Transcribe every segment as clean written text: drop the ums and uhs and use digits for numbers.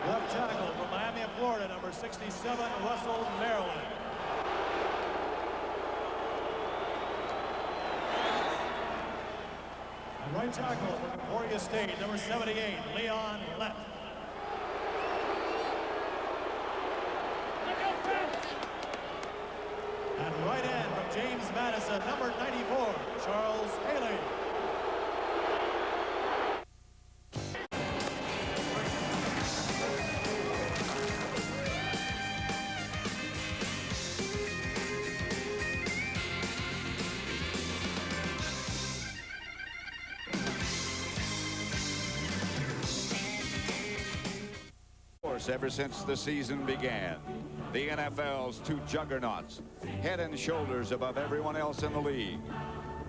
Left tackle from Miami of Florida, number 67, Russell Maryland. And right tackle from Emporia State, number 78, Leon Lett. And right end from James Madison, number 94, Charles Haley. Ever since the season began, the NFL's two juggernauts, head and shoulders above everyone else in the league.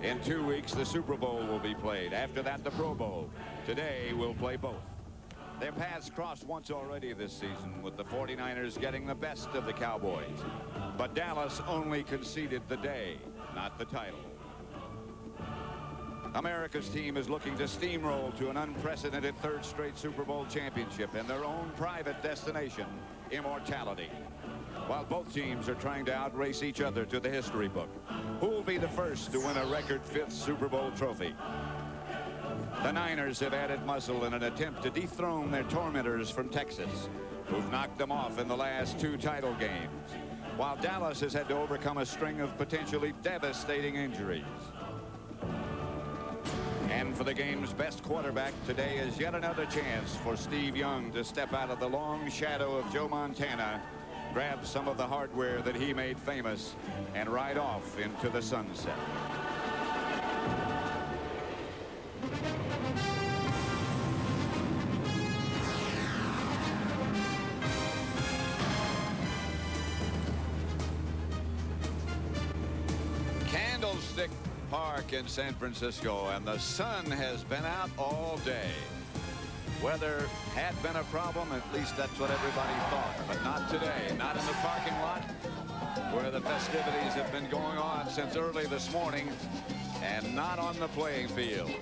In 2 weeks, the Super Bowl will be played. After that, the Pro Bowl. Today, we'll play both. Their paths crossed once already this season, with the 49ers getting the best of the Cowboys. But Dallas only conceded the day, not the title. America's team is looking to steamroll to an unprecedented third straight Super Bowl championship in their own private destination, immortality. While both teams are trying to outrace each other to the history book. Who will be the first to win a record 5th Super Bowl trophy? The Niners have added muscle in an attempt to dethrone their tormentors from Texas, who've knocked them off in the last 2 title games, while Dallas has had to overcome a string of potentially devastating injuries. And for the game's best quarterback, today is yet another chance for Steve Young to step out of the long shadow of Joe Montana, grab some of the hardware that he made famous, and ride off into the sunset. Candlestick Park in San Francisco, and the sun has been out all day. Weather had been a problem, at least that's what everybody thought, but not today. Not in the parking lot, where the festivities have been going on since early this morning, and not on the playing field.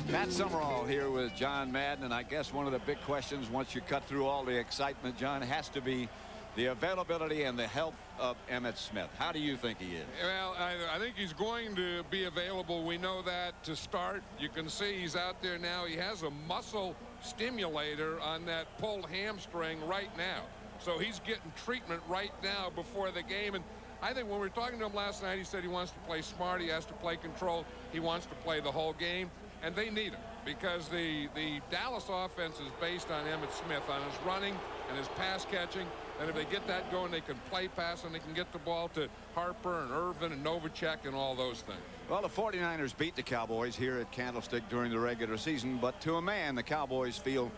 Pat Summerall here with John Madden, and I guess one of the big questions once you cut through all the excitement, John, has to be the availability and the health of Emmitt Smith. How do you think he is? Well, I think he's going to be available. We know that to start. You can see he's out there now. He has a muscle stimulator on that pulled hamstring right now. So he's getting treatment right now before the game. And I think when we were talking to him last night, he said he wants to play smart. He has to play control. He wants to play the whole game. And they need him because the Dallas offense is based on Emmitt Smith, on his running and his pass catching. And if they get that going, they can play pass and they can get the ball to Harper and Irvin and Novacek and all those things. Well, the 49ers beat the Cowboys here at Candlestick during the regular season, but to a man, the Cowboys feel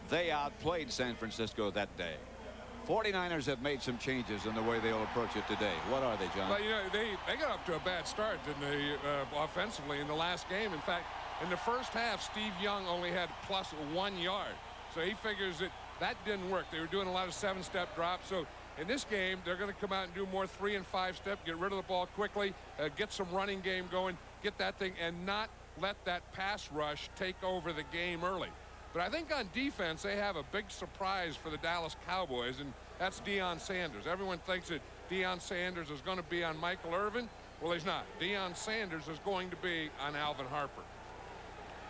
they outplayed San Francisco that day. 49ers have made some changes in the way they'll approach it today. What are they, John? Well, you know, they got off to a bad start, didn't they, offensively in the last game. In fact, in the first half, Steve Young only had +1 yard. So he figures that didn't work. They were doing a lot of 7-step drops. So in this game, they're going to come out and do more 3- and 5-step, get rid of the ball quickly, get some running game going, get that thing, and not let that pass rush take over the game early. But I think on defense, they have a big surprise for the Dallas Cowboys, and that's Deion Sanders. Everyone thinks that Deion Sanders is going to be on Michael Irvin. Well, he's not. Deion Sanders is going to be on Alvin Harper.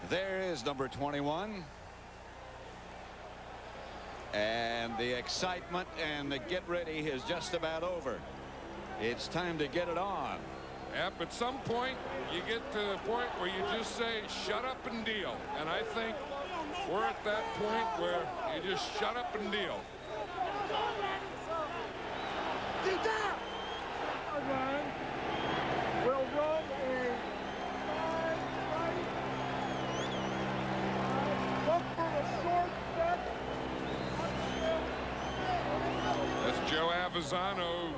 There is number 21. And the excitement and the get ready is just about over. It's time to get it on. Yep, at some point, you get to the point where you just say, shut up and deal. And I think we're at that point where you just shut up and deal. Get down! We'll run a look for the short step. That's Joe Avizano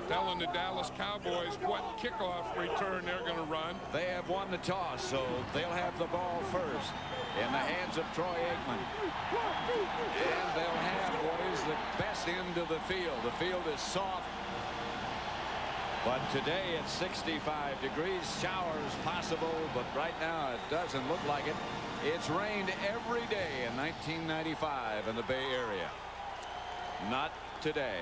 telling the Dallas Cowboys what kickoff return they're going to run. They have won the toss, so they'll have the ball first in the hands of Troy Aikman. And they'll have what is the best end of the field. The field is soft. But today it's 65 degrees, showers possible, but right now it doesn't look like it. It's rained every day in 1995 in the Bay Area. Not today.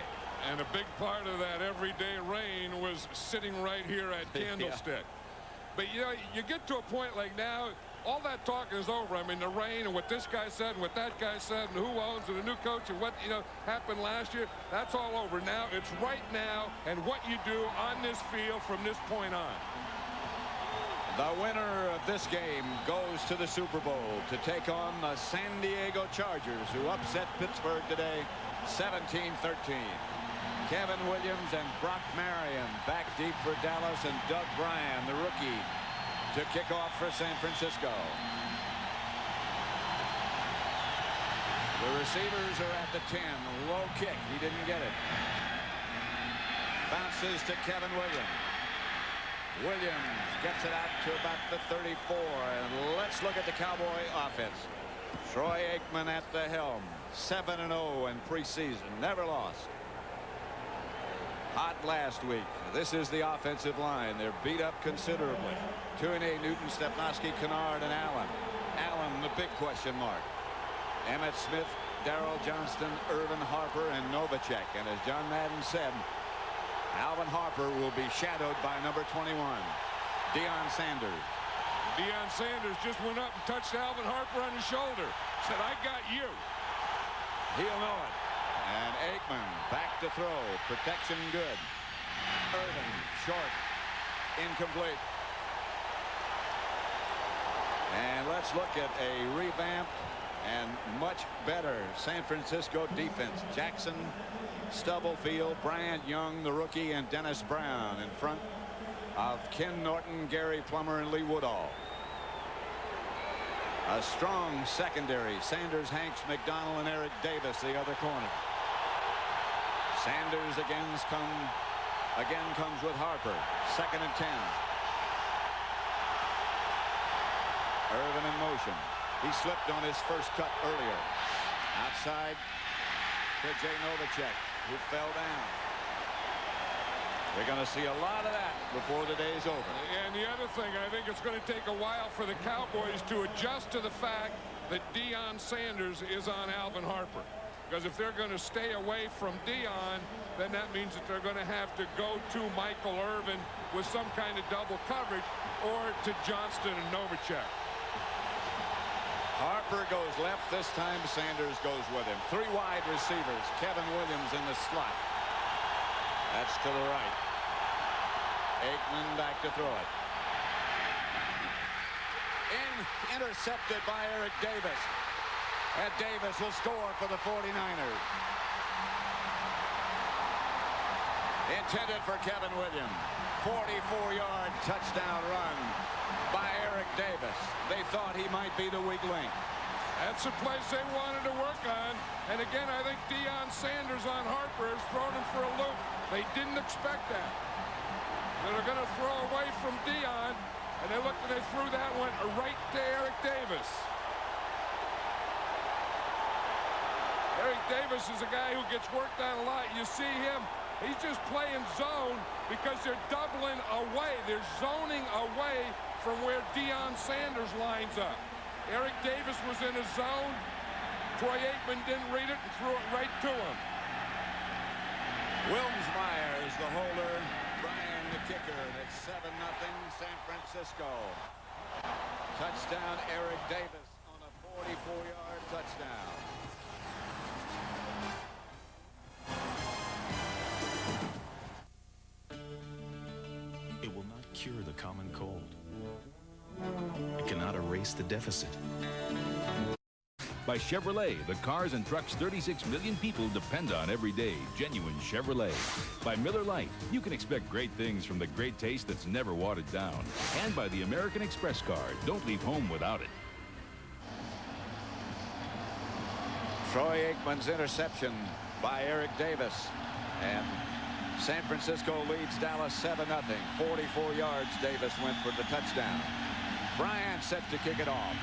And a big part of that everyday rain was sitting right here at Candlestick. Yeah. But, you know, you get to a point like now, all that talking is over. I mean, the rain and what this guy said and what that guy said and who owns and the new coach and what, you know, happened last year, that's all over. Now, it's right now and what you do on this field from this point on. The winner of this game goes to the Super Bowl to take on the San Diego Chargers, who upset Pittsburgh today 17-13. Kevin Williams and Brock Marion back deep for Dallas, and Doug Bryan, the rookie, to kick off for San Francisco. The receivers are at the 10. Low kick. He didn't get it. Bounces to Kevin Williams. Williams gets it out to about the 34. And let's look at the Cowboy offense. Troy Aikman at the helm. 7-0 in preseason. Never lost. Hot last week. This is the offensive line. They're beat up considerably. Tournay, Newton, Stepnoski, Kennard, and Allen. Allen, the big question mark. Emmett Smith, Darrell Johnston, Irvin, Harper, and Novacek. And as John Madden said, Alvin Harper will be shadowed by number 21, Deion Sanders. Deion Sanders just went up and touched Alvin Harper on his shoulder. Said, I got you. He'll know it. And Aikman back to throw. Protection good. Irvin short. Incomplete. And let's look at a revamped and much better San Francisco defense. Jackson, Stubblefield, Bryant Young, the rookie, and Dennis Brown in front of Ken Norton, Gary Plummer, and Lee Woodall. A strong secondary. Sanders, Hanks, McDonald, and Eric Davis, the other corner. Sanders again comes with Harper. 2nd and 10. Irvin in motion. He slipped on his first cut earlier. Outside to Jay Novacek, who fell down. We're going to see a lot of that before the day's over. And the other thing, I think it's going to take a while for the Cowboys to adjust to the fact that Deion Sanders is on Alvin Harper. Because if they're going to stay away from Deion, then that means that they're going to have to go to Michael Irvin with some kind of double coverage, or to Johnston and Novacek. Harper goes left. This time Sanders goes with him. 3 wide receivers. Kevin Williams in the slot. That's to the right. Aikman back to throw it. Intercepted by Eric Davis. And Davis will score for the 49ers. Intended for Kevin Williams. 44-yard touchdown run by Eric Davis. They thought he might be the weak link. That's the place they wanted to work on. And again, I think Deion Sanders on Harper has thrown him for a loop. They didn't expect that. They're going to throw away from Deion, and they looked and they threw that one right to Eric Davis. Eric Davis is a guy who gets worked on a lot. You see him, he's just playing zone because they're doubling away. They're zoning away from where Deion Sanders lines up. Eric Davis was in his zone. Troy Aikman didn't read it and threw it right to him. Wilmsmeyer is the holder. Bryan the kicker. And it's 7-0 San Francisco. Touchdown Eric Davis on a 44-yard touchdown. It will not cure the common cold. It cannot erase the deficit. By Chevrolet, the cars and trucks 36 million people depend on every day. Genuine Chevrolet. By Miller Lite, you can expect great things from the great taste that's never watered down. And by the American Express card, don't leave home without it. Troy Aikman's interception by Eric Davis. And San Francisco leads Dallas 7-0. 44 yards Davis went for the touchdown. Bryant set to kick it off.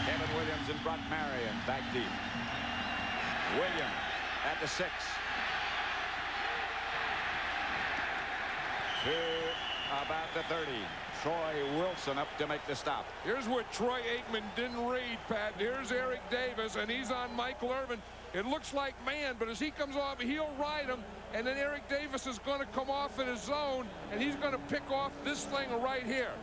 Kevin Williams and Brock Marion back deep. Williams at the 6. to about the 30. Troy Wilson up to make the stop. Here's what Troy Aikman didn't read, Pat. Here's Eric Davis, and he's on Michael Irvin. It looks like man, but as he comes off, he'll ride him, and then Eric Davis is going to come off in his zone, and he's going to pick off this thing right here.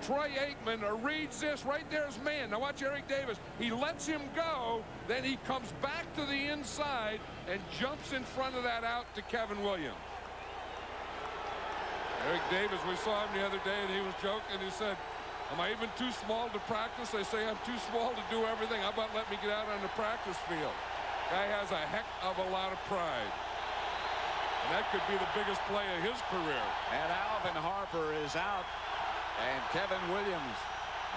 Troy Aikman reads this. Right there's man. Now watch Eric Davis. He lets him go, then he comes back to the inside and jumps in front of that out to Kevin Williams. Eric Davis, we saw him the other day, and he was joking. He said, am I even too small to practice? They say I'm too small to do everything. How about let me get out on the practice field? Guy has a heck of a lot of pride. And that could be the biggest play of his career. And Alvin Harper is out, and Kevin Williams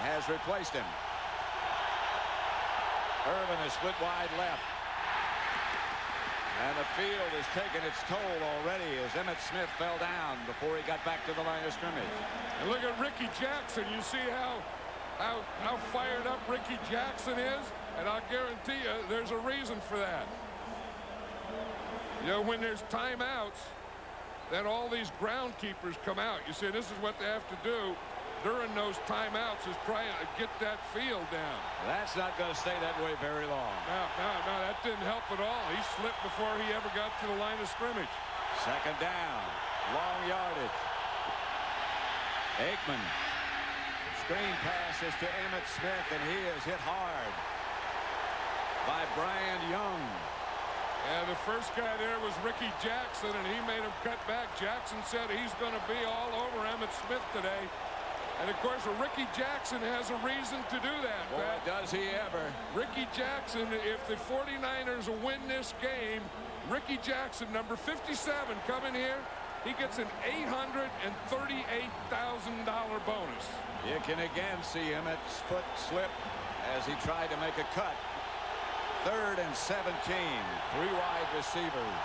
has replaced him. Irvin is split wide left. And the field has taken its toll already as Emmitt Smith fell down before he got back to the line of scrimmage. And look at Ricky Jackson. You see how fired up Ricky Jackson is? And I'll guarantee you there's a reason for that. You know, when there's timeouts, then all these groundkeepers come out. You see, this is what they have to do during those timeouts, is trying to get that field down. That's not going to stay that way very long. No, that didn't help at all. He slipped before he ever got to the line of scrimmage. Second down, long yardage. Aikman. Screen passes to Emmitt Smith, and he is hit hard by Brian Young. And the first guy there was Ricky Jackson, and he made him cut back. Jackson said he's going to be all over Emmitt Smith today. And, of course, Ricky Jackson has a reason to do that. Boy, does he ever. Ricky Jackson, if the 49ers win this game, Ricky Jackson, number 57, coming here, he gets an $838,000 bonus. You can again see Emmitt's foot slip as he tried to make a cut. 3rd and 17, 3 wide receivers.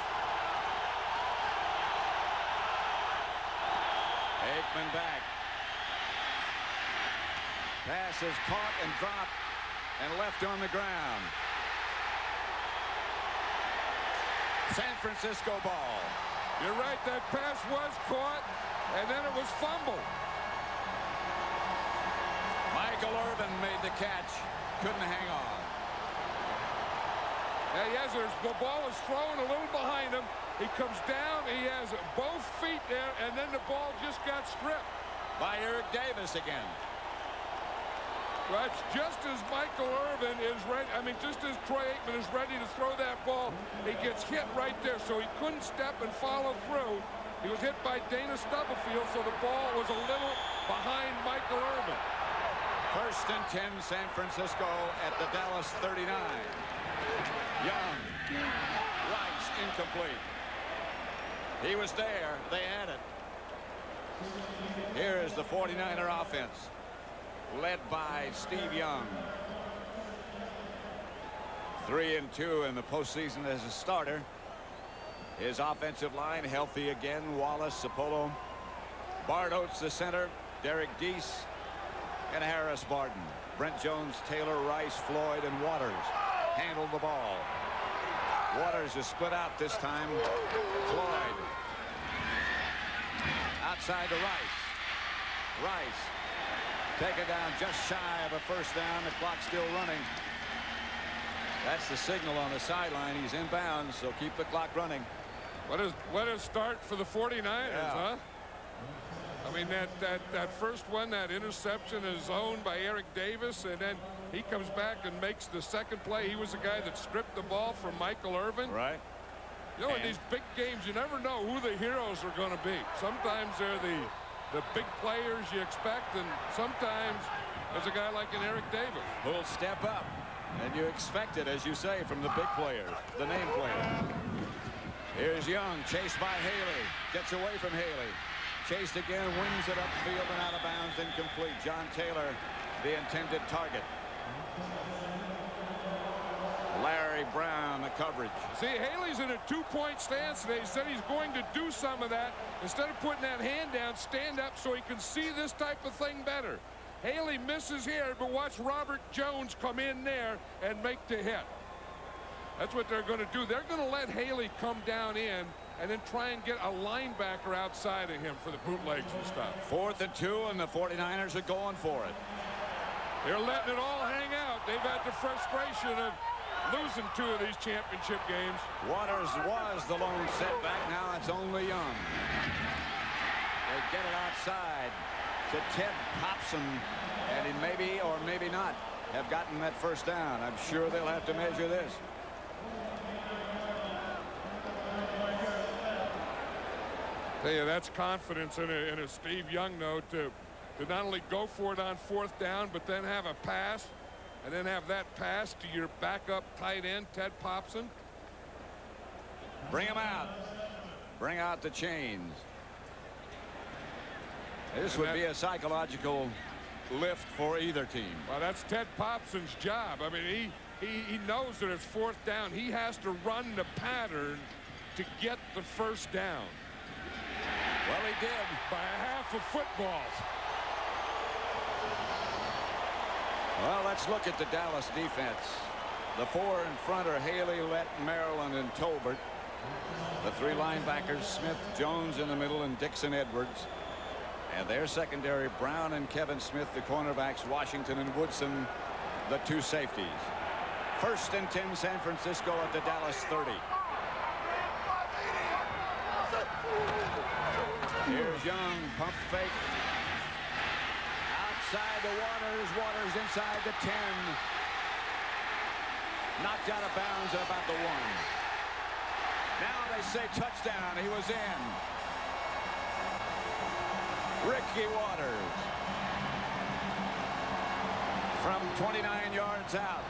Aikman back. Pass is caught and dropped and left on the ground. San Francisco ball. You're right, that pass was caught, and then it was fumbled. Michael Irvin made the catch. Couldn't hang on. Yes, the ball is thrown a little behind him. He comes down, he has both feet there, and then the ball just got stripped. By Eric Davis again. Right, just as Michael Irvin is ready, just as Troy Aikman is ready to throw that ball, he gets hit right there, so he couldn't step and follow through. He was hit by Dana Stubblefield, so the ball was a little behind Michael Irvin. 1st and 10, San Francisco at the Dallas 39. Young, Rice, incomplete. He was there. They had it. Here is the 49er offense, led by Steve Young. 3-2 in the postseason as a starter. His offensive line healthy again. Wallace, Sapolo, Bart Oates, the center, Derek Deese, and Harris Barton. Brent Jones, Taylor, Rice, Floyd, and Waters handled the ball. Waters is split out this time. Floyd outside to Rice. Rice taken down just shy of a first down. The clock's still running. That's the signal on the sideline. He's inbounds, so keep the clock running. What a start for the 49ers, huh? That first one, that interception is owned by Eric Davis, and then he comes back and makes the second play. He was the guy that stripped the ball from Michael Irvin. Right. You know, in these big games, you never know who the heroes are going to be. Sometimes they're the big players you expect, and sometimes there's a guy like an Eric Davis who'll step up, and you expect it, as you say, from the big players, the name players. Here's Young, chased by Haley, gets away from Haley. Chased again, wings it upfield and out of bounds, incomplete. John Taylor, the intended target. Larry Brown, the coverage. See, Haley's in a two-point stance today. He said he's going to do some of that. Instead of putting that hand down, stand up so he can see this type of thing better. Haley misses here, but watch Robert Jones come in there and make the hit. That's what they're going to do. They're going to let Haley come down in and then try and get a linebacker outside of him for the bootlegs and stuff. 4th and 2, and the 49ers are going for it. They're letting it all hang out. They've had the frustration of losing 2 of these championship games. Waters was the lone setback. Now it's only Young. They get it outside to Ted Popson, and he maybe or maybe not have gotten that first down. I'm sure they'll have to measure this. Tell you, that's confidence in a Steve Young note to not only go for it on 4th down, but then have a pass, and then have that pass to your backup tight end, Ted Popson. Bring him out. Bring out the chains. This would be a psychological lift for either team. Well, that's Ted Popson's job. I mean, he knows that it's 4th down. He has to run the pattern to get the first down. Well, he did. By a half of footballs. Well, let's look at the Dallas defense. The 4 in front are Haley, Lett, Maryland, and Tolbert. The 3 linebackers, Smith, Jones in the middle, and Dixon Edwards. And their secondary, Brown and Kevin Smith, the cornerbacks, Washington and Woodson, the 2 safeties. 1st and 10, San Francisco at the Dallas 30. Here's Young, pump fake. Outside to Waters. Waters inside the 10. Knocked out of bounds at about the 1. Now they say touchdown. He was in. Ricky Waters. From 29 yards out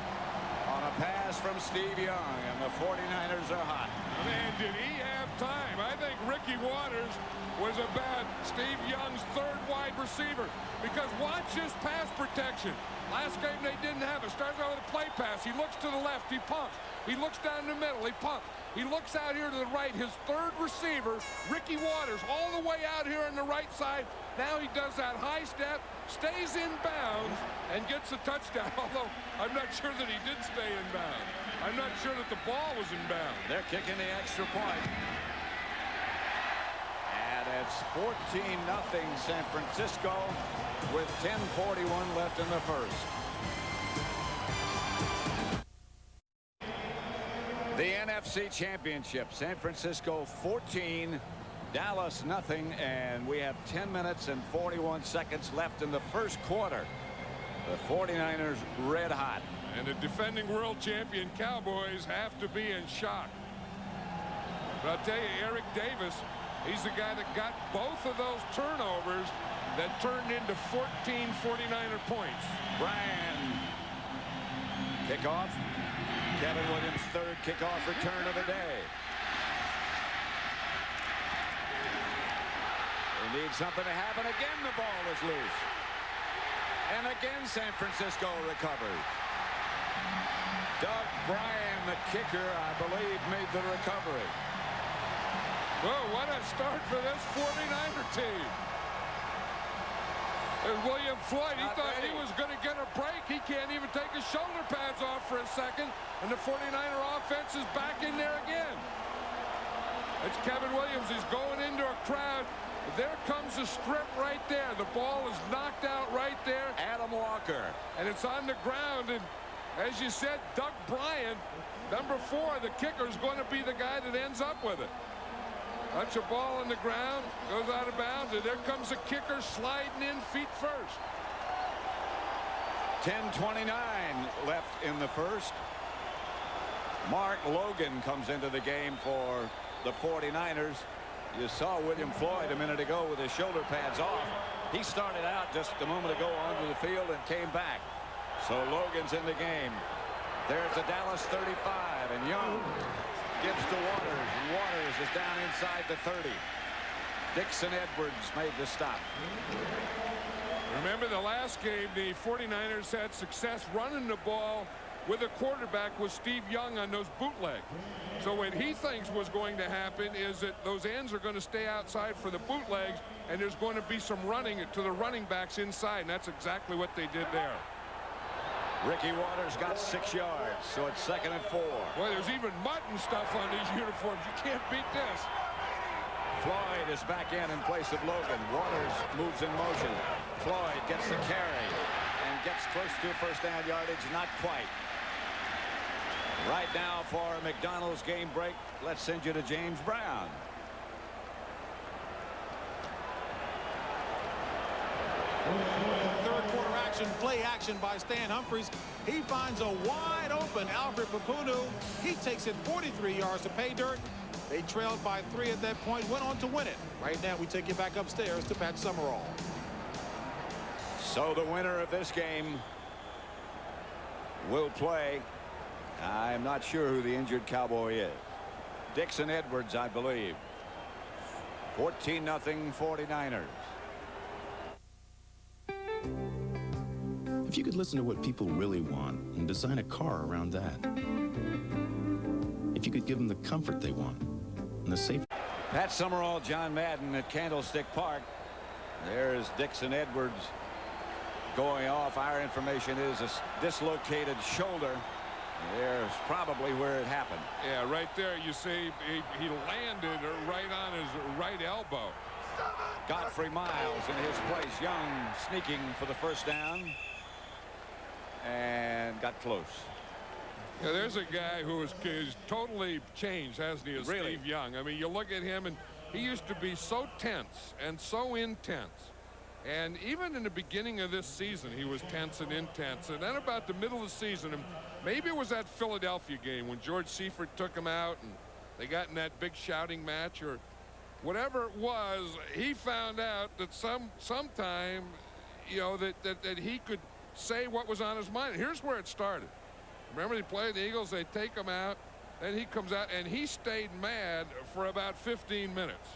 on a pass from Steve Young, and the 49ers are hot. Man, did he have time. I think Ricky Waters was about Steve Young's 3rd wide receiver, because watch his pass protection. Last game they didn't have it. Starts out with a play pass. He looks to the left. He pumps. He looks down the middle. He pumps. He looks out here to the right. His 3rd receiver, Ricky Waters, all the way out here on the right side. Now he does that high step, stays in bounds, and gets a touchdown. Although I'm not sure that he did stay in bounds. I'm not sure that the ball was in bounds. They're kicking the extra point. And it's 14-0 San Francisco with 10:41 left in the first. The NFC Championship, San Francisco 14, Dallas nothing, and we have 10 minutes and 41 seconds left in the first quarter. The 49ers red hot. And the defending world champion Cowboys have to be in shock. But I'll tell you, Eric Davis, he's the guy that got both of those turnovers that turned into 14 49er points. Bryan. Kickoff. Kevin Williams' 3rd kickoff return of the day. They need something to happen. Again, the ball is loose. And again, San Francisco recovers. Doug Bryan, the kicker, I believe, made the recovery. Whoa, what a start for this 49er team. And William Floyd, he thought he was going to get a break. He can't even take his shoulder pads off for a second. And the 49er offense is back in there again. It's Kevin Williams. He's going into a crowd. There comes a strip right there. The ball is knocked out right there. Adam Walker. And it's on the ground. And as you said, Doug Bryan, number 4, the kicker, is going to be the guy that ends up with it. Touch a ball on the ground, goes out of bounds, and there comes the kicker sliding in feet first. 10:29 left in the first. Mark Logan comes into the game for the 49ers. You saw William Floyd a minute ago with his shoulder pads off. He started out just a moment ago onto the field and came back. So Logan's in the game. There's the Dallas 35, and Young gives to Waters. Waters is down inside the 30. Dixon Edwards made the stop. Remember the last game, the 49ers had success running the ball with a quarterback with Steve Young on those bootlegs. So what he thinks was going to happen is that those ends are going to stay outside for the bootlegs, and there's going to be some running to the running backs inside, and that's exactly what they did there. Ricky Waters got 6 yards, so it's 2nd and 4. Boy, there's even mutton stuff on these uniforms. You can't beat this. Floyd is back in place of Logan. Waters moves in motion. Floyd gets the carry and gets close to first down yardage. Not quite. Right now for McDonald's game break, let's send you to James Brown. Third quarter action, play action by Stan Humphries. He finds a wide open Alfred Papunu. He takes it 43 yards to pay dirt. They trailed by 3 at that point, went on to win it. Right now we take you back upstairs to Pat Summerall. So the winner of this game will play. I'm not sure who the injured Cowboy is. Dixon Edwards, I believe. 14-0 49ers. If you could listen to what people really want and design a car around that. If you could give them the comfort they want and the safety. Pat Summerall, John Madden at Candlestick Park. There's Dixon Edwards going off. Our information is a dislocated shoulder. There's probably where it happened. Yeah, right there you see he landed right on his right elbow. Godfrey Miles in his place. Young sneaking for the first down. And got close. Yeah, there's a guy who is totally changed, hasn't he? Is Really? Steve Young. I mean, you look at him, and he used to be so tense and so intense. And even in the beginning of this season, he was tense and intense. And then about the middle of the season, and maybe it was that Philadelphia game when George Seifert took him out and they got in that big shouting match or whatever it was, he found out that sometime, you know, that he could say what was on his mind. Here's where it started. Remember, they played the Eagles, they take him out, then he comes out, and he stayed mad for about 15 minutes.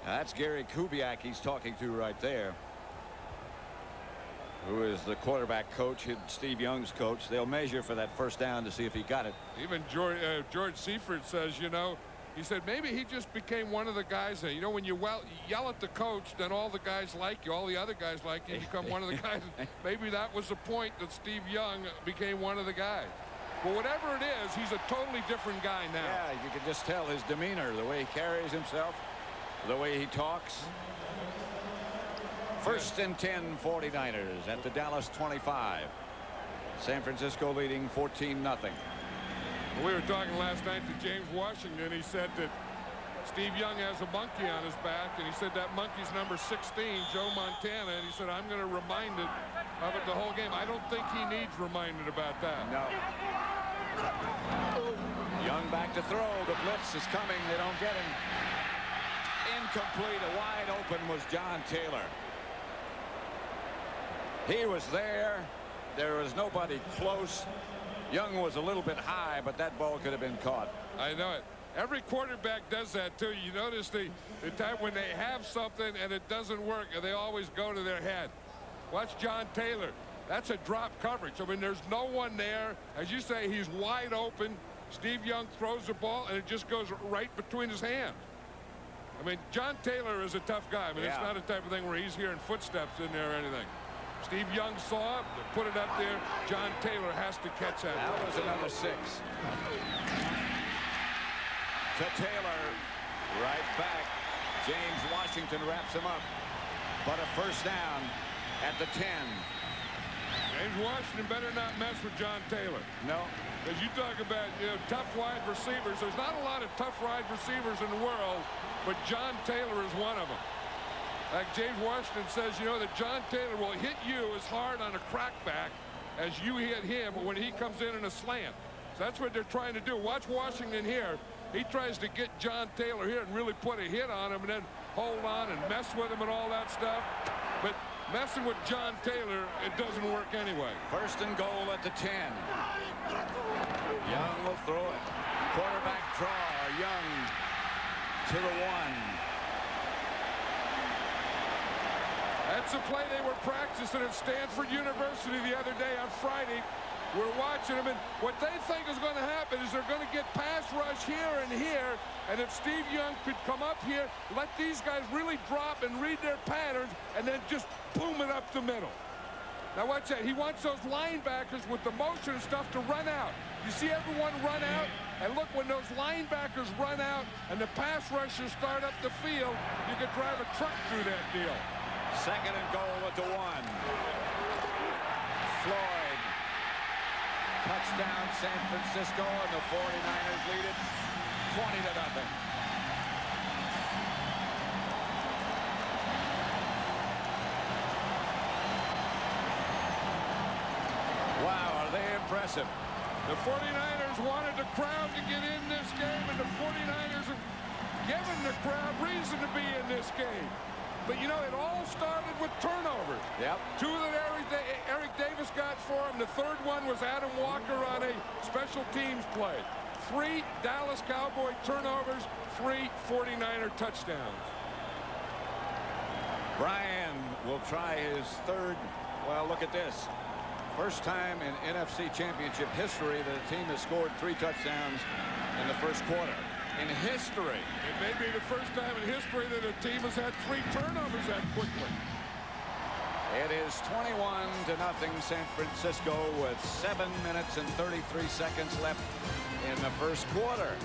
That's Gary Kubiak he's talking to right there, who is the quarterback coach, Steve Young's coach. They'll measure for that first down to see if he got it. Even George Seifert says, you know, he said maybe he just became one of the guys that, you know, when you yell at the coach, then all the guys like you, all the other guys like you, become one of the guys. Maybe that was the point that Steve Young became one of the guys. But whatever it is, he's a totally different guy now. Yeah, you can just tell his demeanor, the way he carries himself, the way he talks. First and 10 49ers at the Dallas 25. San Francisco leading 14-0. We were talking last night to James Washington. He said that Steve Young has a monkey on his back, and he said that monkey's number 16, Joe Montana, and he said, I'm going to remind it of it the whole game. I don't think he needs reminded about that. No. Young back to throw. The blitz is coming. They don't get him. Incomplete. A wide open was John Taylor. He was there. There was nobody close. Young was a little bit high, but that ball could have been caught. I know it. Every quarterback does that too. You notice the time when they have something and it doesn't work, and they always go to their head. Watch John Taylor. That's a drop coverage. I mean, there's no one there. As you say, he's wide open. Steve Young throws the ball, and it just goes right between his hands. I mean, John Taylor is a tough guy. I mean, It's not a type of thing where he's hearing footsteps in there or anything. Steve Young saw it, put it up there. John Taylor has to catch that. That was another 6. To Taylor, right back. James Washington wraps him up. But a first down at the 10. James Washington better not mess with John Taylor. No. Because you talk about, you know, tough wide receivers. There's not a lot of tough wide receivers in the world, but John Taylor is one of them. Like James Washington says, you know, that John Taylor will hit you as hard on a crackback as you hit him when he comes in a slant. So that's what they're trying to do. Watch Washington here. He tries to get John Taylor here and really put a hit on him and then hold on and mess with him and all that stuff. But messing with John Taylor, it doesn't work anyway. First and goal at the 10. Young will throw it. Quarterback draw. Young to the 1. That's a play they were practicing at Stanford University the other day on Friday. We're watching them, and what they think is going to happen is they're going to get pass rush here and here, and if Steve Young could come up here, let these guys really drop and read their patterns, and then just boom it up the middle. Now watch that. He wants those linebackers with the motion and stuff to run out. You see everyone run out? And look, when those linebackers run out and the pass rushers start up the field, you could drive a truck through that deal. Second and goal at the 1. Floyd. Touchdown San Francisco, and the 49ers lead it 20-0. Wow, are they impressive? The 49ers wanted the crowd to get in this game, and the 49ers have given the crowd reason to be in this game. But, you know, it all started with turnovers. Yep. 2 that Eric Davis got for him. The third one was Adam Walker on a special teams play. 3 Dallas Cowboy turnovers, 3 49er touchdowns. Brian will try his third. Well, look at this. First time in NFC Championship history that a team has scored 3 touchdowns in the first quarter. In history. It may be the first time in history that a team has had 3 turnovers that quickly. It is 21-0 San Francisco with 7 minutes and 33 seconds left in the first quarter.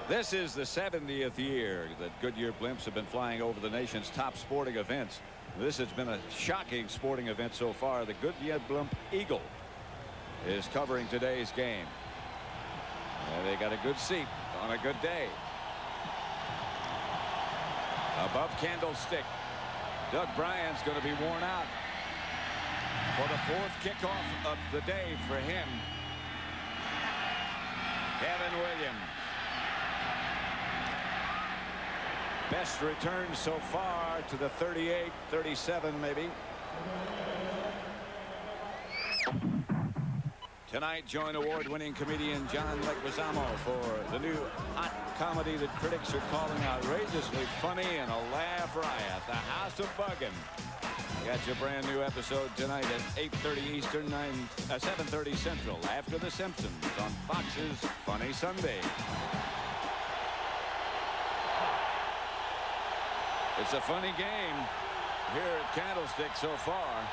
This is the 70th year that Goodyear blimps have been flying over the nation's top sporting events. This has been a shocking sporting event so far. The Goodyear blimp Eagle is covering today's game. They got a good seat on a good day. Above Candlestick, Doug Bryant's going to be worn out for the 4th kickoff of the day for him. Kevin Williams. Best return so far to the 38, 37 maybe. Tonight, join award-winning comedian John Leguizamo for the new hot comedy that critics are calling outrageously funny and a laugh riot, The House of Buggin'. Catch a brand new episode tonight at 8:30 Eastern, 7:30 Central, after The Simpsons on Fox's Funny Sunday. It's a funny game here at Candlestick so far.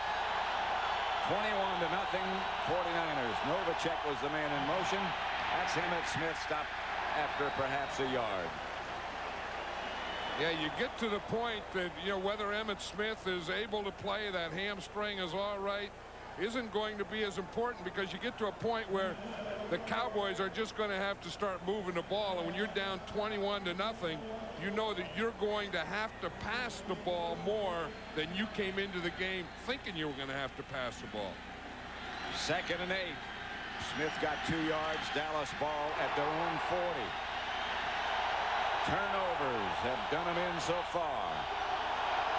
21-0 49ers. Novacek was the man in motion. That's Emmitt Smith stopped after perhaps a yard. Yeah, you get to the point that, you know, whether Emmitt Smith is able to play, that hamstring is all right, isn't going to be as important, because you get to a point where the Cowboys are just going to have to start moving the ball. And when you're down 21-0, you know that you're going to have to pass the ball more than you came into the game thinking you were going to have to pass the ball. 2nd and 8. Smith got 2 yards. Dallas ball at their own 40. Turnovers have done him in so far.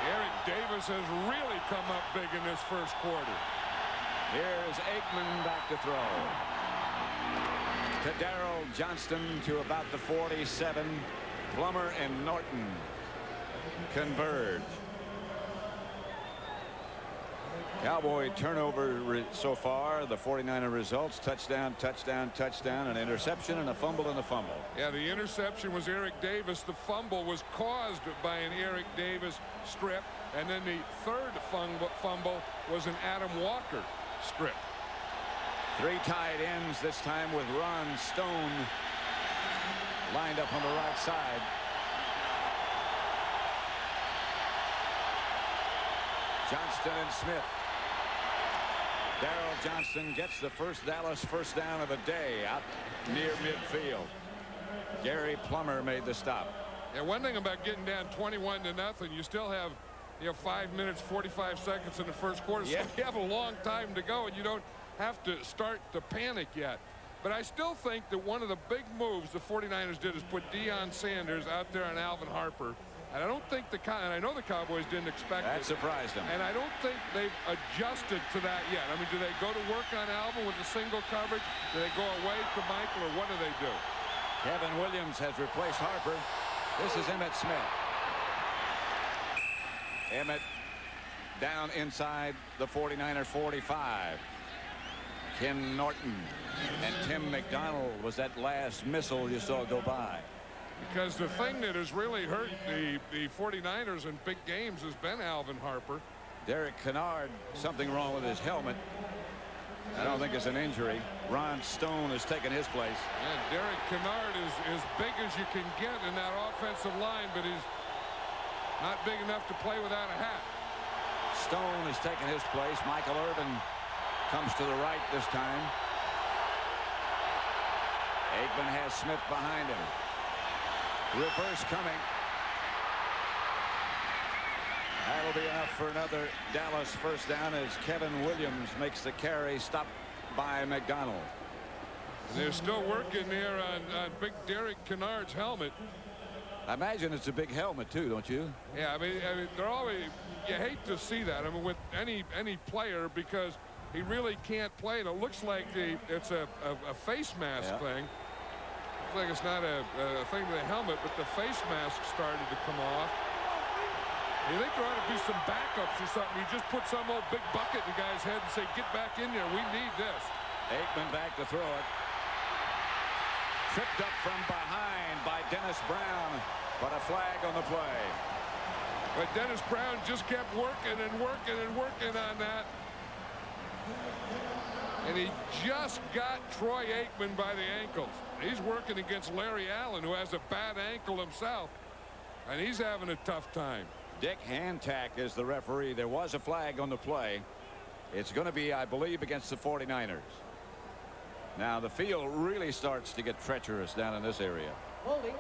Eric Davis has really come up big in this first quarter. Here's Aikman back to throw. To Darrell Johnston to about the 47. Plummer and Norton converge. Cowboy turnover so far. The 49er results: touchdown, touchdown, touchdown, an interception, and a fumble and a fumble. Yeah, the interception was Eric Davis. The fumble was caused by an Eric Davis strip. And then the third fumble was an Adam Walker strip. 3 tight ends this time, with Ron Stone lined up on the right side. Johnston and Smith. Darrell Johnston gets the first Dallas first down of the day out near midfield. Gary Plummer made the stop. Yeah, one thing about getting down 21-0, you still have, 5 minutes, 45 seconds in the first quarter. Yeah. So you have a long time to go, and you don't have to start to panic yet. But I still think that one of the big moves the 49ers did is put Deion Sanders out there on Alvin Harper. And I don't think and I know the Cowboys didn't expect That it. surprised them. And I don't think they've adjusted to that yet. I mean, do they go to work on Alvin with a single coverage? Do they go away to Michael, or what do they do? Kevin Williams has replaced Harper. This is Emmitt Smith. Emmitt down inside the 49er 45. Ken Norton and Tim McDonald was that last missile you saw go by. Because the thing that has really hurt the 49ers in big games has been Alvin Harper. Derek Kennard, something wrong with his helmet. I don't think it's an injury. Ron Stone has taken his place. And Derek Kennard is as big as you can get in that offensive line, but he's not big enough to play without a hat. Stone has taken his place. Michael Irvin comes to the right this time. Aikman has Smith behind him. Reverse coming. That'll be enough for another Dallas first down as Kevin Williams makes the carry, stopped by McDonald. They're still working there on big Derek Kennard's helmet. I imagine it's a big helmet too, don't you? Yeah, I mean they're always, you hate to see that. I mean, with any player, because he really can't play it. It looks like it's a face mask thing. Looks like it's not a thing with a helmet, but the face mask started to come off. You think there ought to be some backups or something? You just put some old big bucket in the guy's head and say, get back in there. We need this. Aikman back to throw it. Tripped up from behind by Dennis Brown, but a flag on the play. But Dennis Brown just kept working and working and working on that. And he just got Troy Aikman by the ankles. He's working against Larry Allen, who has a bad ankle himself. And he's having a tough time. Dick Hantack is the referee. There was a flag on the play. It's going to be, I believe, against the 49ers. Now the field really starts to get treacherous down in this area. Holding.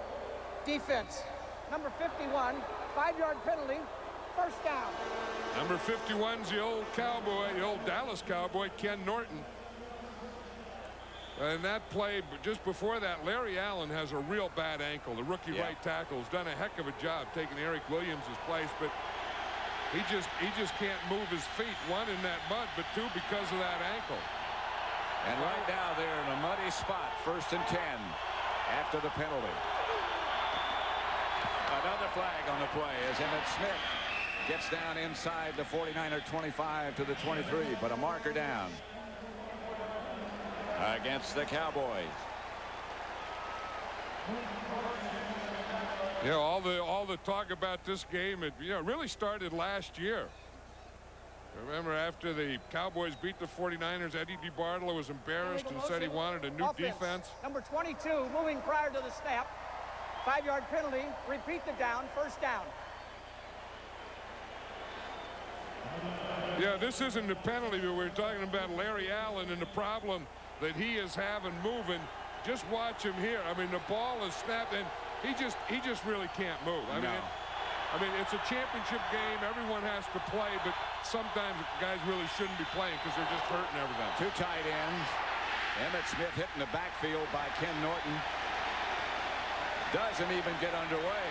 Defense. Number 51. 5-yard penalty. First down. Number 51's the old Cowboy, the old Dallas Cowboy, Ken Norton. And that play, just before that, Larry Allen has a real bad ankle. The rookie right tackle has done a heck of a job taking Eric Williams' place, but he just can't move his feet. One, in that mud, but two, because of that ankle. And right now they're in a muddy spot. 1st and 10 after the penalty. Another flag on the play as Emmitt Smith gets down inside the 49er 25 to the 23, but a marker down against the Cowboys. You know, all the talk about this game, it really started last year. Remember, after the Cowboys beat the 49ers, Eddie DeBartolo was embarrassed and said he wanted a new defense. Number 22 moving prior to the snap. 5-yard penalty. Repeat the down. First down. Yeah, this isn't a penalty, but we're talking about Larry Allen and the problem that he is having moving. Just watch him here. I mean, the ball is snapped, and he just really can't move. I mean, it's a championship game. Everyone has to play, but sometimes guys really shouldn't be playing because they're just hurting everything. Two tight ends. Emmitt Smith hit in the backfield by Ken Norton. Doesn't even get underway.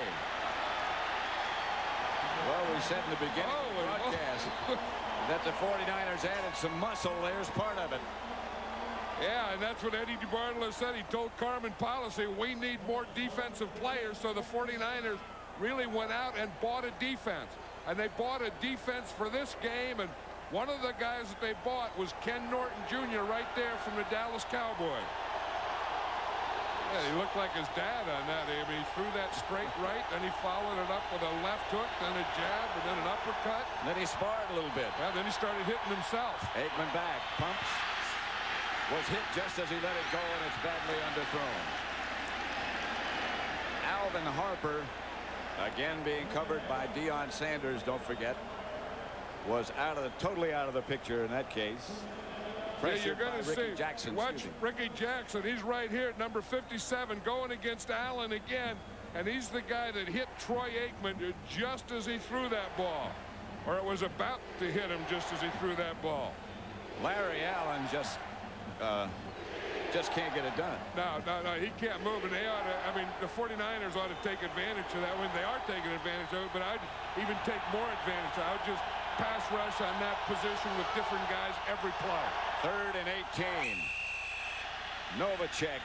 Well, we said in the beginning of the broadcast that the 49ers added some muscle. There's part of it. Yeah, and that's what Eddie DeBartolo said. He told Carmen Policy, we need more defensive players. So the 49ers really went out and bought a defense. And they bought a defense for this game. And one of the guys that they bought was Ken Norton Jr. right there from the Dallas Cowboys. Yeah, he looked like his dad on that. I mean, he threw that straight right, then he followed it up with a left hook, then a jab, and then an uppercut. And then he sparred a little bit. Yeah, then he started hitting himself. Aikman back, pumps. Was hit just as he let it go, and it's badly underthrown. Alvin Harper, again being covered by Deion Sanders, don't forget, was totally out of the picture in that case. Yeah, you're going to see. Jackson, watch Ricky Jackson. He's right here at number 57 going against Allen again. And he's the guy that hit Troy Aikman just as he threw that ball. Or it was about to hit him just as he threw that ball. Larry Allen just can't get it done. No, he can't move. And they ought to, I mean, the 49ers ought to take advantage of that when they are taking advantage of it. But I'd even take more advantage. I would just pass rush on that position with different guys every play. 3rd and 18. Novacek.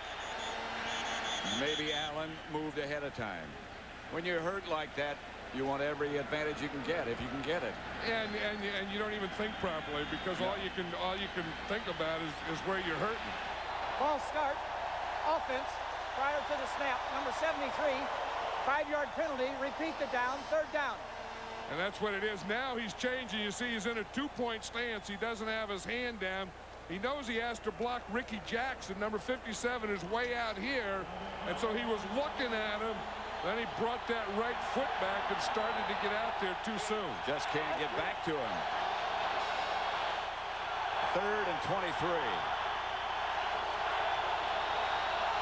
Maybe Allen moved ahead of time. When you're hurt like that, you want every advantage you can get if you can get it. And you don't even think properly because all you can think about is where you're hurting. Ball start. Offense prior to the snap. Number 73. 5-yard penalty. Repeat the down. Third down. And that's what it is. Now he's changing. You see, he's in a two-point stance. He doesn't have his hand down. He knows he has to block Ricky Jackson. Number 57 is way out here. And so he was looking at him. Then he brought that right foot back and started to get out there too soon. Just can't get back to him. 3rd and 23.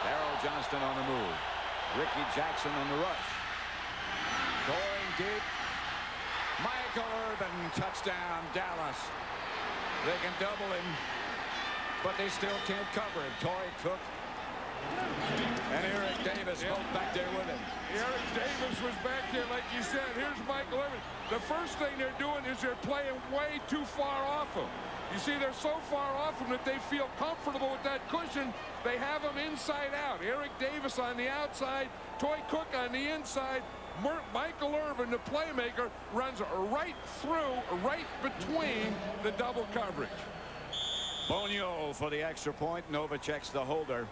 Darryl Johnston on the move. Ricky Jackson on the rush. Going deep. Michael Irvin, touchdown, Dallas. They can double him, but they still can't cover him. Toy Cook and Eric Davis both back there with him. Eric Davis was back there, like you said. Here's Michael Irvin. The first thing they're doing is they're playing way too far off him. You see, they're so far off him that they feel comfortable with that cushion. They have him inside out. Eric Davis on the outside, Toy Cook on the inside. Michael Irvin, the playmaker, runs right through, right between the double coverage. Bonio for the extra point. Novacek's the holder.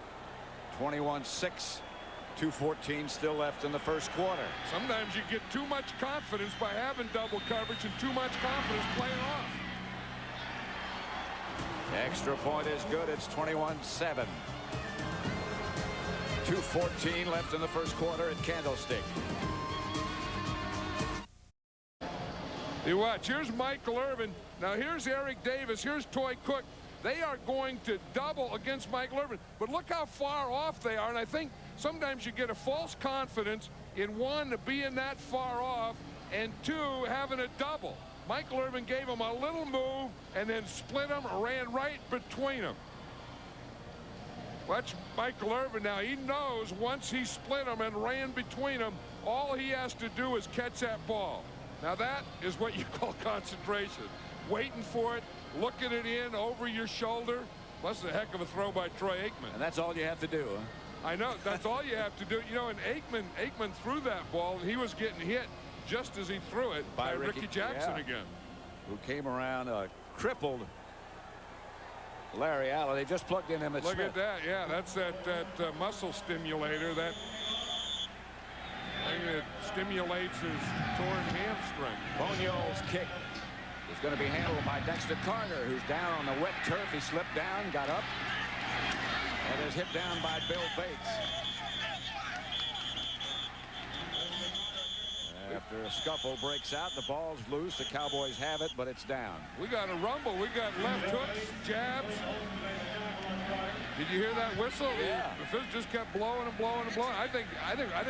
21-6. 2:14 still left in the first quarter. Sometimes you get too much confidence by having double coverage and too much confidence playing off. Extra point is good. It's 21-7. 2:14 left in the first quarter at Candlestick. You watch. Here's Michael Irvin. Now here's Eric Davis. Here's Toy Cook. They are going to double against Michael Irvin. But look how far off they are. And I think sometimes you get a false confidence in, one, being that far off, and two, having a double. Michael Irvin gave him a little move and then split him, ran right between them. Watch Michael Irvin now. He knows once he split him and ran between them, all he has to do is catch that ball. Now that is what you call concentration. Waiting for it, looking it in over your shoulder. That's a heck of a throw by Troy Aikman. And that's all you have to do, huh? I know. That's all you have to do. You know, and Aikman threw that ball, and he was getting hit just as he threw it by Ricky Jackson again. Who came around crippled Larry Allen. They just plugged in Emmett Smith. Look at that. Yeah, that's that muscle stimulator, that thing that stimulates his torn hamstring. Bonio's kick is going to be handled by Dexter Carter, who's down on the wet turf. He slipped down, got up, and is hit down by Bill Bates. After a scuffle breaks out, the ball's loose. The Cowboys have it, but it's down. We got a rumble. We got left hooks, jabs. Did you hear that whistle? Yeah. The fizz just kept blowing and blowing and blowing. I think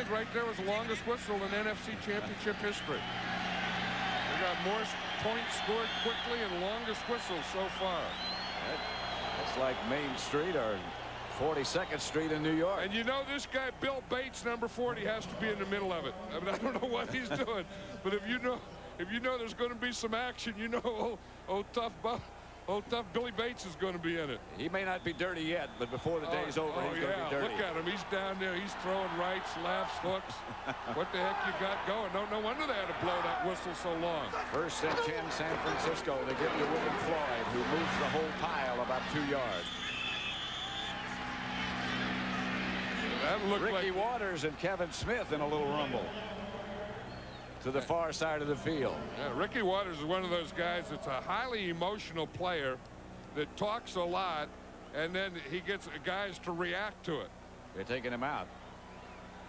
right there was the longest whistle in NFC Championship history. We got more points scored quickly and longest whistle so far. That's like Main Street or 42nd Street in New York. And you know, this guy, Bill Bates, number 40, has to be in the middle of it. I mean, I don't know what he's doing, but if you know there's going to be some action, you know, old tough Billy Bates is going to be in it. He may not be dirty yet, but before the day's over, he's going to be dirty. Look at him. He's down there. He's throwing rights, lefts, hooks. What the heck you got going? No wonder they had to blow that whistle so long. 1st and 10, San Francisco. They give it to William Floyd, who moves the whole pile about 2 yards. That looked Ricky like Waters and Kevin Smith in a little rumble to the far side of the field. Yeah, Ricky Waters is one of those guys that's a highly emotional player that talks a lot, and then he gets guys to react to it. They're taking him out.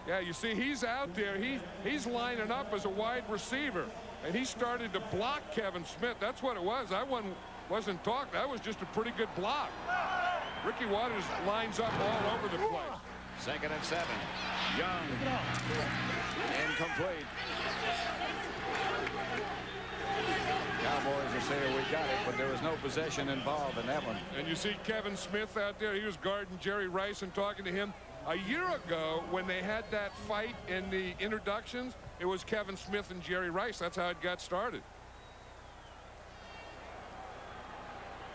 Yeah, you see, he's out there. He's lining up as a wide receiver, and he started to block Kevin Smith. That's what it was. That one wasn't talk. That was just a pretty good block. Ricky Waters lines up all over the place. 2nd and 7. Young. Incomplete. Cowboys are saying we got it, but there was no possession involved in that one. And you see Kevin Smith out there. He was guarding Jerry Rice and talking to him. A year ago, when they had that fight in the introductions, it was Kevin Smith and Jerry Rice. That's how it got started.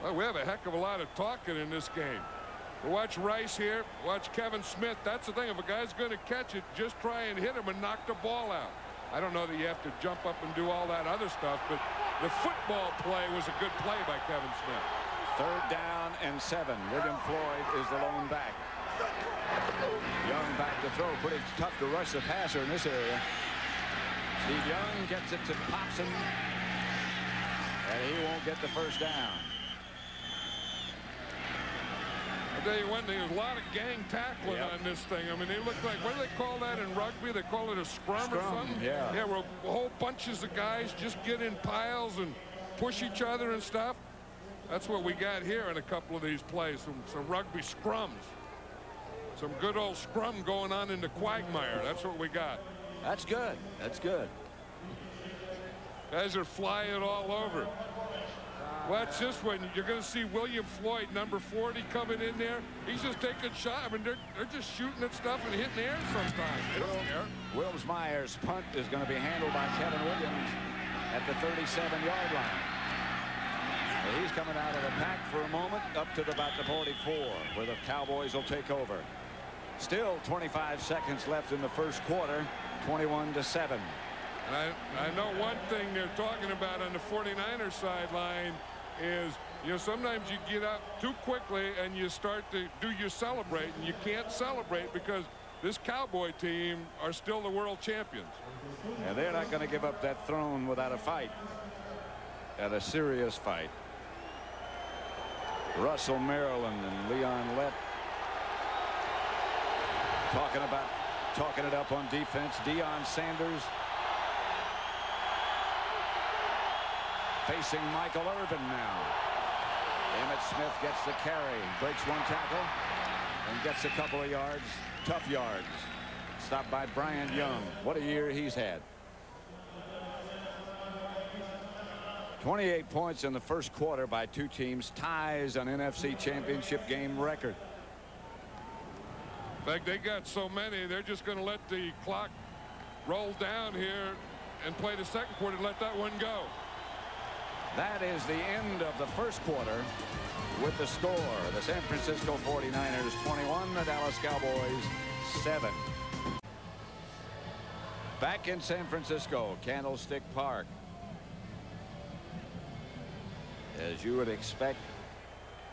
Well, we have a heck of a lot of talking in this game. Watch Rice here. Watch Kevin Smith. That's the thing. If a guy's going to catch it, just try and hit him and knock the ball out. I don't know that you have to jump up and do all that other stuff, but the football play was a good play by Kevin Smith. 3rd down and 7. William Floyd is the lone back. Young back to throw. Pretty tough to rush the passer in this area. Steve Young gets it to Popson, and he won't get the first down. I'll tell you one thing, there's a lot of gang tackling on this thing. I mean, they look like, what do they call that in rugby? They call it a scrum or something? Yeah. Yeah, where whole bunches of guys just get in piles and push each other and stuff. That's what we got here in a couple of these plays, some rugby scrums. Some good old scrum going on in the quagmire. That's what we got. That's good. That's good. Guys are flying all over. Watch this one. You're going to see William Floyd, number 40, coming in there. He's just taking shots. I mean, they're just shooting at stuff and hitting the air sometimes. They don't care. Wilms-Myers' punt is going to be handled by Kevin Williams at the 37-yard line. He's coming out of the pack for a moment up to about the 44, where the Cowboys will take over. Still 25 seconds left in the first quarter, 21-7. And I know one thing they're talking about on the 49ers sideline is, you know, sometimes you get up too quickly and you start to do your celebrate, and you can't celebrate because this Cowboy team are still the world champions. And they're not going to give up that throne without a fight, and a serious fight. Russell Maryland and Leon Lett talking it up on defense. Deion Sanders facing Michael Irvin now. Emmitt Smith gets the carry, breaks one tackle, and gets a couple of yards, tough yards. Stopped by Brian Young. What a year he's had. 28 points in the first quarter by two teams, ties an NFC Championship Game record. In fact, they got so many, they're just going to let the clock roll down here and play the second quarter and let that one go. That is the end of the first quarter with the score. The San Francisco 49ers 21, the Dallas Cowboys 7. Back in San Francisco, Candlestick Park. As you would expect,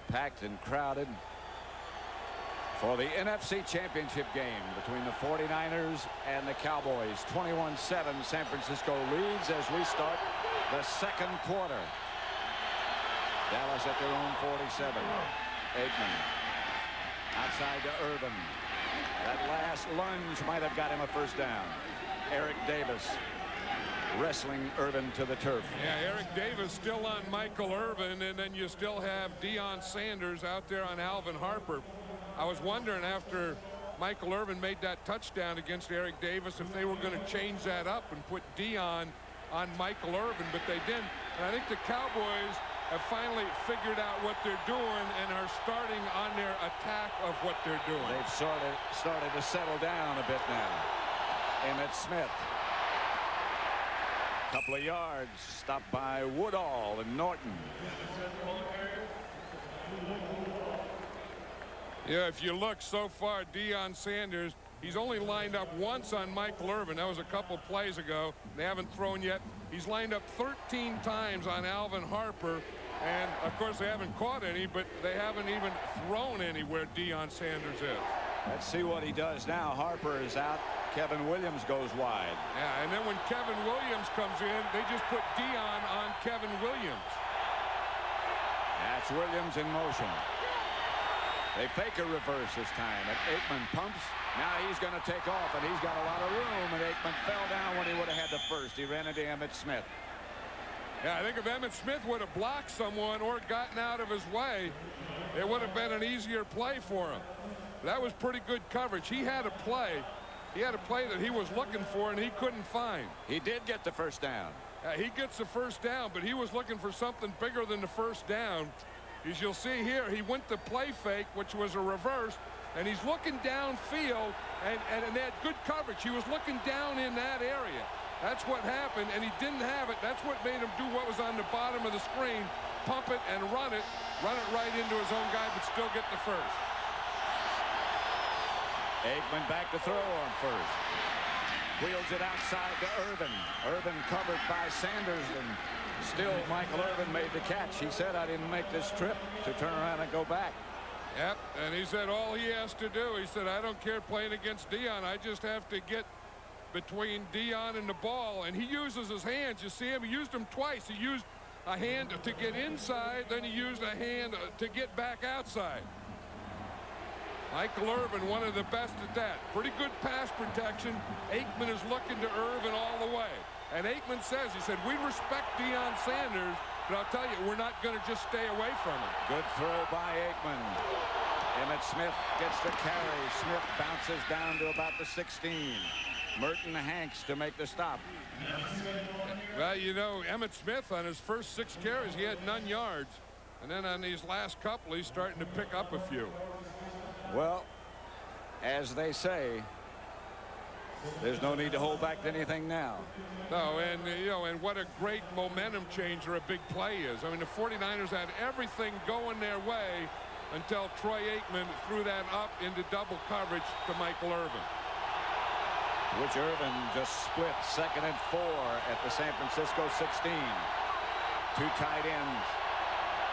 packed and crowded for the NFC Championship game between the 49ers and the Cowboys. 21-7, San Francisco leads as we start the second quarter. Dallas at their own 47. Aikman outside to Irvin. That last lunge might have got him a first down. Eric Davis wrestling Irvin to the turf. Yeah, Eric Davis still on Michael Irvin, and then you still have Deion Sanders out there on Alvin Harper. I was wondering after Michael Irvin made that touchdown against Eric Davis if they were going to change that up and put Deion on Michael Irvin, but they didn't. And I think the Cowboys have finally figured out what they're doing and are starting on their attack of what they're doing. They've started to settle down a bit now. Emmitt Smith. Couple of yards, stopped by Woodall and Norton. Yeah, if you look so far, Deion Sanders, he's only lined up once on Michael Irvin. That was a couple plays ago. They haven't thrown yet. He's lined up 13 times on Alvin Harper. And, of course, they haven't caught any, but they haven't even thrown anywhere Deion Sanders is. Let's see what he does now. Harper is out. Kevin Williams goes wide. Yeah, and then when Kevin Williams comes in, they just put Deion on Kevin Williams. That's Williams in motion. They fake a reverse this time, and Aikman pumps. Now he's going to take off, and he's got a lot of room, and Aikman fell down when he would have had the first. He ran into Emmitt Smith. Yeah, I think if Emmitt Smith would have blocked someone or gotten out of his way, it would have been an easier play for him. That was pretty good coverage. He had a play. He had a play that he was looking for, and he couldn't find. He did get the first down. He gets the first down, but he was looking for something bigger than the first down. As you'll see here, he went to play fake, which was a reverse, and he's looking downfield, and they had good coverage. He was looking down in that area. That's what happened, and he didn't have it. That's what made him do what was on the bottom of the screen, pump it and run it right into his own guy, but still get the first. Aikman back to throw on first. Wheels it outside to Irvin. Irvin covered by Sanders, and still Michael Irvin made the catch. He said, I didn't make this trip to turn around and go back. Yep, and he said all he has to do, he said, I don't care playing against Deion. I just have to get between Dion and the ball, and he uses his hands. You see him, he used them twice. He used a hand to get inside, then he used a hand to get back outside. Michael Irvin, one of the best at that. Pretty good pass protection. Aikman is looking to Irvin all the way. And Aikman says, he said, we respect Deion Sanders, but I'll tell you, we're not going to just stay away from him. Good throw by Aikman. Emmitt Smith gets the carry. Smith bounces down to about the 16. Merton Hanks to make the stop. Well, you know, Emmitt Smith on his first 6 carries, he had none yards. And then on these last couple, he's starting to pick up a few. Well, as they say, there's no need to hold back anything now. No, and, you know, and what a great momentum changer a big play is. I mean, the 49ers had everything going their way until Troy Aikman threw that up into double coverage to Michael Irvin. Which Irvin just split 2nd and 4 at the San Francisco 16. 2 tight ends.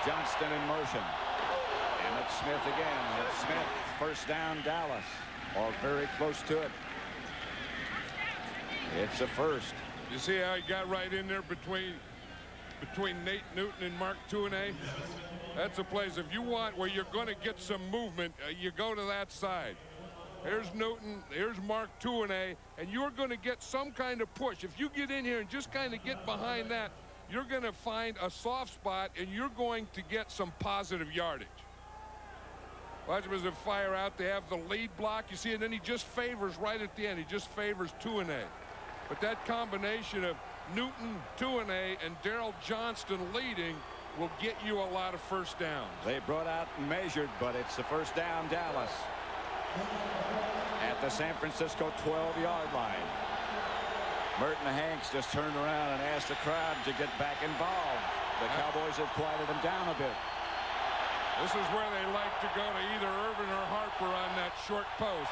Johnston in motion. Emmitt Smith again. Emmitt Smith, first down Dallas. Or very close to it. It's a first. You see how he got right in there between Nate Newton and Mark Tuinei? That's a place, if you want where you're going to get some movement, you go to that side. Here's Newton, here's Mark Tuinei, and you're going to get some kind of push. If you get in here and just kind of get behind that, you're going to find a soft spot, and you're going to get some positive yardage. Watch him as they fire out. They have the lead block. You see, and then he just favors right at the end. He just favors Tuinei. But that combination of Newton, Tuinei, and Daryl Johnston leading will get you a lot of first downs. They brought out and measured, but it's the first down Dallas at the San Francisco 12-yard line. Merton Hanks just turned around and asked the crowd to get back involved. The Cowboys have quieted them down a bit. This is where they like to go to either Irvin or Harper on that short post.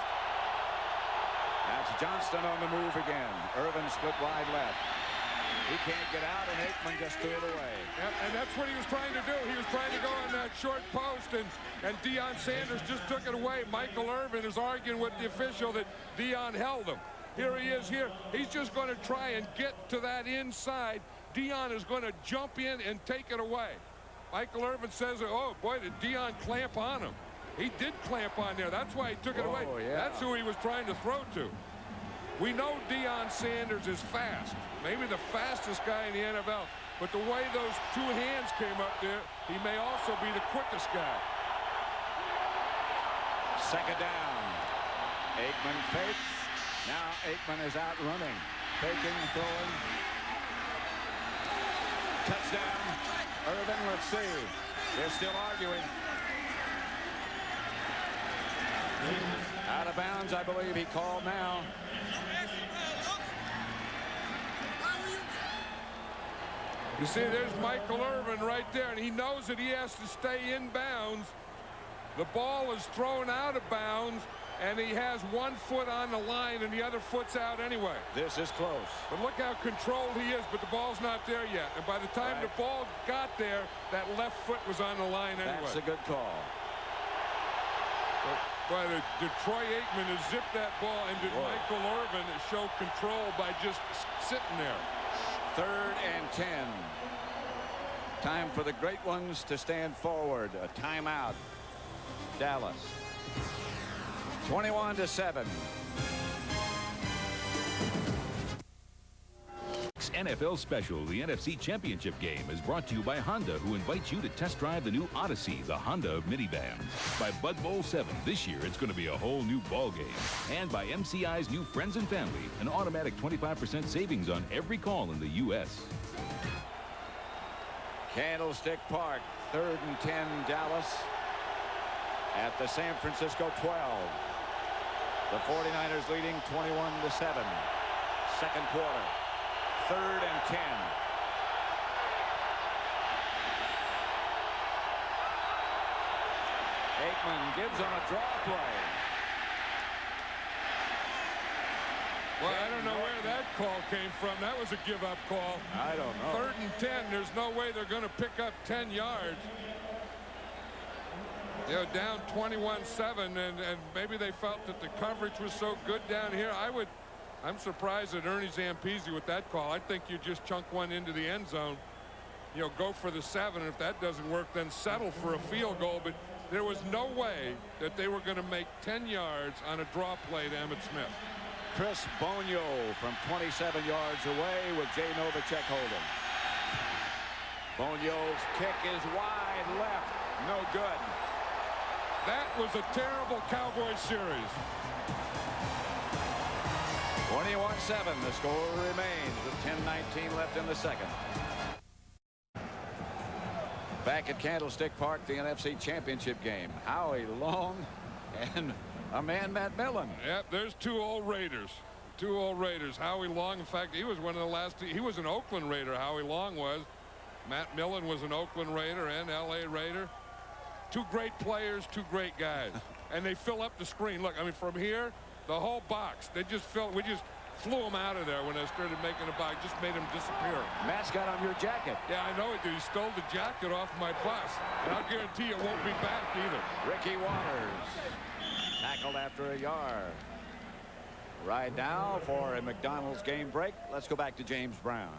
That's Johnston on the move again. Irvin split wide left. He can't get out, and Aikman just threw it away. Yep, and that's what he was trying to do. He was trying to go on that short post, and Deion Sanders just took it away. Michael Irvin is arguing with the official that Deion held him. Here he is here. He's just going to try and get to that inside. Deion is going to jump in and take it away. Michael Irvin says, oh, boy, did Deion clamp on him. He did clamp on there. That's why he took it away. Yeah. That's who he was trying to throw to. We know Deion Sanders is fast. Maybe the fastest guy in the NFL. But the way those 2 hands came up there, he may also be the quickest guy. 2nd down. Aikman fakes. Now Aikman is out running. Faking, throwing. Touchdown. Irvin, let's see. They're still arguing. Out of bounds, I believe he called now. You see, there's Michael Irvin right there, and he knows that he has to stay in bounds. The ball is thrown out of bounds, and he has 1 foot on the line, and the other foot's out anyway. This is close. But look how controlled he is, but the ball's not there yet. And by the time the ball got there, that left foot was on the line anyway. That's a good call. But did Troy Aikman has zipped that ball, and did Michael Irvin show control by just sitting there? 3rd and 10. Time for the great ones to stand forward. A timeout. Dallas. 21-7. NFL special, the NFC Championship Game, is brought to you by Honda, who invites you to test drive the new Odyssey, the Honda of minivans. By Bud Bowl 7, this year it's going to be a whole new ball game. And by MCI's new Friends and Family, an automatic 25% savings on every call in the U.S. Candlestick Park, 3rd and 10, Dallas at the San Francisco 12. The 49ers leading 21-7. 2nd quarter. 3rd and 10. Aikman gives them a draw play. Well, I don't know where that call came from. That was a give-up call. I don't know. 3rd and 10. There's no way they're going to pick up 10 yards. You know, down 21-7, and maybe they felt that the coverage was so good down here. I'm surprised at Ernie Zampese with that call. I think you just chunk one into the end zone. You know, go for the 7. If that doesn't work, then settle for a field goal. But there was no way that they were going to make 10 yards on a draw play to Emmitt Smith. Chris Bonio from 27 yards away with Jay Novacek holding. Bonio's kick is wide left. No good. That was a terrible Cowboys series. 21-7. The score remains with 10:19 left in the second. Back at Candlestick Park, the NFC Championship game. Howie Long and a man, Matt Millen. Yep, there's two old Raiders. Two old Raiders. Howie Long, in fact, he was one of the last. He was an Oakland Raider, Howie Long was. Matt Millen was an Oakland Raider and L.A. Raider. Two great players, two great guys. And they fill up the screen. Look, I mean, from here, the whole box, they just filled. We just flew them out of there when they started making the box. Just made them disappear. Matt's got on your jacket. Yeah, I know it, dude. He stole the jacket off my bus. And I'll guarantee you it won't be back either. Ricky Waters tackled after a yard. Right now for a McDonald's game break. Let's go back to James Brown.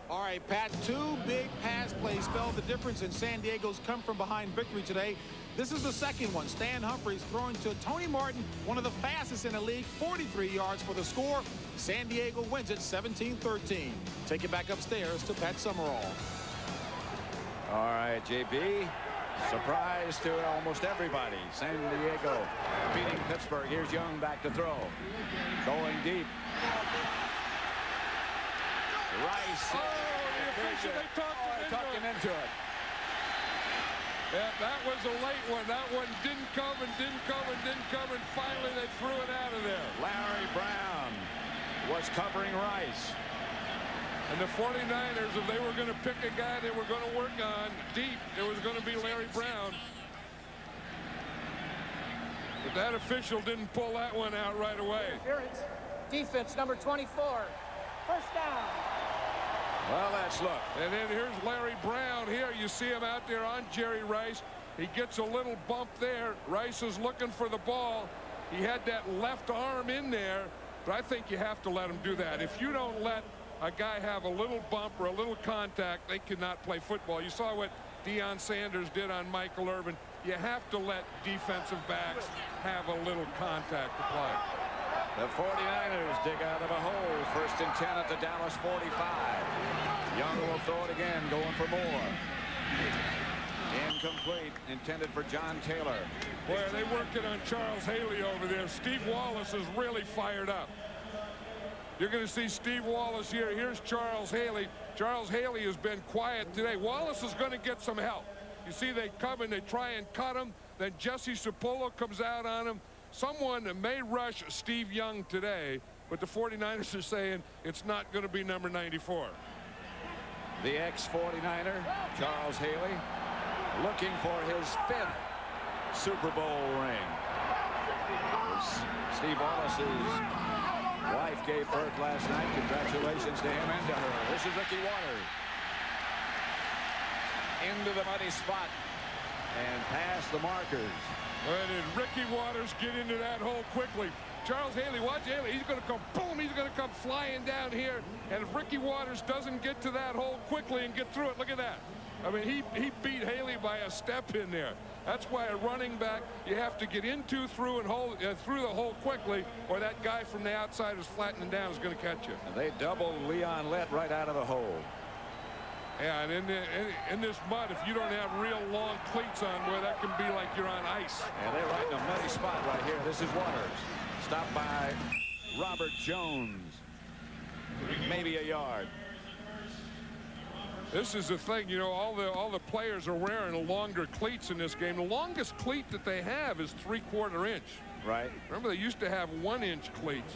All right, Pat, two big pass plays spelled the difference in San Diego's come-from-behind victory today. This is the second one. Stan Humphries throwing to Tony Martin, one of the fastest in the league, 43 yards for the score. San Diego wins it 17-13. Take it back upstairs to Pat Summerall. All right, JB. Surprise to almost everybody. San Diego beating Pittsburgh. Here's Young back to throw. Going deep. Rice. Oh, the official, they talked him into it. Yeah, that was a late one. That one didn't come and didn't come and didn't come, and finally they threw it out of there. Larry Brown was covering Rice. And the 49ers, if they were going to pick a guy they were going to work on deep, it was going to be Larry Brown. But that official didn't pull that one out right away. Interference. Defense number 24. First down. Well, let's look. And then here's Larry Brown here. You see him out there on Jerry Rice. He gets a little bump there. Rice is looking for the ball. He had that left arm in there, but I think you have to let him do that. If you don't let a guy have a little bump or a little contact, they cannot play football. You saw what Deion Sanders did on Michael Irvin. You have to let defensive backs have a little contact to play. The 49ers dig out of a hole. First and 10 at the Dallas 45. Young will throw it again, going for more. Incomplete, intended for John Taylor. Boy, are they working on Charles Haley over there. Steve Wallace is really fired up. You're going to see Steve Wallace here. Here's Charles Haley. Charles Haley has been quiet today. Wallace is going to get some help. You see they come and they try and cut him. Then Jesse Sapolo comes out on him. Someone may rush Steve Young today, but the 49ers are saying it's not going to be number 94. The ex-49er, Charles Haley, looking for his 5th Super Bowl ring. Steve Wallace's wife gave birth last night. Congratulations to him and to her. This is Ricky Waters. Into the muddy spot and past the markers. Well, did Ricky Waters get into that hole quickly? Charles Haley, watch Haley. He's going to come, boom, he's going to come flying down here. And if Ricky Waters doesn't get to that hole quickly and get through it, look at that. I mean, he beat Haley by a step in there. That's why a running back, you have to get into, through, and hold through the hole quickly, or that guy from the outside who's flattening down is going to catch you. And they doubled Leon Lett right out of the hole. Yeah, and in this mud, if you don't have real long cleats on, boy, that can be like you're on ice. And they're right in a muddy spot right here. This is Waters. Stopped by Robert Jones. Maybe a yard. This is the thing, you know, all the players are wearing longer cleats in this game. The longest cleat that they have is 3/4 inch. Right. Remember, they used to have 1-inch cleats.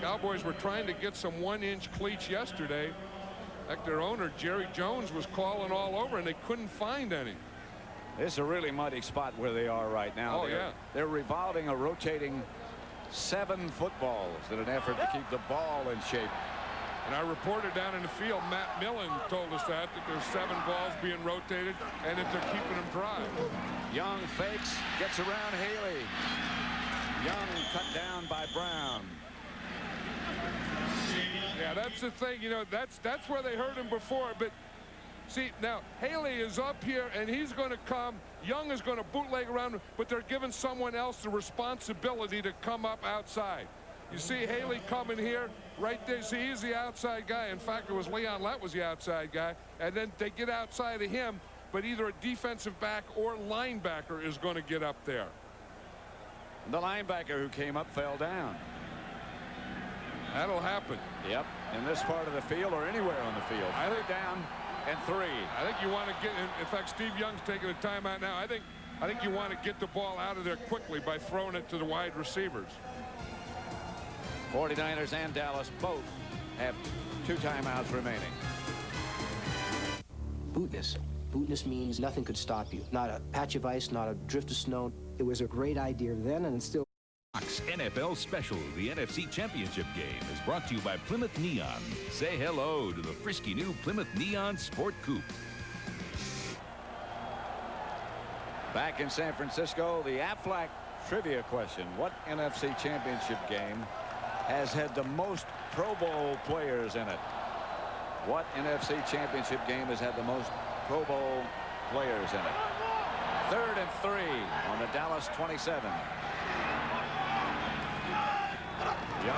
Cowboys were trying to get some 1-inch cleats yesterday. In fact, their owner, Jerry Jones, was calling all over, and they couldn't find any. It's a really muddy spot where they are right now. Oh, yeah. They're revolving or rotating 7 footballs in an effort to keep the ball in shape. And our reporter down in the field, Matt Millen, told us that there's 7 balls being rotated and that they're keeping them dry. Young fakes, gets around Haley. Young cut down by Brown. Yeah, that's the thing. You know, that's where they hurt him before. But see, now Haley is up here, and he's going to come. Young is going to bootleg around, but they're giving someone else the responsibility to come up outside. You see Haley coming here, right there. See, he's the outside guy. In fact, it was Leon Lett was the outside guy. And then they get outside of him, but either a defensive back or linebacker is going to get up there. The linebacker who came up fell down. That'll happen. Yep, in this part of the field or anywhere on the field. Either down and 3. I think you want to get, in fact, Steve Young's taking a timeout now. I think you want to get the ball out of there quickly by throwing it to the wide receivers. 49ers and Dallas both have 2 timeouts remaining. Bootness. Bootness means nothing could stop you. Not a patch of ice, not a drift of snow. It was a great idea then, and it's still. Fox NFL Special, the NFC Championship Game, is brought to you by Plymouth Neon. Say hello to the frisky new Plymouth Neon Sport Coupe. Back in San Francisco, the Aflac trivia question. What NFC Championship game has had the most Pro Bowl players in it? What NFC Championship game has had the most Pro Bowl players in it? 3rd and 3 on the Dallas 27. Young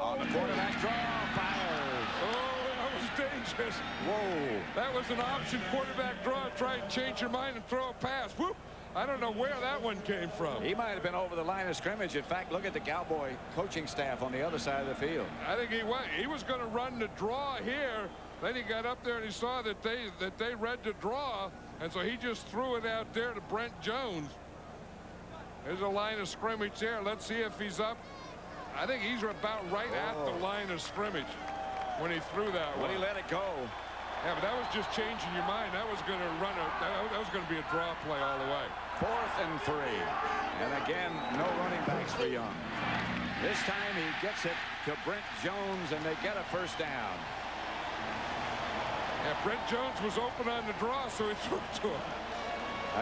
on the quarterback draw, fires. Oh, that was dangerous. Whoa. That was an option quarterback draw. Try and change your mind and throw a pass. Whoop. I don't know where that one came from. He might have been over the line of scrimmage. In fact, look at the Cowboy coaching staff on the other side of the field. I think he was going to run the draw here. Then he got up there and he saw that they read the draw, and so he just threw it out there to Brent Jones. There's a line of scrimmage there. Let's see if he's up. I think he's about right at the line of scrimmage when he threw that one. When he let it go. Yeah, but that was just changing your mind. That was going to that was going to be a draw play all the way. 4th and 3. And again, no running backs for Young. This time he gets it to Brent Jones, and they get a first down. Yeah, Brent Jones was open on the draw, so he threw it to him.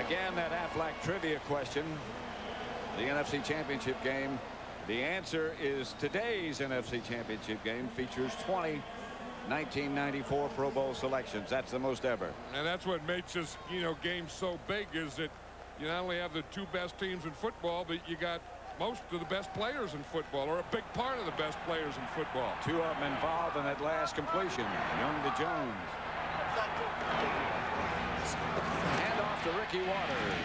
Again, that Aflac trivia question. The NFC Championship game. The answer is today's NFC Championship game features 20 1994 Pro Bowl selections. That's the most ever. And that's what makes this, game so big, is that you not only have the 2 best teams in football, but you got most of the best players in football, or a big part of the best players in football. 2 of them involved in that last completion. Young to Jones. Hand off to Ricky Waters.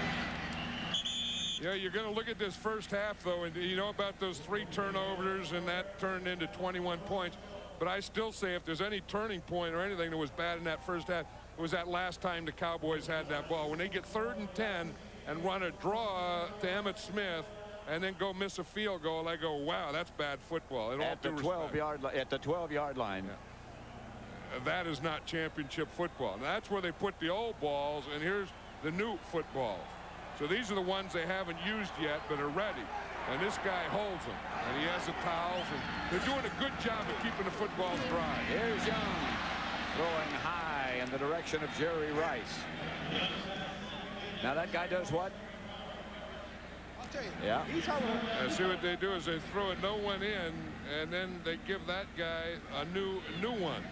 Yeah, you're going to look at this first half, though, and you know about those 3 turnovers, and that turned into 21 points. But I still say if there's any turning point or anything that was bad in that first half, it was that last time the Cowboys had that ball. When they get 3rd and 10 and run a draw to Emmitt Smith and then go miss a field goal, I go, wow, that's bad football. At the 12-yard line. Yeah. That is not championship football. And that's where they put the old balls, and here's the new footballs. So these are the ones they haven't used yet but are ready. And this guy holds them. And he has the towels. And they're doing a good job of keeping the footballs dry. Here's Young throwing high in the direction of Jerry Rice. Now that guy does what? Yeah. And see what they do is they throw it no one in, and then they give that guy a new one.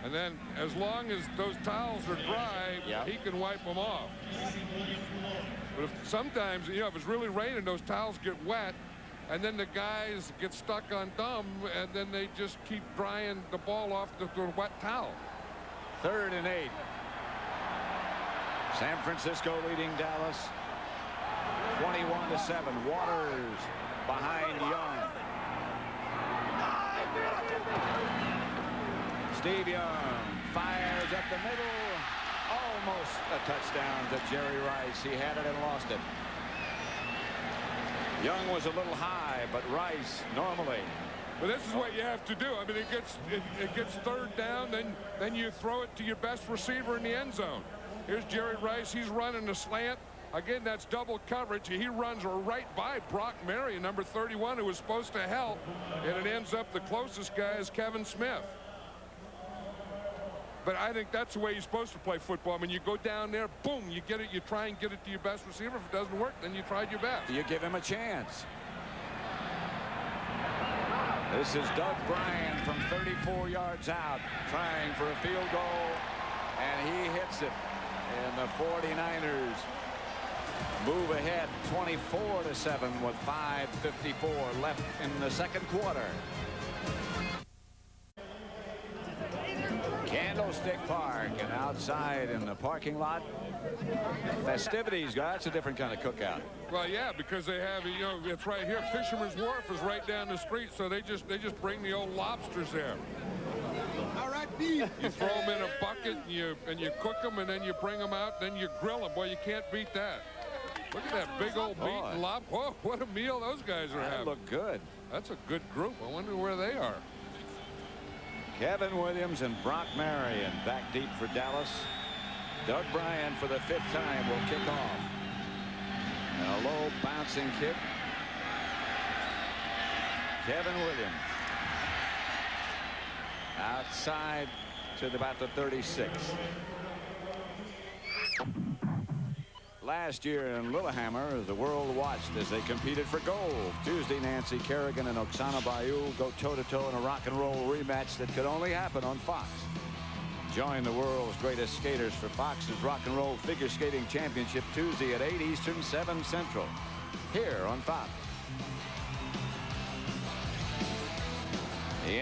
And then as long as those towels are dry, he can wipe them off. But if sometimes, if it's really raining, those towels get wet, and then the guys get stuck on dumb, and then they just keep drying the ball off the wet towel. 3rd and 8. San Francisco leading Dallas 21-7. Waters behind Young. Steve Young fires up the middle. Almost a touchdown to Jerry Rice. He had it and lost it. Young was a little high, but Rice normally. But this is what you have to do. I mean, it gets 3rd down, then you throw it to your best receiver in the end zone. Here's Jerry Rice. He's running a slant. Again, that's double coverage. He runs right by Brock Marion, number 31, who was supposed to help, and it ends up the closest guy is Kevin Smith. But I think that's the way you're supposed to play football. I mean, you go down there, boom, you get it, you try and get it to your best receiver. If it doesn't work, then you tried your best. You give him a chance. This is Doug Bryant from 34 yards out, trying for a field goal, and he hits it. And the 49ers move ahead 24-7 with 5:54 left in the second quarter. Candlestick Park, and outside in the parking lot, festivities. That's a different kind of cookout. Well, yeah, because they have, you know, it's right here. Fisherman's Wharf is right down the street, so they just bring the old lobsters there. All right, B. You throw them in a bucket and you cook them, and then you bring them out, then you grill them. Boy, you can't beat that. Look at that big old beaten lob. Whoa, what a meal those guys are having. Look good. That's a good group. I wonder where they are. Kevin Williams and Brock Marion back deep for Dallas. Doug Bryant for the 5th time will kick off. And a low bouncing kick. Kevin Williams outside to about the 36. Last year in Lillehammer, the world watched as they competed for gold. Tuesday, Nancy Kerrigan and Oksana Bayou go toe-to-toe in a rock and roll rematch that could only happen on Fox. Join the world's greatest skaters for Fox's Rock and Roll Figure Skating Championship Tuesday at 8 Eastern, 7 Central, here on Fox. The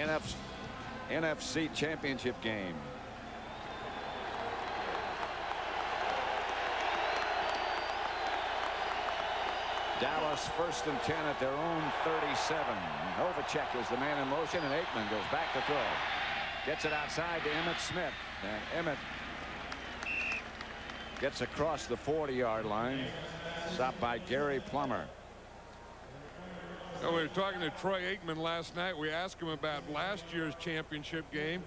NFC Championship Game. Dallas 1st and 10 at their own 37. Novacek is the man in motion, and Aikman goes back to throw. Gets it outside to Emmitt Smith. And Emmitt gets across the 40-yard line. Stopped by Gary Plummer. We were talking to Troy Aikman last night. We asked him about last year's championship game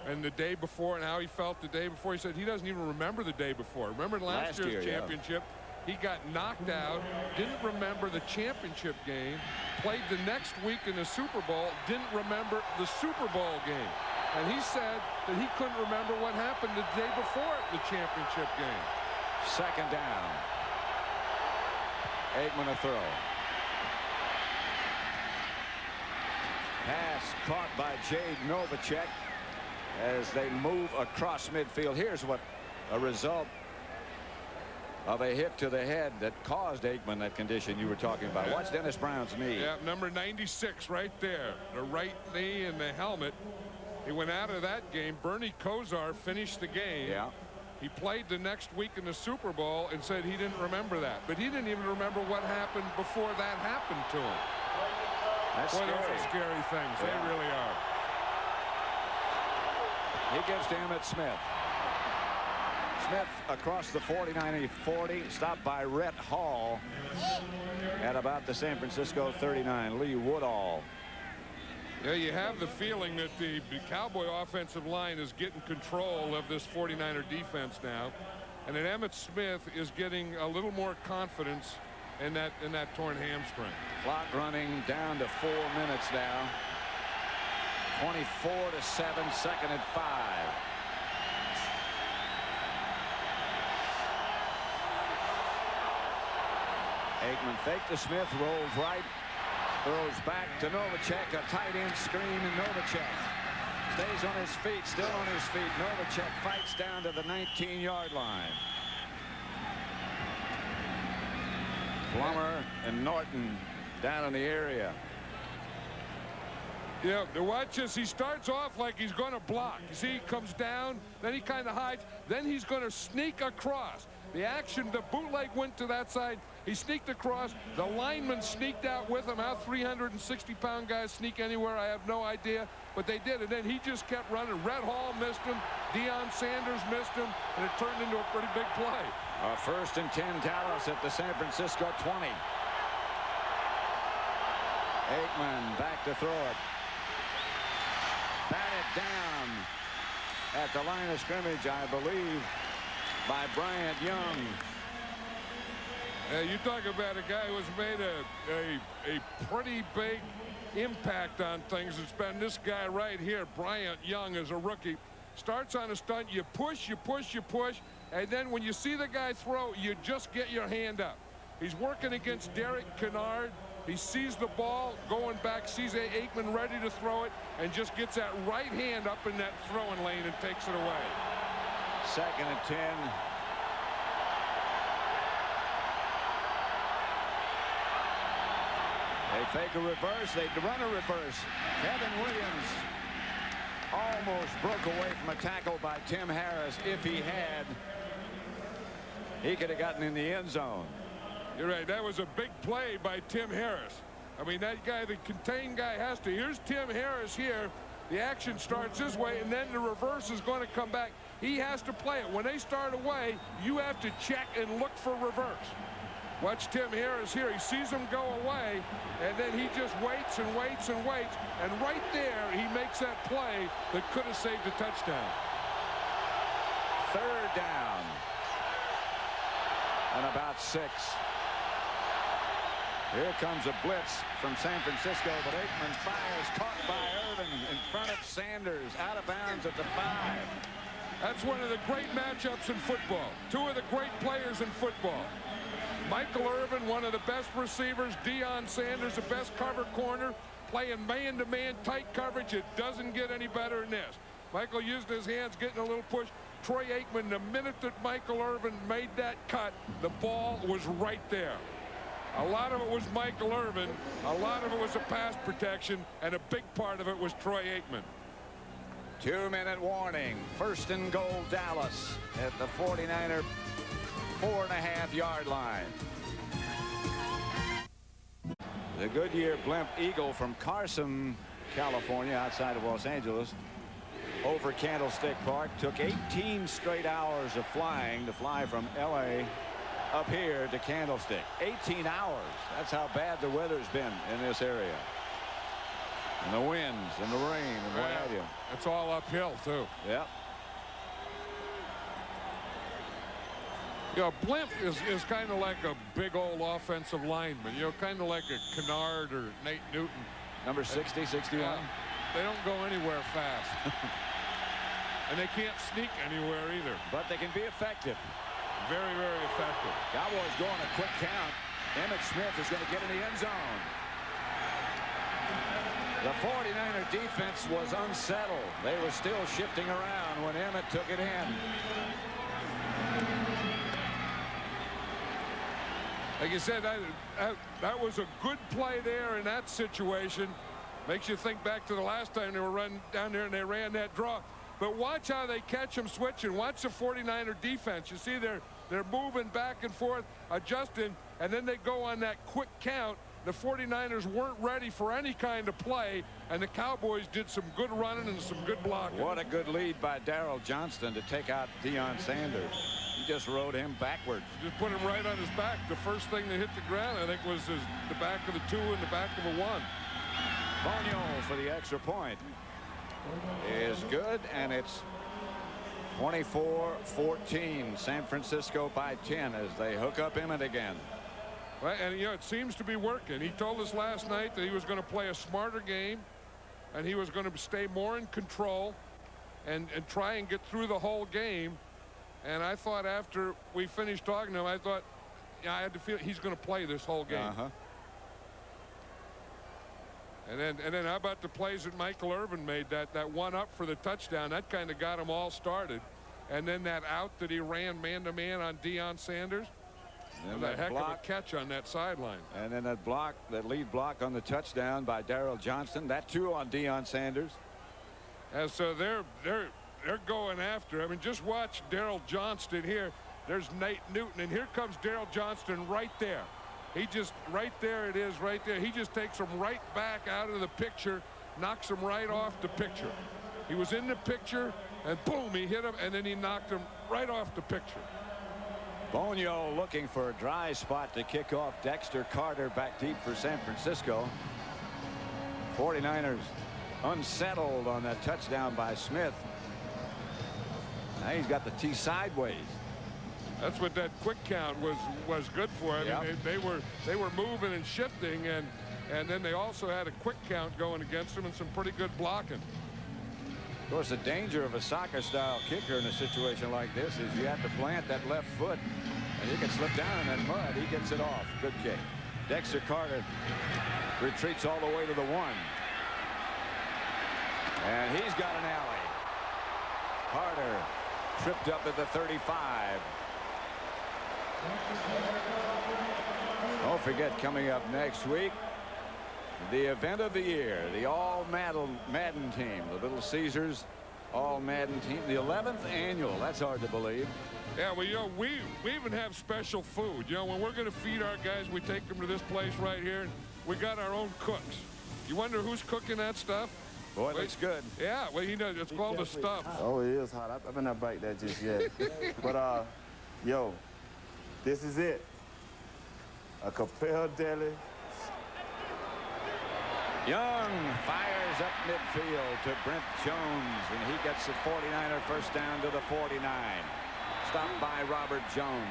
and the day before and how he felt the day before. He said he doesn't even remember the day before. Remember last year's championship? Yeah. He got knocked out, didn't remember the championship game, played the next week in the Super Bowl, didn't remember the Super Bowl game. And he said that he couldn't remember what happened the day before the championship game. 2nd down. Aikman a throw. Pass caught by Jade Novacek as they move across midfield. Here's what a result of a hit to the head that caused Aikman that condition you were talking about. Watch Dennis Brown's knee. Yeah, number 96 right there. The right knee and the helmet. He went out of that game. Bernie Kosar finished the game. Yeah. He played the next week in the Super Bowl and said he didn't remember that. But he didn't even remember what happened before that happened to him. That's Boy, scary. those are scary things. Yeah. They really are. He gives to Emmitt Smith. Smith across the 49-40, stopped by Rhett Hall at about the San Francisco 39. Lee Woodall. Yeah, you have the feeling that the Cowboy offensive line is getting control of this 49er defense now, and that Emmitt Smith is getting a little more confidence in that torn hamstring. Clock running down to 4 minutes now. 24-7, 2nd and 5. Aikman fake to Smith, rolls right, throws back to Novacek. A tight end screen, and Novacek stays on his feet, still on his feet. Novacek fights down to the 19-yard line. Plummer and Norton down in the area. Yeah, watch this. He starts off like he's going to block. You see, he comes down, then he kind of hides, then he's going to sneak across. The action, the bootleg went to that side. He sneaked across. The lineman sneaked out with him. How 360-pound guys sneak anywhere, I have no idea. But they did, and then he just kept running. Rhett Hall missed him. Deion Sanders missed him, and it turned into a pretty big play. 1st and 10, Dallas at the San Francisco 20. Aikman back to throw it. Batted down at the line of scrimmage, I believe, by Bryant Young. You talk about a guy who has made a pretty big impact on things. It's been this guy right here. Bryant Young is a rookie. Starts on a stunt. You push, you push, you push. And then when you see the guy throw, you just get your hand up. He's working against Derek Kennard. He sees the ball going back, sees Aikman ready to throw it, and just gets that right hand up in that throwing lane and takes it away. 2nd and 10. They fake a reverse. They run a reverse. Kevin Williams almost broke away from a tackle by Tim Harris. If he had, he could have gotten in the end zone. You're right. That was a big play by Tim Harris. I mean, that guy, the contained guy, has to. Here's Tim Harris here. The action starts this way, and then the reverse is going to come back. He has to play it. When they start away, you have to check and look for reverse. Watch Tim Harris here. He sees him go away, and then he just waits and waits and waits. And right there, he makes that play that could have saved a touchdown. 3rd down. And about 6. Here comes a blitz from San Francisco, but Aikman fires, caught by Irvin in front of Sanders, out of bounds at the 5. That's one of the great matchups in football. 2 of the great players in football. Michael Irvin, one of the best receivers. Deion Sanders, the best cover corner, playing man-to-man tight coverage. It doesn't get any better than this. Michael used his hands, getting a little push. Troy Aikman, the minute that Michael Irvin made that cut, the ball was right there. A lot of it was Michael Irvin. A lot of it was a pass protection, and a big part of it was Troy Aikman. 2-minute warning. 1st and goal, Dallas at the 49er 4.5-yard line. The Goodyear Blimp Eagle from Carson, California, outside of Los Angeles, over Candlestick Park, took 18 straight hours of flying to fly from L.A. up here to Candlestick. 18 hours. That's how bad the weather's been in this area. And the winds and the rain and what have you. It's all uphill, too. Yep. You know, Blimp is kind of like a big old offensive lineman. You know, kind of like a Kennard or Nate Newton. Number 60, 61. They don't go anywhere fast. And they can't sneak anywhere either. But they can be effective. Very, very effective. Cowboys going a quick count. Emmitt Smith is going to get in the end zone. The 49er defense was unsettled. They were still shifting around when Emmitt took it in. Like you said, that was a good play there in that situation. Makes you think back to the last time they were running down there and they ran that draw. But watch how they catch them switching. Watch the 49er defense. You see they're moving back and forth, adjusting, and then they go on that quick count. The 49ers weren't ready for any kind of play, and the Cowboys did some good running and some good blocking. What a good lead by Daryl Johnston to take out Deion Sanders. He just rode him backwards. Just put him right on his back. The first thing that hit the ground, I think, was the back of the 2 and the back of a 1. Bonio for the extra point is good, and it's 24-14. San Francisco by 10 as they hook up Emmitt again. Well, and you know, it seems to be working. He told us last night that he was going to play a smarter game, and he was going to stay more in control and try and get through the whole game. And I thought after we finished talking to him, I thought, yeah, I had to feel he's going to play this whole game. And then how about the plays that Michael Irvin made, that one up for the touchdown? That kind of got him all started. And then that out that he ran man-to-man on Deion Sanders. And that heck of a catch on that sideline. And then that block, that lead block on the touchdown by Daryl Johnston. That too on Deion Sanders. And so they're going after. I mean, just watch Daryl Johnston here. There's Nate Newton, and here comes Daryl Johnston right there. He just, right there it is, right there. He just takes him right back out of the picture, knocks him right off the picture. He was in the picture, and boom, he hit him, and then he knocked him right off the picture. Bonio looking for a dry spot to kick off. Dexter Carter back deep for San Francisco. 49ers unsettled on that touchdown by Smith. Now he's got the T sideways. That's what that quick count was good for. I mean, they were moving and shifting, and then they also had a quick count going against them and some pretty good blocking. Of course, the danger of a soccer-style kicker in a situation like this is you have to plant that left foot, and he can slip down in that mud. He gets it off. Good kick. Dexter Carter retreats all the way to the 1. And he's got an alley. Carter tripped up at the 35. Don't forget, coming up next week, the event of the year, the All-Madden team, the Little Caesars All-Madden team, the 11th annual. That's hard to believe. Yeah, well, you know, we even have special food. You know, when we're going to feed our guys, we take them to this place right here, and we got our own cooks. You wonder who's cooking that stuff? Boy, it looks good. Yeah, well, you know, it's called the stuff. Oh, it is hot. I better not bite that just yet. But, yo, this is it. A Capel Deli. Young fires up midfield to Brent Jones, and he gets the 49er first down to the 49. Stopped by Robert Jones.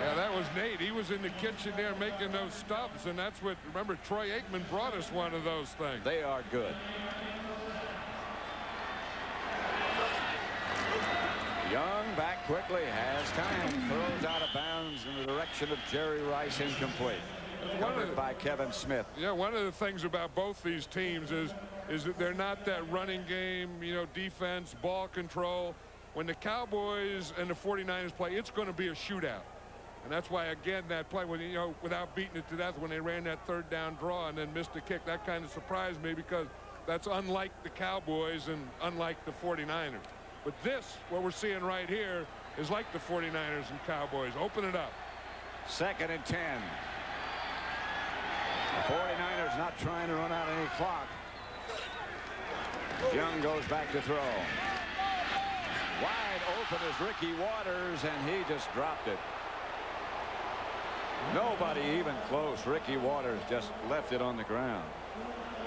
Yeah, that was Nate. He was in the kitchen there making those stubs, and that's what, remember, Troy Aikman brought us one of those things. They are good. Young back quickly, has time, throws out of bounds in the direction of Jerry Rice, incomplete. Covered by Kevin Smith. Yeah, one of the things about both these teams is that they're not that running game, you know, defense, ball control. When the Cowboys and the 49ers play, it's going to be a shootout. And that's why, again, that play, when, you know, without beating it to death, when they ran that third down draw and then missed a kick, that kind of surprised me because that's unlike the Cowboys and unlike the 49ers. But this, what we're seeing right here, is like the 49ers and Cowboys. Open it up. 2nd and 10. The 49ers not trying to run out any clock. Young goes back to throw. Wide open is Ricky Waters, and he just dropped it. Nobody even close. Ricky Waters just left it on the ground.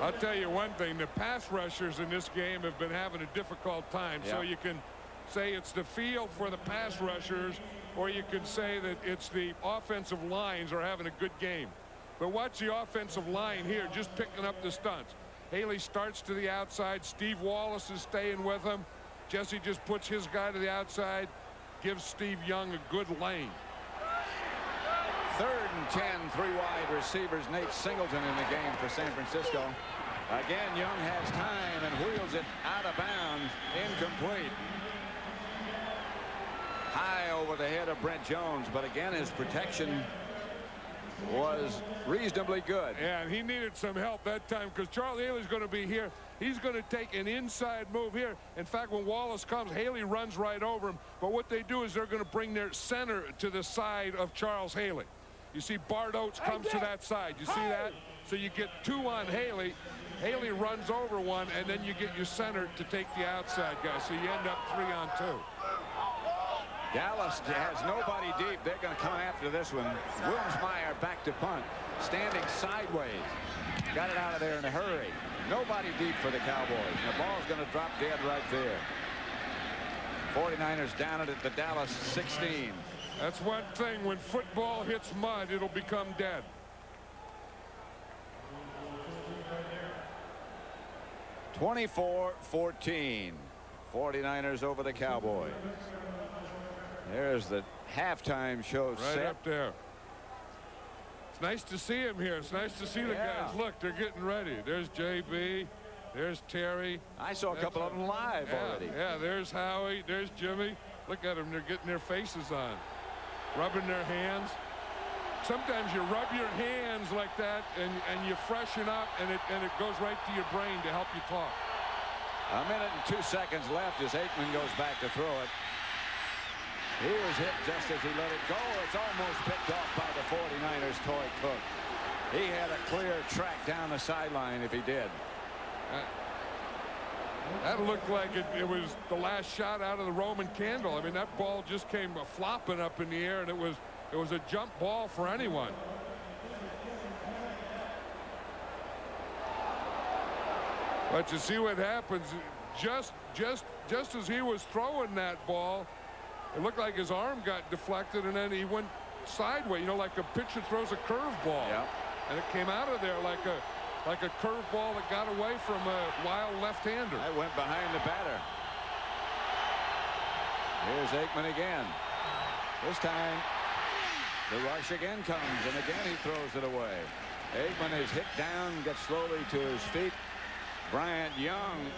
I'll tell you one thing, the pass rushers in this game have been having a difficult time. Yeah. So you can say it's the field for the pass rushers, or you can say that it's the offensive lines are having a good game. But watch the offensive line here, just picking up the stunts. Haley starts to the outside. Steve Wallace is staying with him. Jesse just puts his guy to the outside, gives Steve Young a good lane. 3rd and 10, 3 wide receivers. Nate Singleton in the game for San Francisco. Again, Young has time and wheels it out of bounds, incomplete. High over the head of Brent Jones, but again, his protection was reasonably good. Yeah, and he needed some help that time because Charlie Haley's going to be here. He's going to take an inside move here. In fact, when Wallace comes, Haley runs right over him. But what they do is they're going to bring their center to the side of Charles Haley. You see Bart Oates comes to that side. You see that? So you get 2 on Haley. Haley runs over one, and then you get your center to take the outside guy. So you end up 3 on 2. Dallas has nobody deep. They're going to come after this one. Wilmsmeyer back to punt. Standing sideways. Got it out of there in a hurry. Nobody deep for the Cowboys. The ball's going to drop dead right there. 49ers down it at the Dallas 16. That's one thing. When football hits mud, it'll become dead. (24-14). 49ers over the Cowboys. There's the halftime show right set. up there. It's nice to see him here. It's nice to see the guys. Look, they're getting ready. There's JB. There's Terry. I saw a couple of them live already. Yeah, there's Howie. There's Jimmy. Look at them. They're getting their faces on. Rubbing their hands. Sometimes you rub your hands like that and you freshen up and it goes right to your brain to help you talk. 1 minute and 2 seconds left as Aikman goes back to throw it. He was hit just as he let it go. It's almost picked off by the 49ers' Toy Cook. He had a clear track down the sideline if he did. That looked like it was the last shot out of the Roman candle. I mean, that ball just came flopping up in the air, and it was a jump ball for anyone. But you see what happens. Just as he was throwing that ball, it looked like his arm got deflected, and then he went sideways. You know, like a pitcher throws a curveball. Yep. And it came out of there like a curveball that got away from a wild left-hander. That went behind the batter. Here's Aikman again. This time The rush again comes, and again he throws it away. Aikman is hit down, gets slowly to his feet. Bryant Young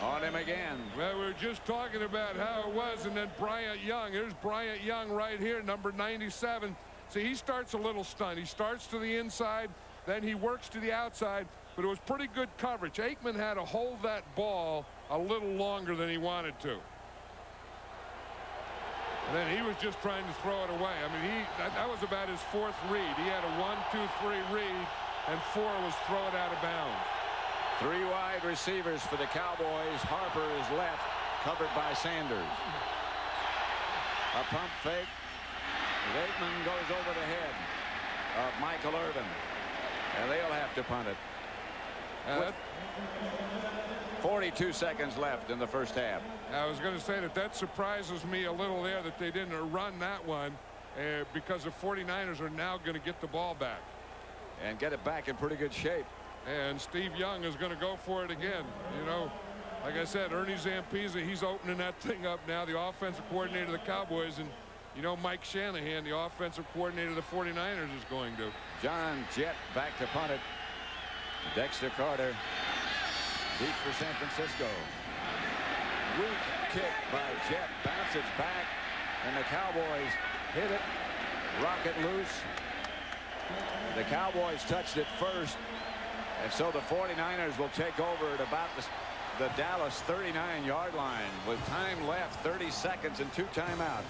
on him again. Well, we were just talking about how it was, and then Bryant Young. Here's Bryant Young right here, number 97. See, he starts a little stunned. He starts to the inside, then he works to the outside, but it was pretty good coverage. Aikman had to hold that ball a little longer than he wanted to. And then he was just trying to throw it away. I mean, that was about his fourth read. He had a 1-2-3 read, and 4 was throw it out of bounds. 3 wide receivers for the Cowboys. Harper is left, covered by Sanders. A pump fake. Aikman goes over the head of Michael Irvin, and they'll have to punt it. 42 seconds left in the first half. I was going to say that surprises me a little there that they didn't run that one because the 49ers are now going to get the ball back. And get it back in pretty good shape. And Steve Young is going to go for it again. You know, like I said, Ernie Zampese, he's opening that thing up now, the offensive coordinator of the Cowboys. And, you know, Mike Shanahan, the offensive coordinator of the 49ers, is going to. John Jett back to punt it. Dexter Carter deep for San Francisco. Weak kick by Jett, bounces back, and the Cowboys hit it, rock it loose. The Cowboys touched it first, and so the 49ers will take over at about the Dallas 39-yard line with time left, 30 seconds and 2 timeouts.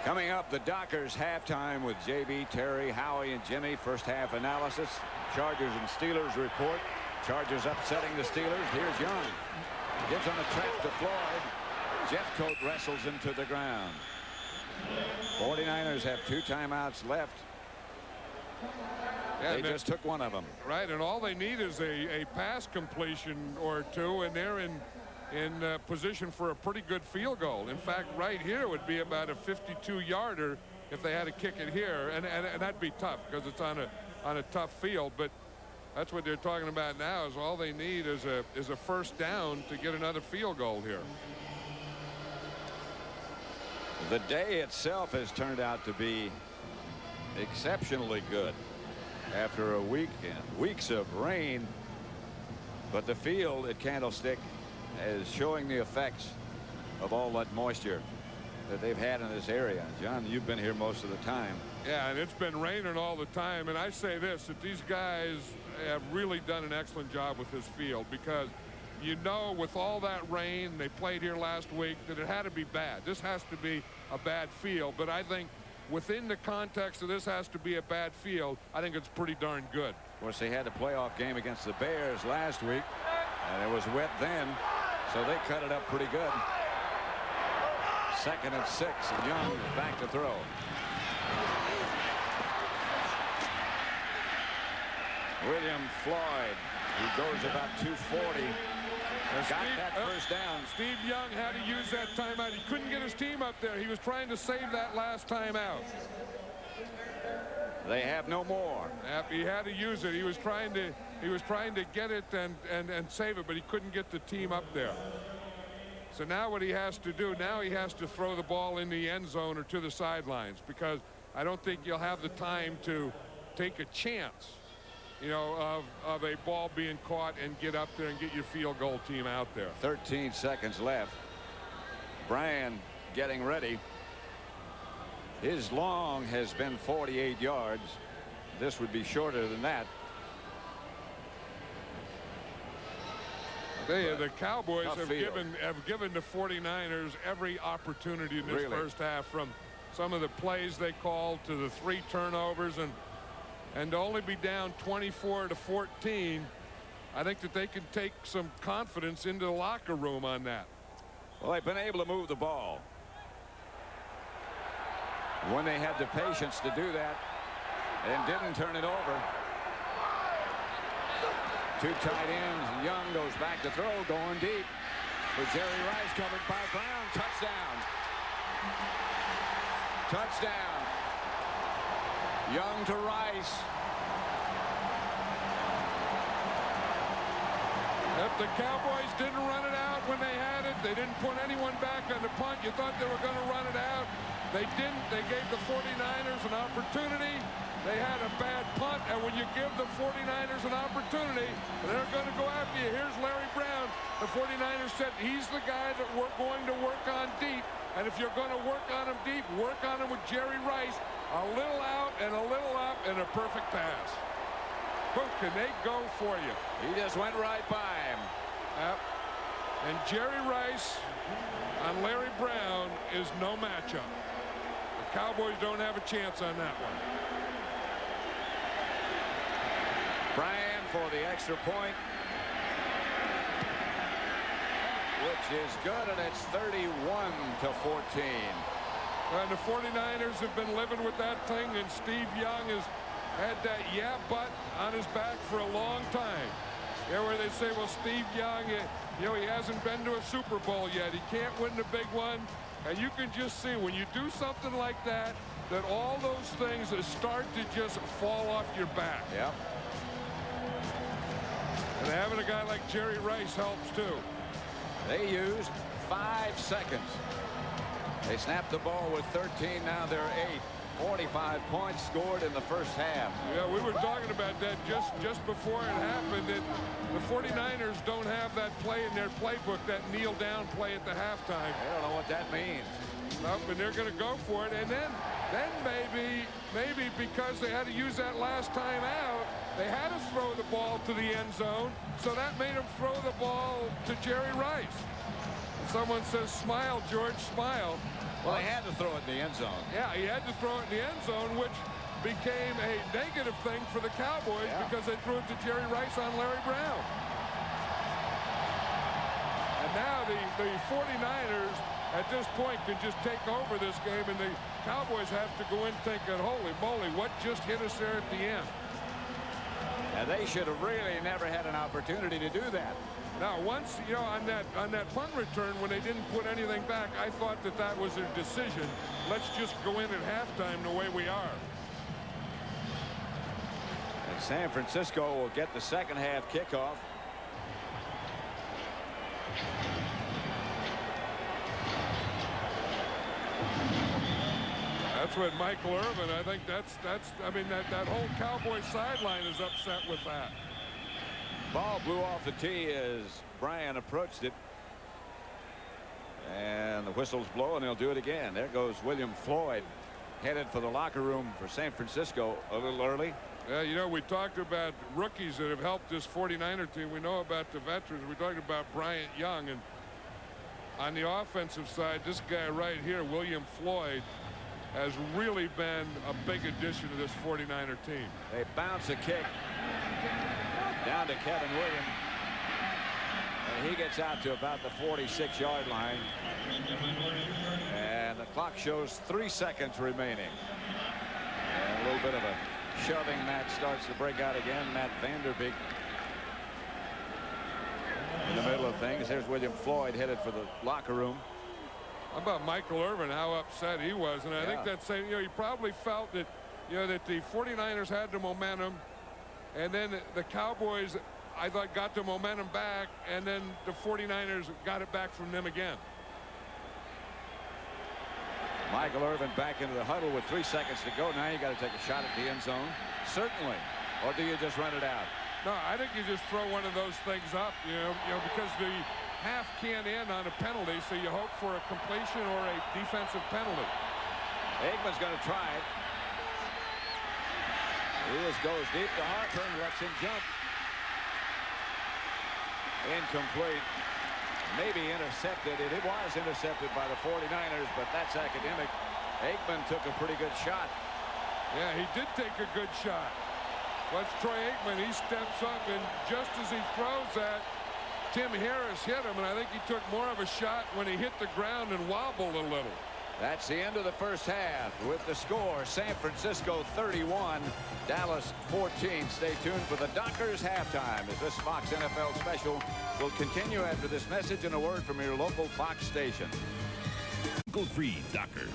Coming up, the Dockers halftime with JB, Terry, Howie, and Jimmy. First half analysis. Chargers and Steelers report. Chargers upsetting the Steelers. Here's Young. Gives on a trap to Floyd. Jeffcoat wrestles him to the ground. 49ers have 2 timeouts left. Yeah, they just took one of them. Right, and all they need is a pass completion or 2, and they're in position for a pretty good field goal. In fact, right here would be about a 52-yarder if they had to kick it here, and that'd be tough because it's on a tough field. But that's what they're talking about now, is all they need is a first down to get another field goal here. The day itself has turned out to be exceptionally good after a week and weeks of rain, but the field at Candlestick is showing the effects of all that moisture that they've had in this area. John, you've been here most of the time. Yeah, and it's been raining all the time, and I say this, that these guys have really done an excellent job with this field, because you know, with all that rain, they played here last week, that it had to be bad. This has to be a bad field, but I think within the context of this has to be a bad field, I think it's pretty darn good. Of course, they had a playoff game against the Bears last week, and it was wet then, so they cut it up pretty good. 2nd and 6, and Young is back to throw. William Floyd, who goes about 240. Got that first down. Steve Young had to use that timeout. He couldn't get his team up there. He was trying to save that last timeout. They have no more. He had to use it. He was trying to get it and save it, but he couldn't get the team up there. So now what he has to do, now he has to throw the ball in the end zone or to the sidelines, because I don't think you'll have the time to take a chance, you know, of a ball being caught and get up there and get your field goal team out there. 13 seconds left. Brian getting ready. His long has been 48 yards. This would be shorter than that. The Cowboys have given the 49ers every opportunity in this first half, from some of the plays they called to the 3 turnovers, and to only be down 24-14. I think that they can take some confidence into the locker room on that. Well, they've been able to move the ball when they had the patience to do that and didn't turn it over. 2 tight ends. Young goes back to throw, going deep for Jerry Rice, covered by Brown. Touchdown. Touchdown. Young to Rice. If the Cowboys didn't run it out when they had it, They didn't put anyone back on the punt. You thought they were going to run it out. They didn't. They gave the 49ers an opportunity. They had a bad punt, and when you give the 49ers an opportunity, they're going to go after you. Here's Larry Brown. The 49ers said he's the guy that we're going to work on deep, and if you're going to work on him deep, work on him with Jerry Rice. A little out and a little up and a perfect pass. Who can they go for you? He just went right by him. Yep. And Jerry Rice on Larry Brown is no matchup. The Cowboys don't have a chance on that one. Bryan for the extra point, which is good, and it's 31-14. And the 49ers have been living with that thing, and Steve Young has had that yeah but on his back for a long time. Yeah, where they say, well, Steve Young, you know, he hasn't been to a Super Bowl yet. He can't win the big one. And you can just see when you do something like that, that all those things start to just fall off your back. Yep. And having a guy like Jerry Rice helps too. They used 5 seconds. They snapped the ball with 13. Now they're 8. 45 points scored in the first half. Yeah, we were talking about that just before it happened, that the 49ers don't have that play in their playbook, that kneel down play at the halftime. I don't know what that means. Nope, and they're going to go for it. And then maybe because they had to use that last time out, they had to throw the ball to the end zone, so that made them throw the ball to Jerry Rice. And someone says, smile, George, smile. Well, they had to throw it in the end zone. Yeah, he had to throw it in the end zone, which became a negative thing for the Cowboys because they threw it to Jerry Rice on Larry Brown. And now the 49ers at this point can just take over this game, and the Cowboys have to go in thinking, holy moly, what just hit us there at the end? And they should have really never had an opportunity to do that. Now, once, you know, on that punt return, when they didn't put anything back, I thought that was their decision. Let's just go in at halftime the way we are. And San Francisco will get the second half kickoff. That's what Michael Irvin, I think I mean, that whole Cowboy sideline is upset with that. Ball blew off the tee as Bryan approached it. And the whistle's blowing. They'll do it again. There goes William Floyd, headed for the locker room for San Francisco a little early. Yeah, you know, we talked about rookies that have helped this 49er team. We know about the veterans. We talked about Bryant Young. And on the offensive side, this guy right here, William Floyd, has really been a big addition to this 49er team. They bounce a kick down to Kevin Williams, and he gets out to about the 46-yard line, and the clock shows 3 seconds remaining. And a little bit of a shoving match starts to break out again. Matt Vanderbeek in the middle of things. Here's William Floyd headed for the locker room. How about Michael Irvin, how upset he was? And I think that's saying, you know, he probably felt that, you know, that the 49ers had the momentum, and then the Cowboys, I thought, got the momentum back, and then the 49ers got it back from them again. Michael Irvin back into the huddle with 3 seconds to go. Now you got to take a shot at the end zone. Certainly. Or do you just run it out? No, I think you just throw one of those things up, you know, because the half can't end on a penalty, so you hope for a completion or a defensive penalty. Aikman's going to try it. Lewis goes deep to Harper and lets him jump. Incomplete. Maybe intercepted. It was intercepted by the 49ers, but that's academic. Aikman took a pretty good shot. Yeah, he did take a good shot. That's Troy Aikman. He steps up, and just as he throws that, Tim Harris hit him, and I think he took more of a shot when he hit the ground and wobbled a little. That's the end of the first half with the score San Francisco 31, Dallas 14. Stay tuned for the Dockers halftime as this Fox NFL special will continue after this message and a word from your local Fox station. Free Dockers.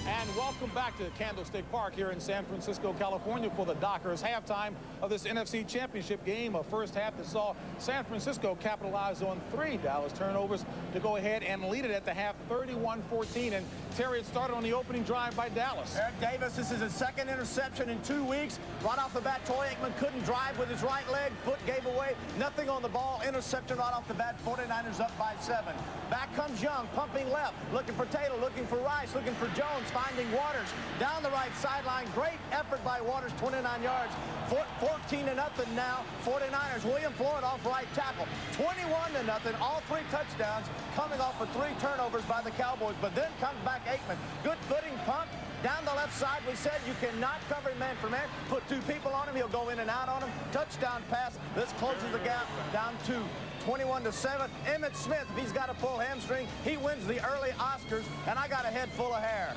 And welcome back to Candlestick Park here in San Francisco, California for the Dockers halftime of this NFC Championship game. A first half that saw San Francisco capitalize on 3 Dallas turnovers to go ahead and lead it at the half 31-14. And Terry, it started on the opening drive by Dallas. Eric Davis, this is his second interception in 2 weeks. Right off the bat, Aikman couldn't drive with his right leg. Foot gave away. Nothing on the ball. Interception right off the bat. 49ers up by 7. Back comes Young, pumping left, looking for Taylor, looking for Rice, looking for Jones, finding Waters down the right sideline. Great effort by Waters, 29 yards. 14-0 now. 49ers. William Floyd off right tackle. 21-0. All 3 touchdowns coming off of 3 turnovers by the Cowboys. But then comes back Aikman. Good footing pump. Down the left side, we said you cannot cover man for man. Put 2 people on him. He'll go in and out on him. Touchdown pass. This closes the gap down to 21-7. Emmitt Smith, if he's got a full hamstring, he wins the early Oscars. And I got a head full of hair.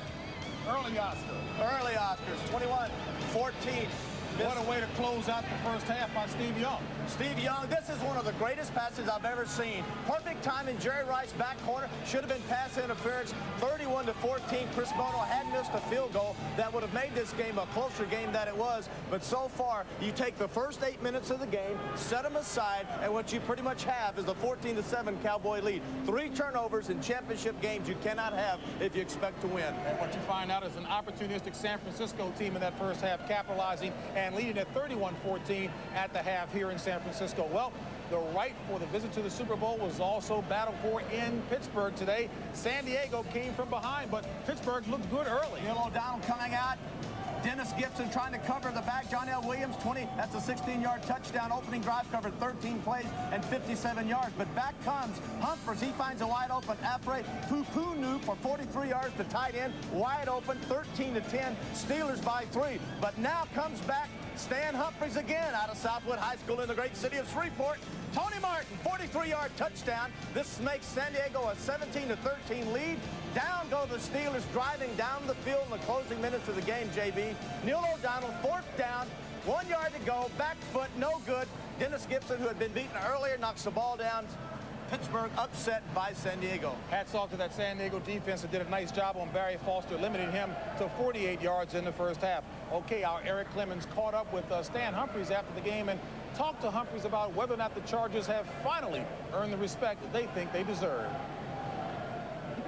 Early Oscar. Early Oscars. 21-14. What a way to close out the first half by Steve Young. Steve Young, this is one of the greatest passes I've ever seen. Perfect timing. Jerry Rice back corner. Should have been pass interference. 31-14. Chris Bono had missed a field goal that would have made this game a closer game than it was. But so far, you take the first 8 minutes of the game, set them aside, and what you pretty much have is a 14-7 Cowboy lead. 3 turnovers in championship games you cannot have if you expect to win. And what you find out is an opportunistic San Francisco team in that first half capitalizing and leading at 31-14 at the half here in San Francisco. Well, the right for the visit to the Super Bowl was also battled for in Pittsburgh today. San Diego came from behind, but Pittsburgh looked good early. Neil O'Donnell coming out. Dennis Gibson trying to cover the back. John L. Williams, 20. That's a 16-yard touchdown. Opening drive covered 13 plays and 57 yards. But back comes Humphries. He finds a wide open Afre Pupunu for 43 yards to tight end. Wide open, 13-10. Steelers by 3. But now comes back Stan Humphries again out of Southwood High School in the great city of Shreveport. Tony Martin, 43-yard touchdown. This makes San Diego a 17-13 lead. Down go the Steelers, driving down the field in the closing minutes of the game, JB. Neil O'Donnell, 4th down, 1 yard to go, back foot, no good. Dennis Gibson, who had been beaten earlier, knocks the ball down. Pittsburgh upset by San Diego. Hats off to that San Diego defense that did a nice job on Barry Foster, limiting him to 48 yards in the first half. Okay, our Eric Clemens caught up with Stan Humphries after the game and talked to Humphries about whether or not the Chargers have finally earned the respect that they think they deserve.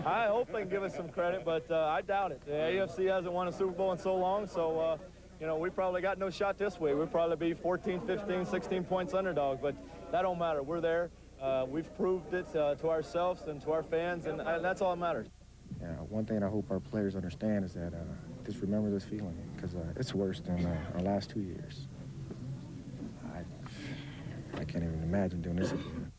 I hope they can give us some credit, but I doubt it. The AFC hasn't won a Super Bowl in so long, so, you know, we probably got no shot this way. We'll probably be 14, 15, 16 points underdog, but that don't matter. We're there. We've proved it to ourselves and to our fans, and that's all that matters. Yeah, one thing I hope our players understand is that just remember this feeling, because it's worse than our last 2 years. I can't even imagine doing this again.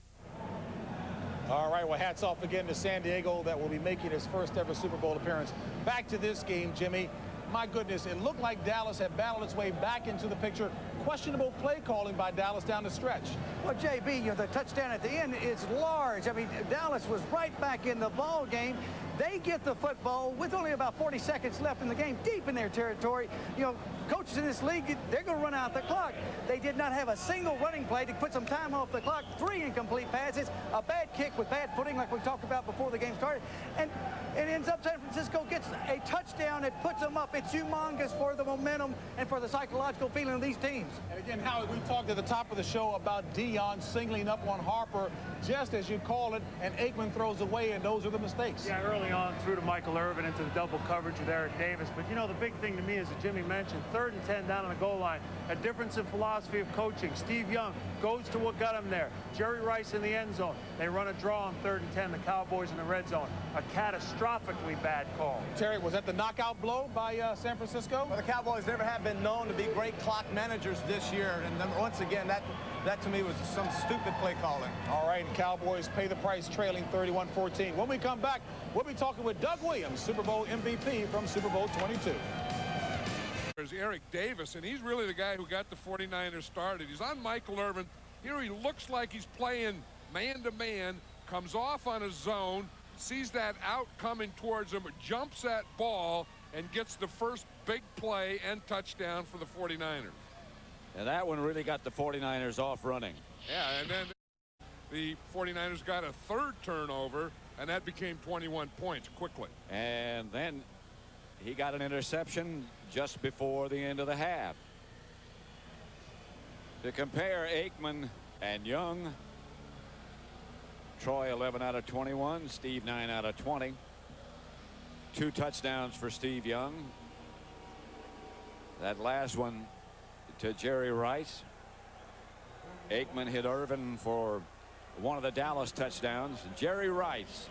All right, well, hats off again to San Diego that will be making its first ever Super Bowl appearance. Back to this game, Jimmy. My goodness, it looked like Dallas had battled its way back into the picture. Questionable play calling by Dallas down the stretch. Well, JB, you know, the touchdown at the end is large. I mean, Dallas was right back in the ball game. They get the football with only about 40 seconds left in the game, deep in their territory. You know, coaches in this league, they're going to run out the clock. They did not have a single running play to put some time off the clock. 3 incomplete passes, a bad kick with bad footing like we talked about before the game started. And it ends up San Francisco gets a touchdown that puts them up. It's humongous for the momentum and for the psychological feeling of these teams. And again, Howard, we talked at the top of the show about Dion singling up on Harper, just as you call it, and Aikman throws away, and those are the mistakes. Yeah, early on through to Michael Irvin into the double coverage with Eric Davis. But, you know, the big thing to me is that Jimmy mentioned 3rd and 10 down on the goal line. A difference in philosophy of coaching. Steve Young goes to what got him there. Jerry Rice in the end zone. They run a draw on 3rd and 10. The Cowboys in the red zone. A catastrophically bad call. Terry, was that the knockout blow by San Francisco? Well, the Cowboys never have been known to be great clock managers this year. And then once again, that to me was some stupid play calling. All right, and Cowboys pay the price, trailing 31-14. When we come back, we'll be talking with Doug Williams, Super Bowl MVP from Super Bowl 22. There's Eric Davis, and he's really the guy who got the 49ers started. He's on Michael Irvin. Here he looks like he's playing man-to-man, comes off on a zone, sees that out coming towards him, jumps that ball, and gets the first big play and touchdown for the 49ers. And that one really got the 49ers off running. Yeah, and then the 49ers got a 3rd turnover, and that became 21 points quickly. And then He got an interception just before the end of the half. To compare Aikman and Young, Troy 11 out of 21, Steve 9 out of 20. 2 touchdowns for Steve Young. That last one to Jerry Rice. Aikman hit Irvin for one of the Dallas touchdowns. Jerry Rice,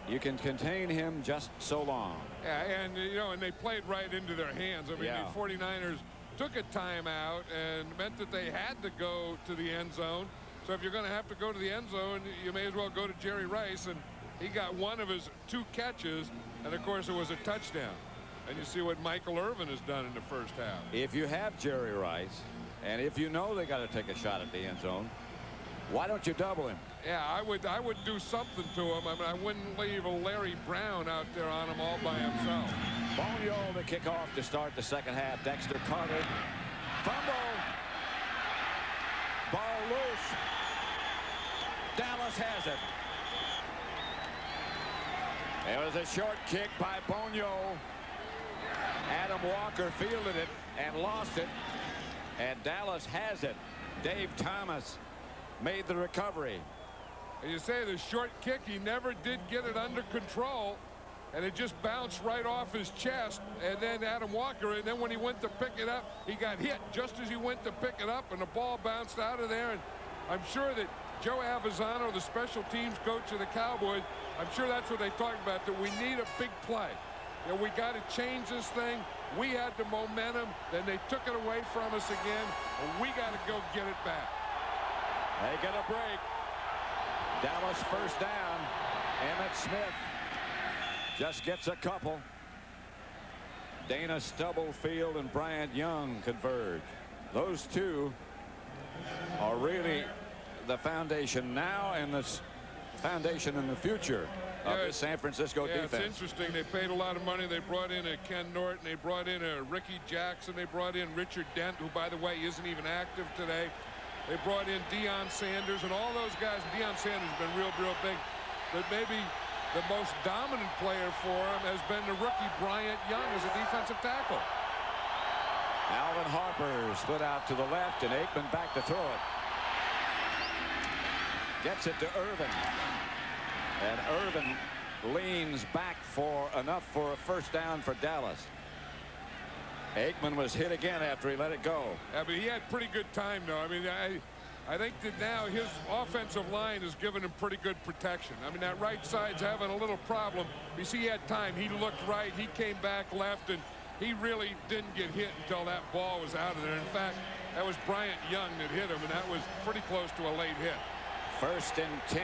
you can contain him just so long. Yeah, and you know, and they played right into their hands. I mean, Yeah. the 49ers took a timeout and meant that they had to go to the end zone. So if you're going to have to go to the end zone, you may as well go to Jerry Rice, and he got one of his 2 catches, and of course it was a touchdown. And you see what Michael Irvin has done in the first half. If you have Jerry Rice, and if you know they got to take a shot at the end zone, why don't you double him? Yeah, I would do something to him. I mean, I wouldn't leave a Larry Brown out there on him all by himself. Bonio the kickoff to start the second half. Dexter Carter. Fumble. Ball loose. Dallas has it. It was a short kick by Bonio. Adam Walker fielded it and lost it. And Dallas has it. Dave Thomas made the recovery. And you say the short kick, he never did get it under control, and it just bounced right off his chest. And then Adam Walker, and then when he went to pick it up, he got hit just as he went to pick it up, and the ball bounced out of there. And I'm sure that Joe Avizano, the special teams coach of the Cowboys, I'm sure that's what they talked about, that we need a big play. You know, we got to change this thing. We had the momentum, then they took it away from us again, and we got to go get it back. They get a break. Dallas first down. Emmitt Smith just gets a couple. Dana Stubblefield and Bryant Young converge. Those 2 are really the foundation now and the foundation in the future of the San Francisco defense. It's interesting. They paid a lot of money. They brought in a Ken Norton. They brought in a Ricky Jackson. They brought in Richard Dent, who, by the way, isn't even active today. They brought in Deion Sanders and all those guys. Deion Sanders has been real big. But maybe the most dominant player for him has been the rookie Bryant Young as a defensive tackle. Alvin Harper split out to the left, and Aikman back to throw it. Gets it to Irvin. And Irvin leans back for enough for a first down for Dallas. Aikman was hit again after he let it go. Yeah, but he had pretty good time, though. I mean, I think that now his offensive line has given him pretty good protection. I mean, that right side's having a little problem. You see, he had time. He looked right. He came back left, and he really didn't get hit until that ball was out of there. In fact, that was Bryant Young that hit him, and that was pretty close to a late hit. First and 10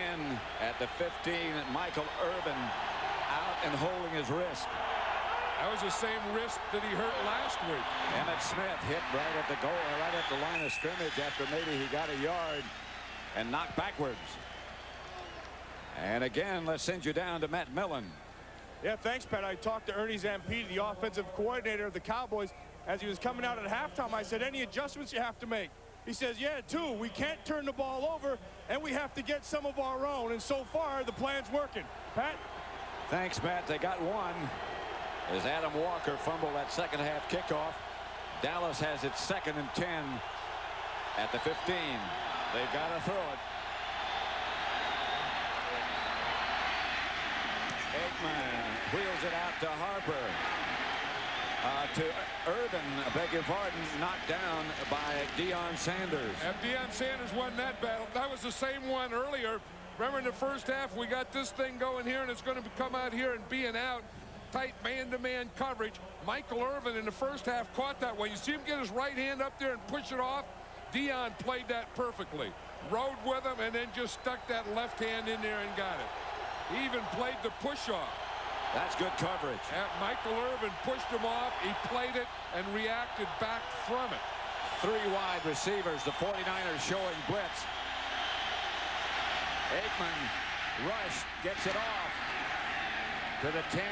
at the 15. Michael Irvin out and holding his wrist. That was the same wrist that he hurt last week. Emmitt Smith hit right at the goal, right at the line of scrimmage after maybe he got a yard and knocked backwards. And again, let's send you down to Matt Millen. Yeah, thanks, Pat. I talked to Ernie Zampini, the offensive coordinator of the Cowboys, as he was coming out at halftime. I said, any adjustments you have to make? He says, yeah, 2. We can't turn the ball over, and we have to get some of our own. And so far, the plan's working. Pat? Thanks, Matt. They got one. As Adam Walker fumbled that second half kickoff. Dallas has its 2nd and 10 at the 15. They've got to throw it. Aikman wheels it out to Harper. To Irvin, I beg your pardon, knocked down by Deion Sanders. And Deion Sanders won that battle. That was the same one earlier. Remember in the first half, we got this thing going here, and it's going to come out here and being out. Tight man-to-man coverage. Michael Irvin in the first half caught that one. You see him get his right hand up there and push it off. Deion played that perfectly. Rode with him and then just stuck that left hand in there and got it. He even played the push-off. That's good coverage. And Michael Irvin pushed him off. He played it and reacted back from it. 3 wide receivers. The 49ers showing blitz. Aikman rushed, gets it off to the 10,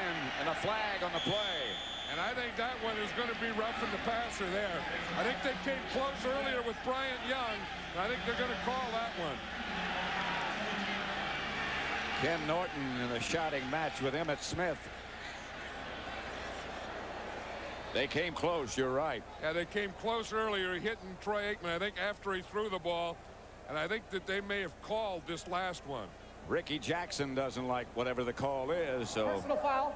and a flag on the play. And I think that one is going to be roughing the passer there. I think they came close earlier with Bryant Young. I think they're going to call that one. Ken Norton in a shouting match with Emmitt Smith. They came close, you're right. Yeah, they came close earlier, hitting Troy Aikman, I think, after he threw the ball. And I think that they may have called this last one. Ricky Jackson doesn't like whatever the call is, so. Personal foul.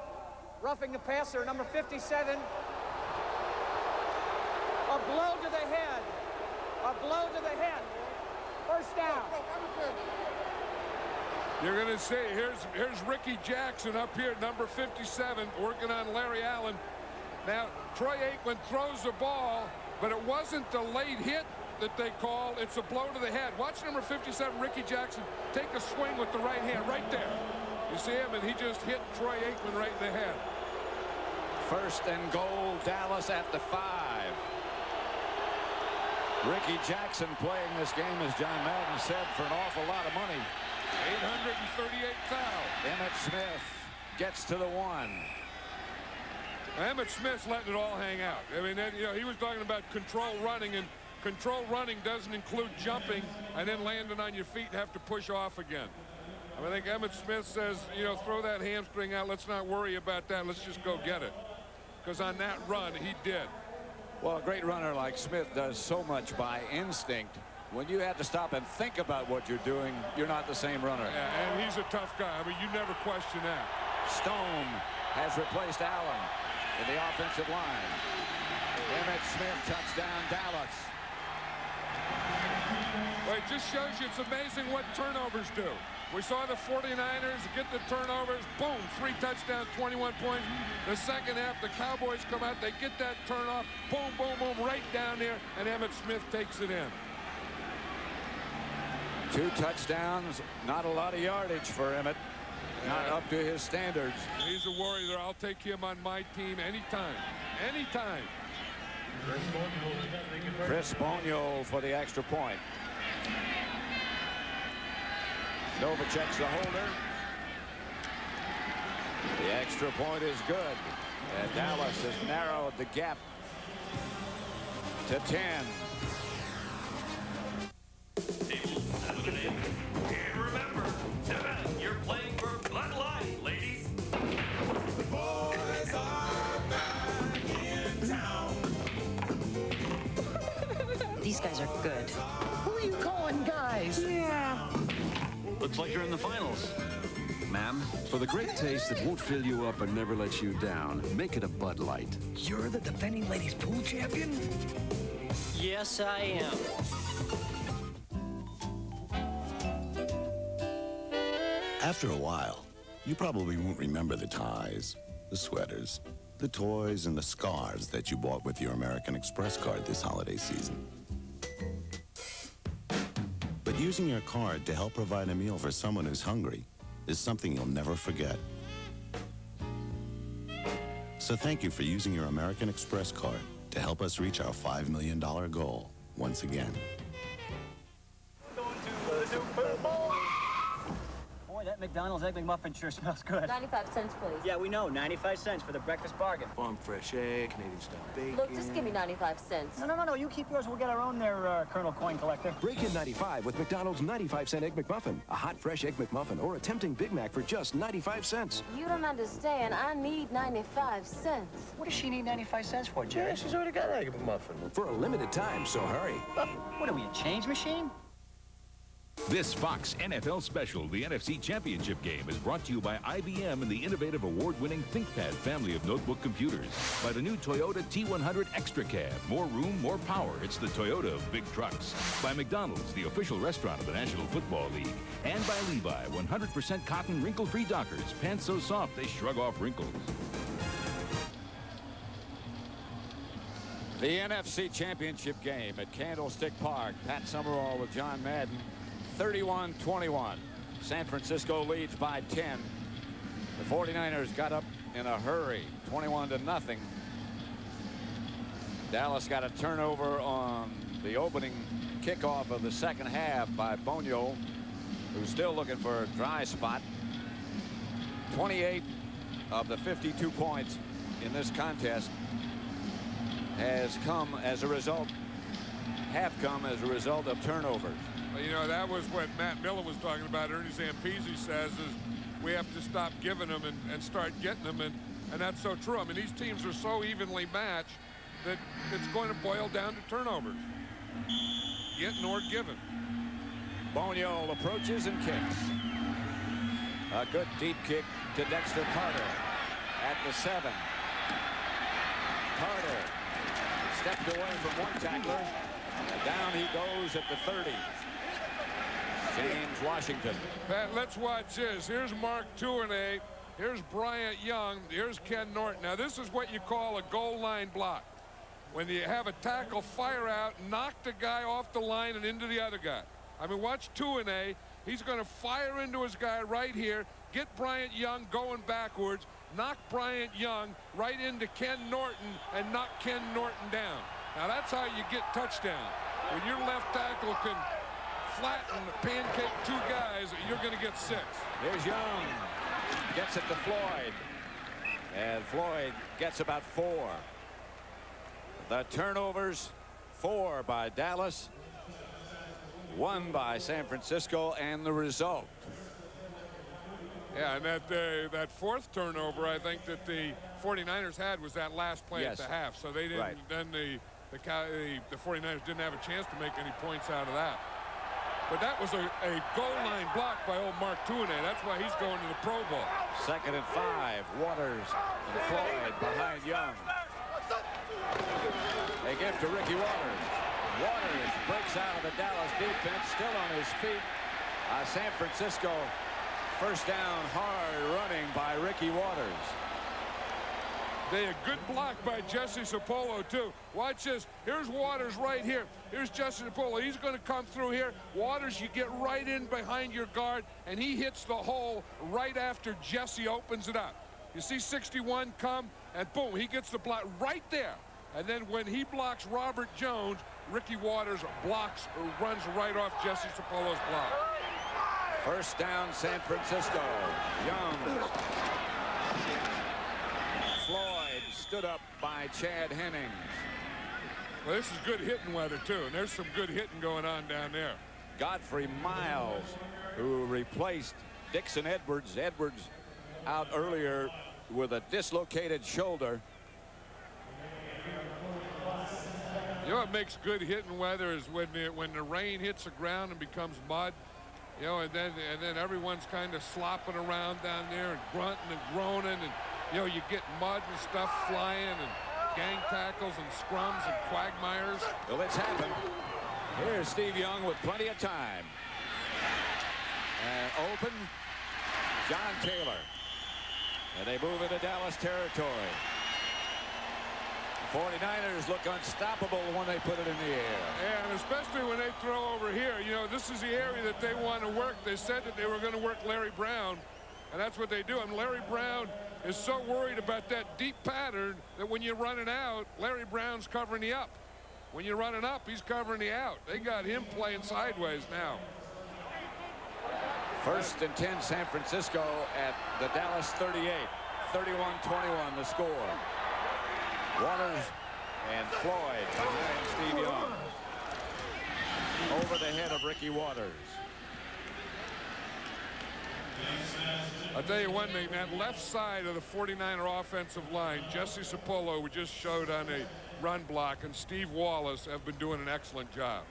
Roughing the passer, number 57. A blow to the head. A blow to the head. First down. You're going to see, here's Ricky Jackson up here at number 57, working on Larry Allen. Now, Troy Aikman throws the ball, but it wasn't the late hit that they call. It's a blow to the head. Watch number 57, Ricky Jackson, take a swing with the right hand right there. You see him, and he just hit Troy Aikman right in the head. First and goal, Dallas at the 5. Ricky Jackson playing this game, as John Madden said, for an awful lot of money. 838,000. Emmett Smith gets to the 1. Emmett Smith's letting it all hang out. I mean, you know, he was talking about control running, and control running doesn't include jumping and then landing on your feet and have to push off again. I mean, I think Emmett Smith says, you know, throw that hamstring out. Let's not worry about that. Let's just go get it. Because on that run, he did. Well, a great runner like Smith does so much by instinct. When you have to stop and think about what you're doing, you're not the same runner. Yeah, and he's a tough guy. I mean, you never question that. Stone has replaced Allen in the offensive line. Emmett Smith, touchdown, Dallas. Well, it just shows you it's amazing what turnovers do. We saw the 49ers get the turnovers. Boom, 3 touchdowns, 21 points. The second half, the Cowboys come out. They get that turnoff. Boom, boom, boom, right down there. And Emmitt Smith takes it in. 2 touchdowns. Not a lot of yardage for Emmett. Not up to his standards. He's a warrior. I'll take him on my team anytime. Anytime. Chris Boniol for the extra point. Novacek's the holder. The extra point is good. And Dallas has narrowed the gap to 10. And remember, you're playing for Bud Light, ladies. The boys are back in town. These guys are good. Who are you calling guys? Yeah. Looks like you're in the finals. Ma'am, for the great taste that won't fill you up and never let you down, make it a Bud Light. You're the defending ladies pool champion? Yes, I am. After a while, you probably won't remember the ties, the sweaters, the toys, and the scarves that you bought with your American Express card this holiday season. But using your card to help provide a meal for someone who's hungry is something you'll never forget. So thank you for using your American Express card to help us reach our $5 million goal once again. Boy, that McDonald's Egg McMuffin sure smells good. 95 cents, please. Yeah, we know. 95 cents for the breakfast bargain. Farm fresh egg, Canadian style bacon. Look, just give me 95 cents. No. You keep yours. We'll get our own there, Colonel Coin Collector. Break in 95 with McDonald's 95-cent Egg McMuffin. A hot, fresh Egg McMuffin or a tempting Big Mac for just 95 cents. You don't understand. I need 95 cents. What does she need 95 cents for, Jerry? Yeah, she's already got Egg McMuffin. For a limited time, so hurry. What are we, a change machine? This Fox NFL special, the NFC Championship Game, is brought to you by IBM and the innovative award-winning ThinkPad family of notebook computers. By the new Toyota T100 Extra Cab. More room, more power. It's the Toyota of big trucks. By McDonald's, the official restaurant of the National Football League. And by Levi, 100% cotton wrinkle-free Dockers. Pants so soft they shrug off wrinkles. The NFC Championship Game at Candlestick Park. Pat Summerall with John Madden. 31-21. San Francisco leads by 10. The 49ers got up in a hurry, 21-0. Dallas got a turnover on the opening kickoff of the second half by Boniol, who's still looking for a dry spot. 28 of the 52 points in this contest have come as a result of turnovers. You know, that was what Matt Miller was talking about. Ernie Zampese says is we have to stop giving them and start getting them. And And that's so true. I mean, these teams are so evenly matched that it's going to boil down to turnovers. Getting or given. Boniol approaches and kicks. A good deep kick to Dexter Carter at the 7. Carter stepped away from one tackler. And down he goes at the 30. James Washington. Pat, let's watch this. Here's Mark Tuinei. Here's Bryant Young. Here's Ken Norton. Now, this is what you call a goal line block. When you have a tackle fire out, knock the guy off the line and into the other guy. I mean, watch Tuinei. He's going to fire into his guy right here, get Bryant Young going backwards, knock Bryant Young right into Ken Norton, and knock Ken Norton down. Now, that's how you get touchdown. When your left tackle can flatten, pancake two guys, you're going to get 6. Here's Young. Gets it to Floyd. And Floyd gets about 4. The turnovers, 4 by Dallas, 1 by San Francisco, and the result. Yeah, and that fourth turnover, I think that the 49ers had was that last play at the half. So they didn't. Right. Then the 49ers didn't have a chance to make any points out of that. But that was a goal line block by old Mark Tuinei. That's why he's going to the Pro Bowl. 2nd and 5. Waters and Floyd behind Young. They give to Ricky Waters. Waters breaks out of the Dallas defense, still on his feet. San Francisco first down, hard running by Ricky Waters. They a good block by Jesse Sapolo, too. Watch this. Here's Waters right here. Here's Jesse Sapolo. He's going to come through here. Waters, you get right in behind your guard, and he hits the hole right after Jesse opens it up. You see 61 come, and boom, he gets the block right there. And then when he blocks Robert Jones, Ricky Waters runs right off Jesse Sapolo's block. First down, San Francisco. Young. Floyd stood up by Chad Hennings. Well, this is good hitting weather, too, and there's some good hitting going on down there. Godfrey Miles, who replaced Dixon Edwards. Edwards out earlier with a dislocated shoulder. You know what makes good hitting weather is when the rain hits the ground and becomes mud. You know, and then everyone's kind of slopping around down there and grunting and groaning, and you know, you get mud and stuff flying and gang tackles and scrums and quagmires. Well, it's happened. Here's Steve Young with plenty of time. And open, John Taylor. And they move into Dallas territory. The 49ers look unstoppable when they put it in the air. Yeah, and especially when they throw over here. You know, this is the area that they want to work. They said that they were going to work Larry Brown, and that's what they do. And Larry Brown is so worried about that deep pattern that when you're running out, Larry Brown's covering the up. When you're running up, he's covering the out. They got him playing sideways now. 1st and 10, San Francisco at the Dallas 38. 31-21 the score. Waters and Floyd behind Steve Young. Over the head of Ricky Waters. I'll tell you one thing, that left side of the 49er offensive line, Jesse Sapolo, we just showed on a run block, and Steve Wallace have been doing an excellent job.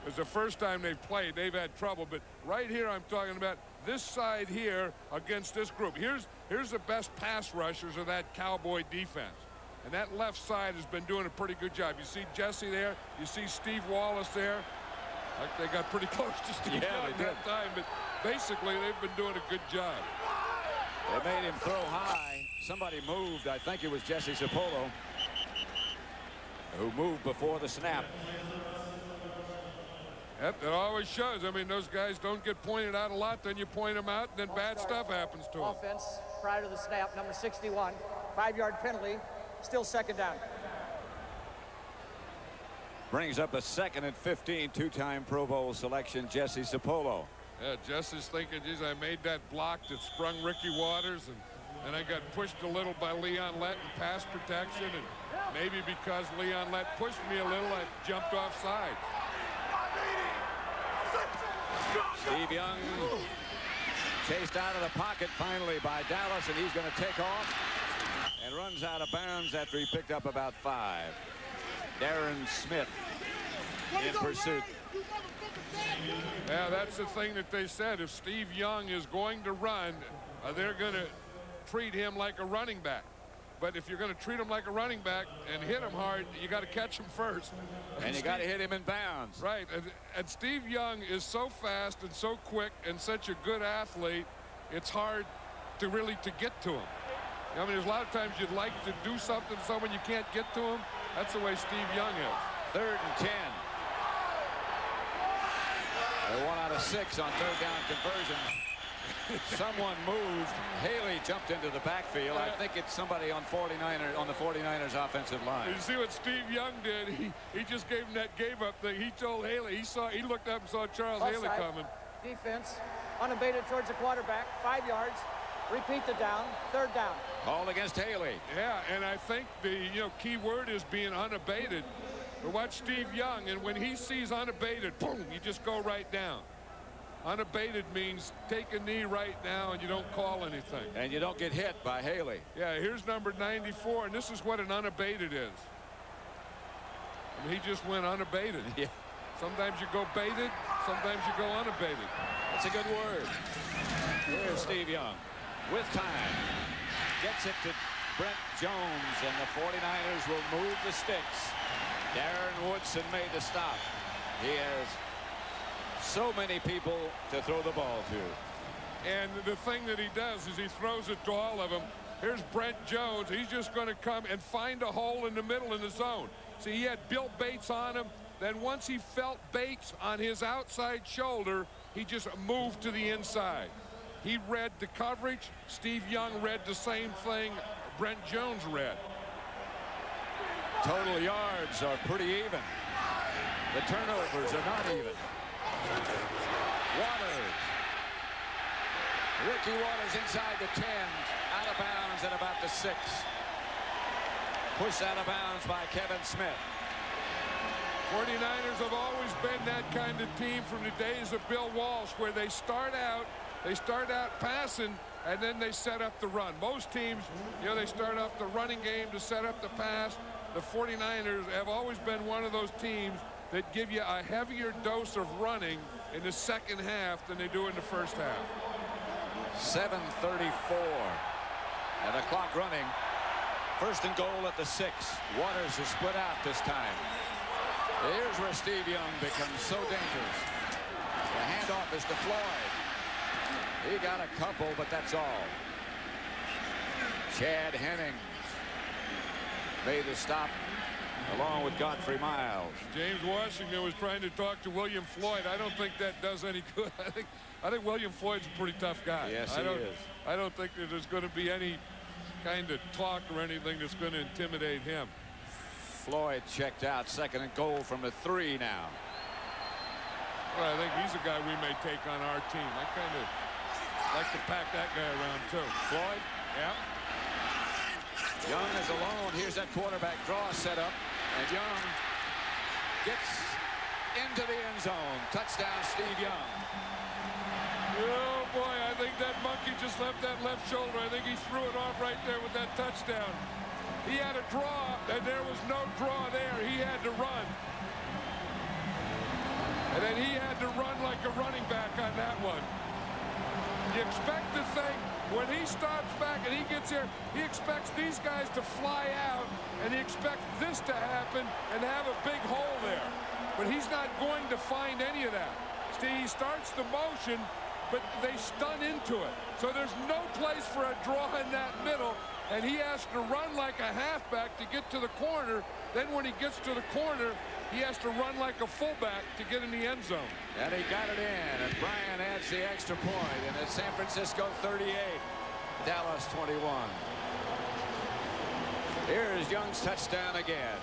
It's the first time they've played. They've had trouble, but right here I'm talking about this side here against this group. Here's the best pass rushers of that Cowboy defense. And that left side has been doing a pretty good job. You see Jesse there. You see Steve Wallace there. Like they got pretty close to Steve Young that time, but basically they've been doing a good job. They made him throw high. Somebody moved. I think it was Jesse Sapolo, who moved before the snap. Yep, it always shows. I mean, those guys don't get pointed out a lot. Then you point them out, and then bad stuff happens to them. Offense prior to the snap, number 61, 5-yard penalty. Still 2nd down. Brings up a 2nd and 15, 2-time Pro Bowl selection, Jesse Sapolo. Yeah, Jesse's thinking, geez, I made that block that sprung Ricky Waters, and I got pushed a little by Leon Lett in pass protection, and maybe because Leon Lett pushed me a little, I jumped off sides. Steve Young chased out of the pocket finally by Dallas, and he's going to take off. and runs out of bounds after he picked up about 5. Darren Smith in pursuit. Yeah, that's the thing that they said. If Steve Young is going to run, they're going to treat him like a running back. But if you're going to treat him like a running back and hit him hard, you got to catch him first. And you got to hit him in bounds. Right. And Steve Young is so fast and so quick and such a good athlete, it's hard to really get to him. I mean, there's a lot of times you'd like to do something to someone you can't get to him. That's the way Steve Young is. 3rd and 10. They're 1 out of 6 on 3rd down conversion. Someone moved. Haley jumped into the backfield. I think it's somebody on the 49ers offensive line. You see what Steve Young did? He just gave him that gave up thing. He told Haley. He looked up and saw Charles Haley coming. Defense unabated towards the quarterback. 5 yards. Repeat the down. 3rd down. All against Haley. Yeah, and I think the key word is being unabated. But watch Steve Young, and when he sees unabated, boom, you just go right down. Unabated means take a knee right now and you don't call anything. And you don't get hit by Haley. Yeah, here's number 94, and this is what an unabated is. I mean, he just went unabated. Yeah. Sometimes you go baited, sometimes you go unabated. That's a good word. Here's Steve Young with time. Gets it to Brent Jones, and the 49ers will move the sticks. Darren Woodson made the stop. He has so many people to throw the ball to. And the thing that he does is he throws it to all of them. Here's Brent Jones. He's just going to come and find a hole in the middle in the zone. See, he had Bill Bates on him. Then once he felt Bates on his outside shoulder, he just moved to the inside. He read the coverage. Steve Young read the same thing Brent Jones read. Total yards are pretty even. The turnovers are not even. Waters. Ricky Waters inside the 10. Out of bounds at about the 6. Pushed out of bounds by Kevin Smith. 49ers have always been that kind of team from the days of Bill Walsh, where they start out passing, and then they set up the run. Most teams, they start off the running game to set up the pass. The 49ers have always been one of those teams that give you a heavier dose of running in the second half than they do in the first half. 7:34. And the clock running. 1st and goal at the 6. Waters is split out this time. Here's where Steve Young becomes so dangerous. The handoff is to Floyd. He got a couple, but that's all. Chad Hennings made the stop along with Godfrey Miles. James Washington was trying to talk to William Floyd. I don't think that does any good. I think William Floyd's a pretty tough guy. Yes, he is. I don't think that there's going to be any kind of talk or anything that's going to intimidate him. Floyd checked out. 2nd and goal from the 3 now. Well, I think he's a guy we may take on our team. I kind of like to pack that guy around too. Floyd? Yeah. Young is alone. Here's that quarterback draw set up. And Young gets into the end zone. Touchdown, Steve Young. Oh, boy, I think that monkey just left that left shoulder. I think he threw it off right there with that touchdown. He had a draw, and there was no draw there. He had to run. And then he had to run like a running back on that one. You expect to think when he stops back and he gets here, he expects these guys to fly out, and he expects this to happen and have a big hole there. But he's not going to find any of that. He starts the motion, but they stun into it. So there's no place for a draw in that middle, and he has to run like a halfback to get to the corner. Then when he gets to the corner, he has to run like a fullback to get in the end zone. And he got it in, and Bryan adds the extra point, and it's San Francisco 38, Dallas 21. Here's Young's touchdown again.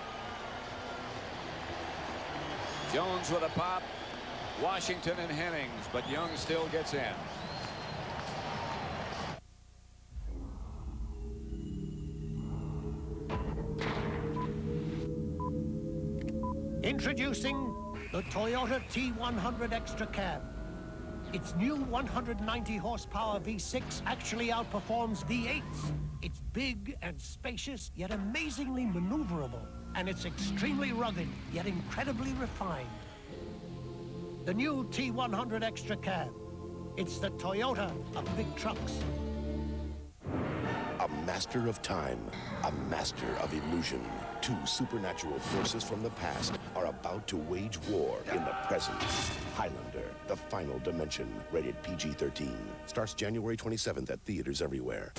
Jones with a pop, Washington and Hennings, but Young still gets in. Introducing the Toyota T100 Extra Cab. Its new 190 horsepower V6 actually outperforms V8s. It's big and spacious, yet amazingly maneuverable. And it's extremely rugged, yet incredibly refined. The new T100 Extra Cab. It's the Toyota of big trucks. A master of time, a master of illusion. Two supernatural forces from the past are about to wage war in the present. Highlander, the final dimension, rated PG-13. Starts January 27th at theaters everywhere.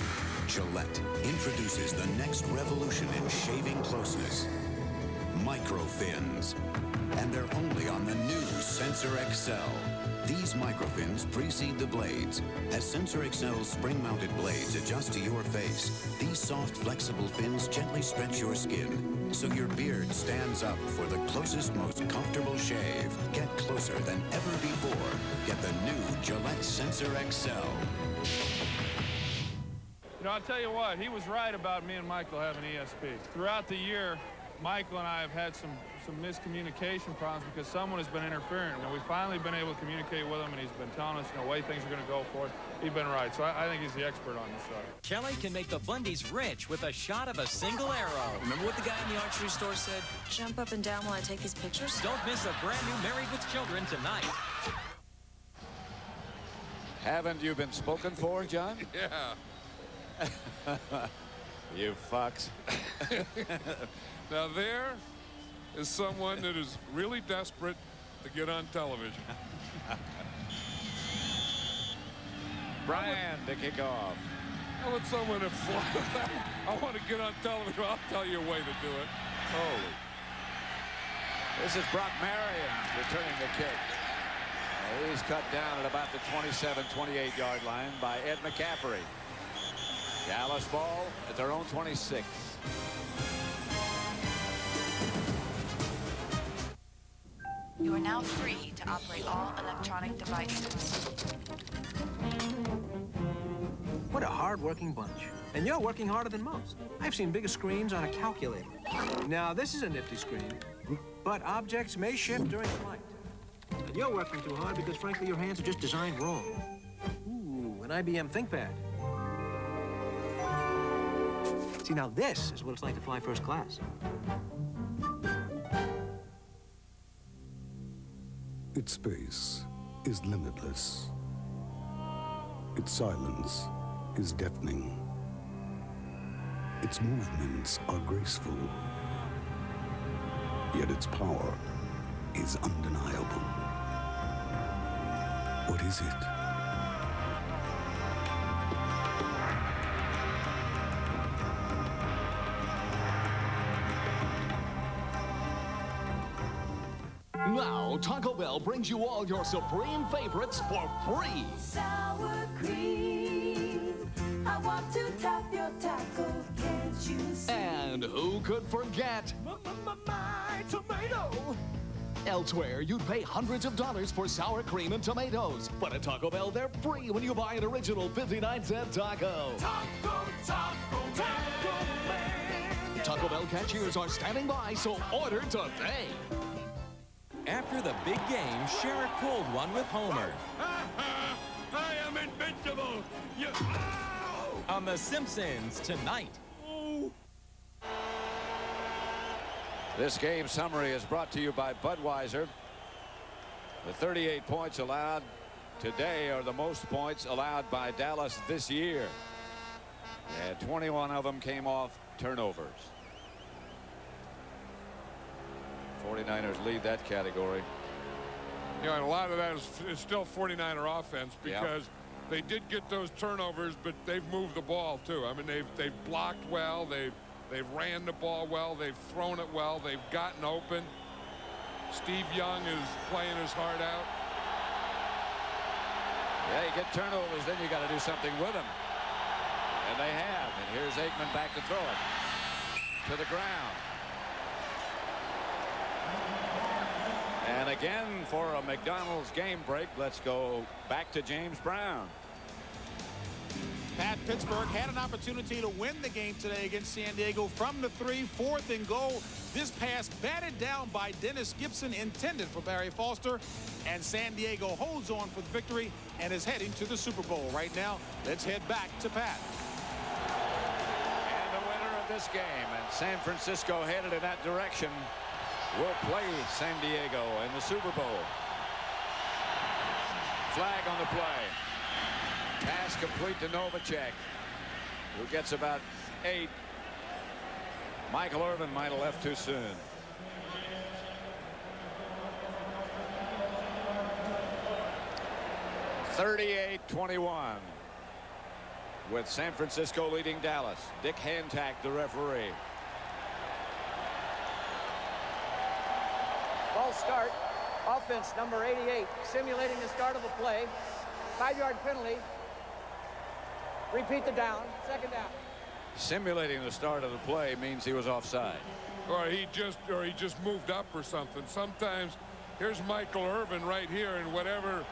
Gillette introduces the next revolution in shaving closeness. Microfins. And they're only on the new Sensor XL. These microfins precede the blades. As Sensor XL's spring-mounted blades adjust to your face, these soft, flexible fins gently stretch your skin, so your beard stands up for the closest, most comfortable shave. Get closer than ever before. Get the new Gillette Sensor XL. You know, I'll tell you what, he was right about me and Michael having ESP. Throughout the year, Michael and I have had some miscommunication problems because someone has been interfering. And we've finally been able to communicate with him, and he's been telling us, the way things are going to go for it. He's been right, so I think he's the expert on this side. Kelly can make the Bundys rich with a shot of a single arrow. Remember what the guy in the archery store said? Jump up and down while I take these pictures? Don't miss a brand new Married with Children tonight. Haven't you been spoken for, John? Yeah. You fucks. Now there is someone that is really desperate to get on television. Brian to kick off. I want someone to fly. I want to get on television. I'll tell you a way to do it. Holy. This is Brock Marion returning the kick. He's cut down at about the 27, 28-yard line by Ed McCaffrey. Dallas ball at their own 26. You are now free to operate all electronic devices. What a hard-working bunch. And you're working harder than most. I've seen bigger screens on a calculator. Now, this is a nifty screen, but objects may shift during flight. And you're working too hard because, frankly, your hands are just designed wrong. Ooh, an IBM ThinkPad. See, now this is what it's like to fly first class. Its space is limitless. Its silence is deafening. Its movements are graceful. Yet its power is undeniable. What is it? Now, Taco Bell brings you all your supreme favorites for free. Sour cream. I want to top your taco, can't you see? And who could forget? My tomato. Elsewhere, you'd pay hundreds of dollars for sour cream and tomatoes. But at Taco Bell, they're free when you buy an original 59-cent taco. Taco Man. Taco Bell cashiers are standing by, so order today. After the big game, share a cold one with Homer. I am invincible. You. Ow! On The Simpsons tonight. This game summary is brought to you by Budweiser. The 38 points allowed today are the most points allowed by Dallas this year. And 21 of them came off turnovers. 49ers lead that category. You know, and a lot of that is still 49er offense because they did get those turnovers, but they've moved the ball too. I mean, they've blocked well, they've ran the ball well, they've thrown it well, they've gotten open. Steve Young is playing his heart out. Yeah, you get turnovers, then you got to do something with them. And they have. And here's Aikman back to throw it to the ground. And again, for a McDonald's game break, let's go back to James Brown. Pat Pittsburgh had an opportunity to win the game today against San Diego from the 3, 4th and goal. This pass batted down by Dennis Gibson, intended for Barry Foster, and San Diego holds on for the victory and is heading to the Super Bowl. Right now, let's head back to Pat. And the winner of this game, and San Francisco headed in that direction, will play San Diego in the Super Bowl. Flag on the play. Pass complete to Novacek, who gets about 8. Michael Irvin might have left too soon. (38-21) with San Francisco leading Dallas. Dick Hantack, the referee. Ball start. Offense number 88, simulating the start of a play. 5-yard penalty. Repeat the down. Second down. Simulating the start of the play means he was offside. Or he just moved up or something. Sometimes here's Michael Irvin right here, and whatever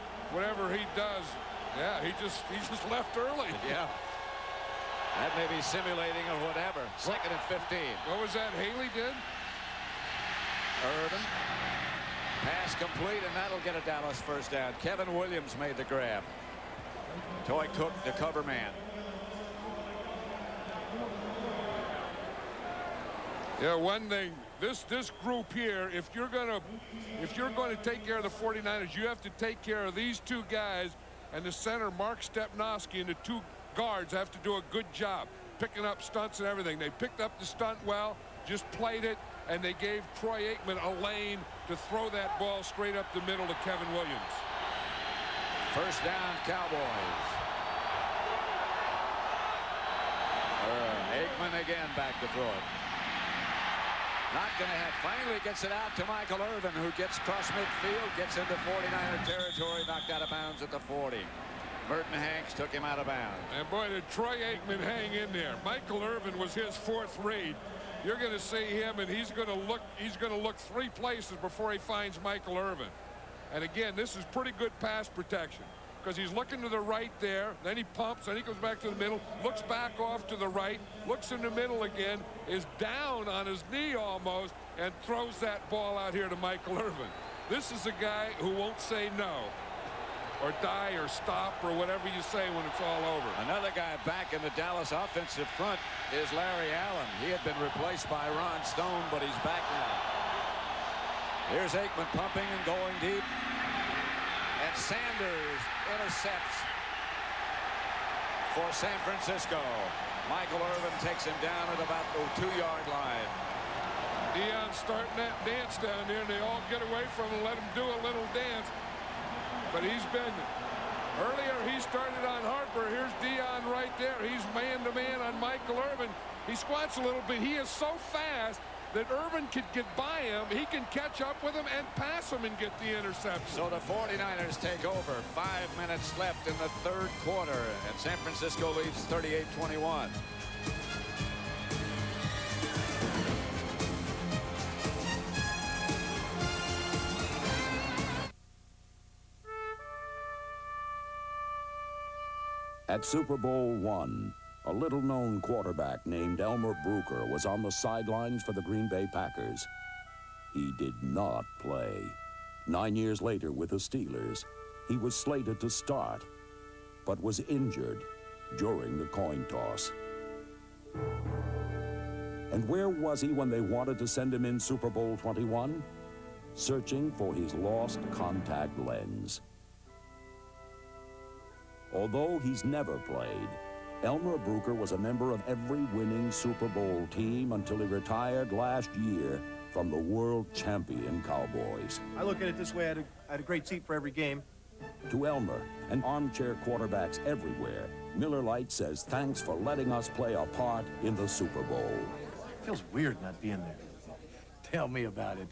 he does, yeah, he just left early. Yeah. That may be simulating or whatever. 2nd and 15. What was that Haley did? Irvin. Pass complete, and that'll get a Dallas first down. Kevin Williams made the grab. Toy Cook, the cover man. Yeah, one thing, this group here, if you're gonna take care of the 49ers, you have to take care of these two guys, and the center Mark Stepnoski and the 2 guards have to do a good job picking up stunts and everything. They picked up the stunt well, just played it, and they gave Troy Aikman a lane to throw that ball straight up the middle to Kevin Williams. First down, Cowboys. Aikman again back to throw it. Not going to have. Finally gets it out to Michael Irvin, who gets across midfield, gets into 49er territory, knocked out of bounds at the 40. Merton Hanks took him out of bounds. And boy, did Troy Aikman hang in there. Michael Irvin was his 4th read. You're going to see him, and he's going to look 3 places before he finds Michael Irvin. And again, this is pretty good pass protection, because he's looking to the right there, then he pumps, then he goes back to the middle, looks back off to the right, looks in the middle again, is down on his knee almost, and throws that ball out here to Michael Irvin. This is a guy who won't say no, or die, or stop, or whatever you say when it's all over. Another guy back in the Dallas offensive front is Larry Allen. He had been replaced by Ron Stone, but he's back now. Here's Aikman pumping and going deep. And Sanders intercepts for San Francisco. Michael Irvin takes him down at about the 2-yard line. Deion's starting that dance down there, and they all get away from him and let him do a little dance. But he's been, earlier he started on Harper. Here's Deion right there. He's man-to-man on Michael Irvin. He squats a little bit. He is so fast that Irvin could get by him. He can catch up with him and pass him and get the interception. So the 49ers take over. 5 minutes left in the 3rd quarter, and San Francisco leads 38-21. At Super Bowl I, a little-known quarterback named Elmer Bruker was on the sidelines for the Green Bay Packers. He did not play. 9 years later with the Steelers, he was slated to start, but was injured during the coin toss. And where was he when they wanted to send him in Super Bowl 21? Searching for his lost contact lens. Although he's never played, Elmer Bruker was a member of every winning Super Bowl team until he retired last year from the world champion Cowboys. I look at it this way, I had a great seat for every game. To Elmer and armchair quarterbacks everywhere, Miller Lite says thanks for letting us play a part in the Super Bowl. It feels weird not being there. Tell me about it.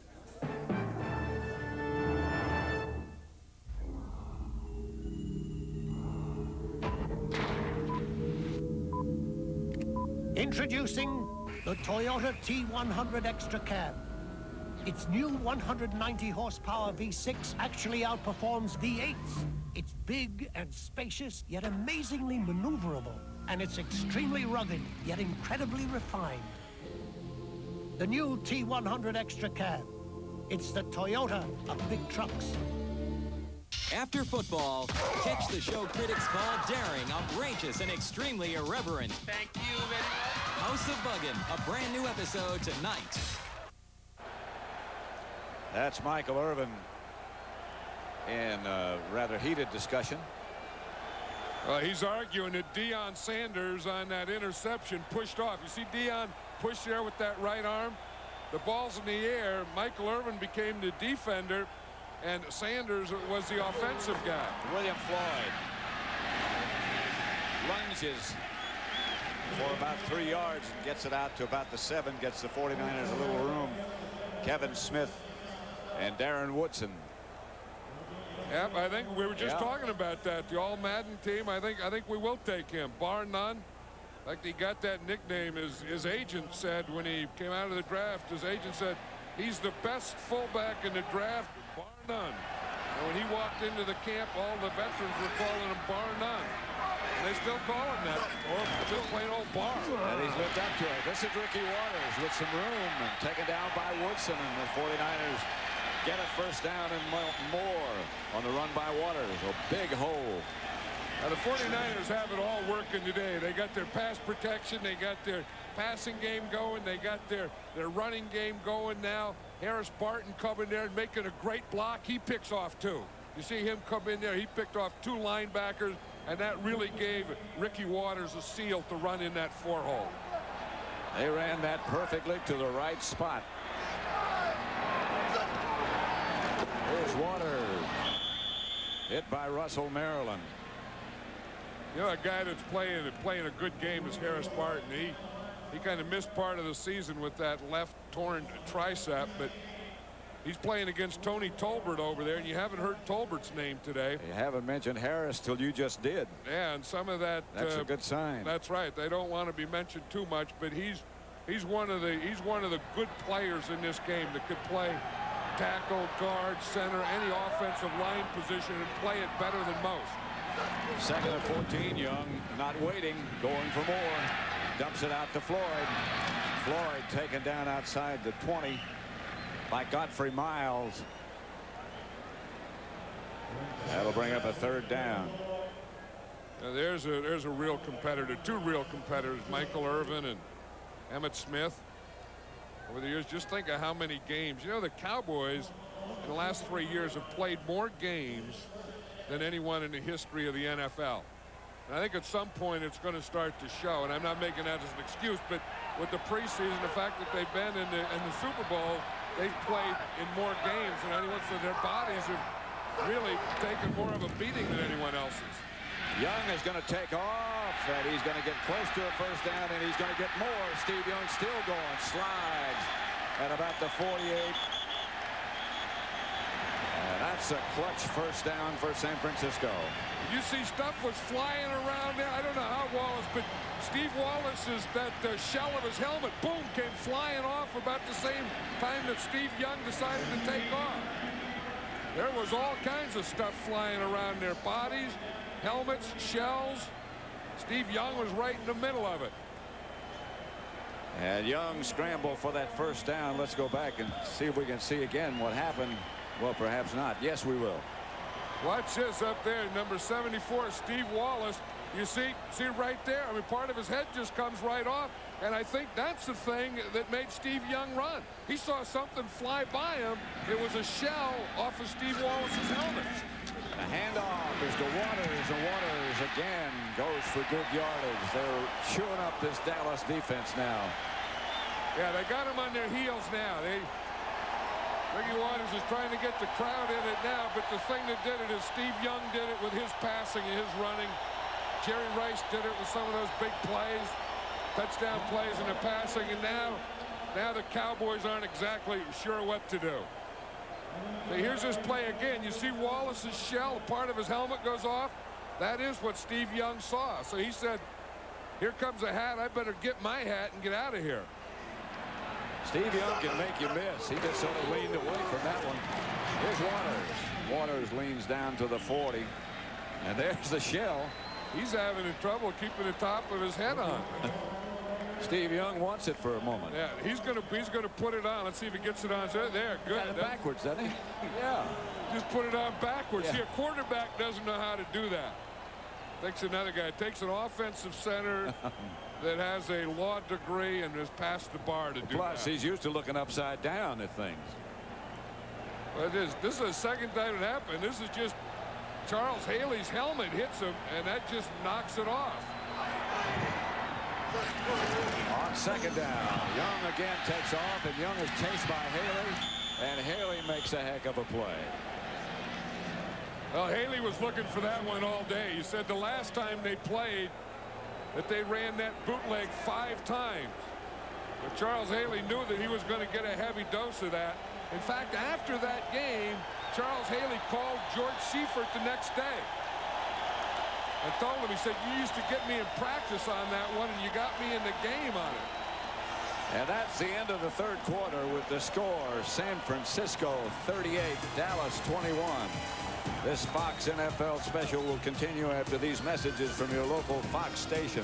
Introducing the Toyota T100 Extra Cab. Its new 190 horsepower V6 actually outperforms V8s. It's big and spacious, yet amazingly maneuverable. and it's extremely rugged, yet incredibly refined. The new T100 Extra Cab. It's the Toyota of big trucks. After football, catch the show critics call daring, outrageous, and extremely irreverent. Thank you very much. House of Buggin', a brand new episode tonight. That's Michael Irvin in a rather heated discussion. He's arguing that Deion Sanders on that interception pushed off. You see Deion push there with that right arm? The ball's in the air. Michael Irvin became the defender, and Sanders was the offensive guy. William Floyd lunges for about 3 yards and gets it out to about the 7, gets the 49ers a little room. Kevin Smith and Darren Woodson. Yep, I think we were just talking about that. The All-Madden team, I think we will take him, bar none. Like he got that nickname, his agent said when he came out of the draft, his agent said he's the best fullback in the draft, bar none. And when he walked into the camp, all the veterans were calling him bar none. And they still call him that, or just plain old bar. And he's lived up to it. This is Ricky Waters with some room and taken down by Woodson, and the 49ers get a first down and more on the run by Waters. A big hole. Now the 49ers have it all working today. They got their pass protection. They got their passing game going. They got their running game going now. Harris Barton coming there and making a great block. He picks off 2. You see him come in there. He picked off 2 linebackers, and that really gave Ricky Waters a seal to run in that 4-hole. They ran that perfectly to the right spot. Here's Waters. Hit by Russell, Maryland. You know, a guy that's playing a good game is Harris Barton. He kind of missed part of the season with that left torn tricep, but he's playing against Tony Tolbert over there, and you haven't heard Tolbert's name today. You haven't mentioned Harris till you just did. Yeah, and some of that. That's a good sign. That's right. They don't want to be mentioned too much, but he's one of the good players in this game that could play tackle, guard, center, any offensive line position and play it better than most. 2nd and 14. Young not waiting, going for more. Dumps it out to Floyd. Floyd taken down outside the 20 by Godfrey Miles. That'll bring up a 3rd down. Now there's a real competitor, 2 real competitors, Michael Irvin and Emmitt Smith. Over the years, just think of how many games. You know, the Cowboys in the last 3 years have played more games than anyone in the history of the NFL. And I think at some point it's going to start to show, and I'm not making that as an excuse, but with the preseason, the fact that they've been in the Super Bowl, they've played in more games than anyone, so their bodies have really taken more of a beating than anyone else's. Young is going to take off, and he's going to get close to a first down, and he's going to get more. Steve Young still going, slides at about the 48. And that's a clutch first down for San Francisco. You see stuff was flying around there. I don't know how Wallace, but Steve Wallace's that shell of his helmet, boom, came flying off about the same time that Steve Young decided to take off. There was all kinds of stuff flying around their bodies, helmets, shells. Steve Young was right in the middle of it. And Young scrambled for that first down. Let's go back and see if we can see again what happened. Well, perhaps not. Yes, we will. Watch this up there, number 74, Steve Wallace. You see right there, I mean, part of his head just comes right off, and I think that's the thing that made Steve Young run. He saw something fly by him. It was a shell off of Steve Wallace's helmet. The handoff is to Waters, and Waters again goes for good yardage. They're chewing up this Dallas defense now. Yeah, they got him on their heels now. Ricky Waters is trying to get the crowd in it now, but the thing that did it is Steve Young did it with his passing and his running. Jerry Rice did it with some of those big plays, touchdown plays in the passing, and now the Cowboys aren't exactly sure what to do. So here's this play again. You see Wallace's shell, part of his helmet goes off. That is what Steve Young saw. So he said, here comes a hat. I better get my hat and get out of here. Steve Young can make you miss. He just sort of leaned away from that one. Here's Waters. Waters leans down to the 40. And there's the shell. He's having trouble keeping the top of his head on. Steve Young wants it for a moment. Yeah, he's gonna put it on. Let's see if he gets it on. There, good. Got it backwards, doesn't he? Yeah. Just put it on backwards. Yeah. See, a quarterback doesn't know how to do that. Takes another guy. Takes an offensive center that has a law degree and has passed the bar to do that. Plus, he's used to looking upside down at things. Well, this is the second time it happened. This is just Charles Haley's helmet hits him, and that just knocks it off. On second down, Young again takes off, and Young is chased by Haley, and Haley makes a heck of a play. Well, Haley was looking for that one all day. He said the last time they played that they ran that bootleg 5 times. But Charles Haley knew that he was going to get a heavy dose of that. In fact, after that game, Charles Haley called George Seifert the next day and told him, he said, you used to get me in practice on that one, and you got me in the game on it. And that's the end of the third quarter with the score, San Francisco 38, Dallas 21. This Fox NFL special will continue after these messages from your local Fox station.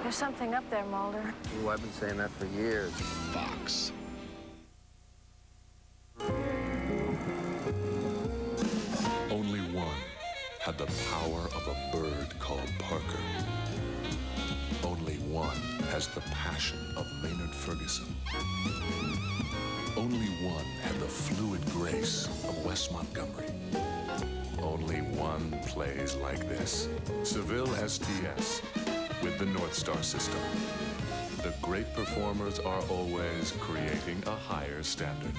There's something up there, Mulder. Ooh, I've been saying that for years. Fox. Only one had the power of a bird called Parker. Only one has the passion of Maynard Ferguson. Only one had the fluid grace of Wes Montgomery. Only one plays like this. Seville STS with the North Star system. The great performers are always creating a higher standard.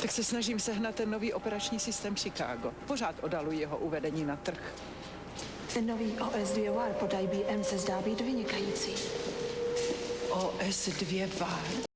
Tak se snažím sehnat ten nový operační systém Chicago. Pořád odaluji jeho uvedení na trh. Nový OS2 VAR pod IBM se zdá být vynikající. OS2 VAR?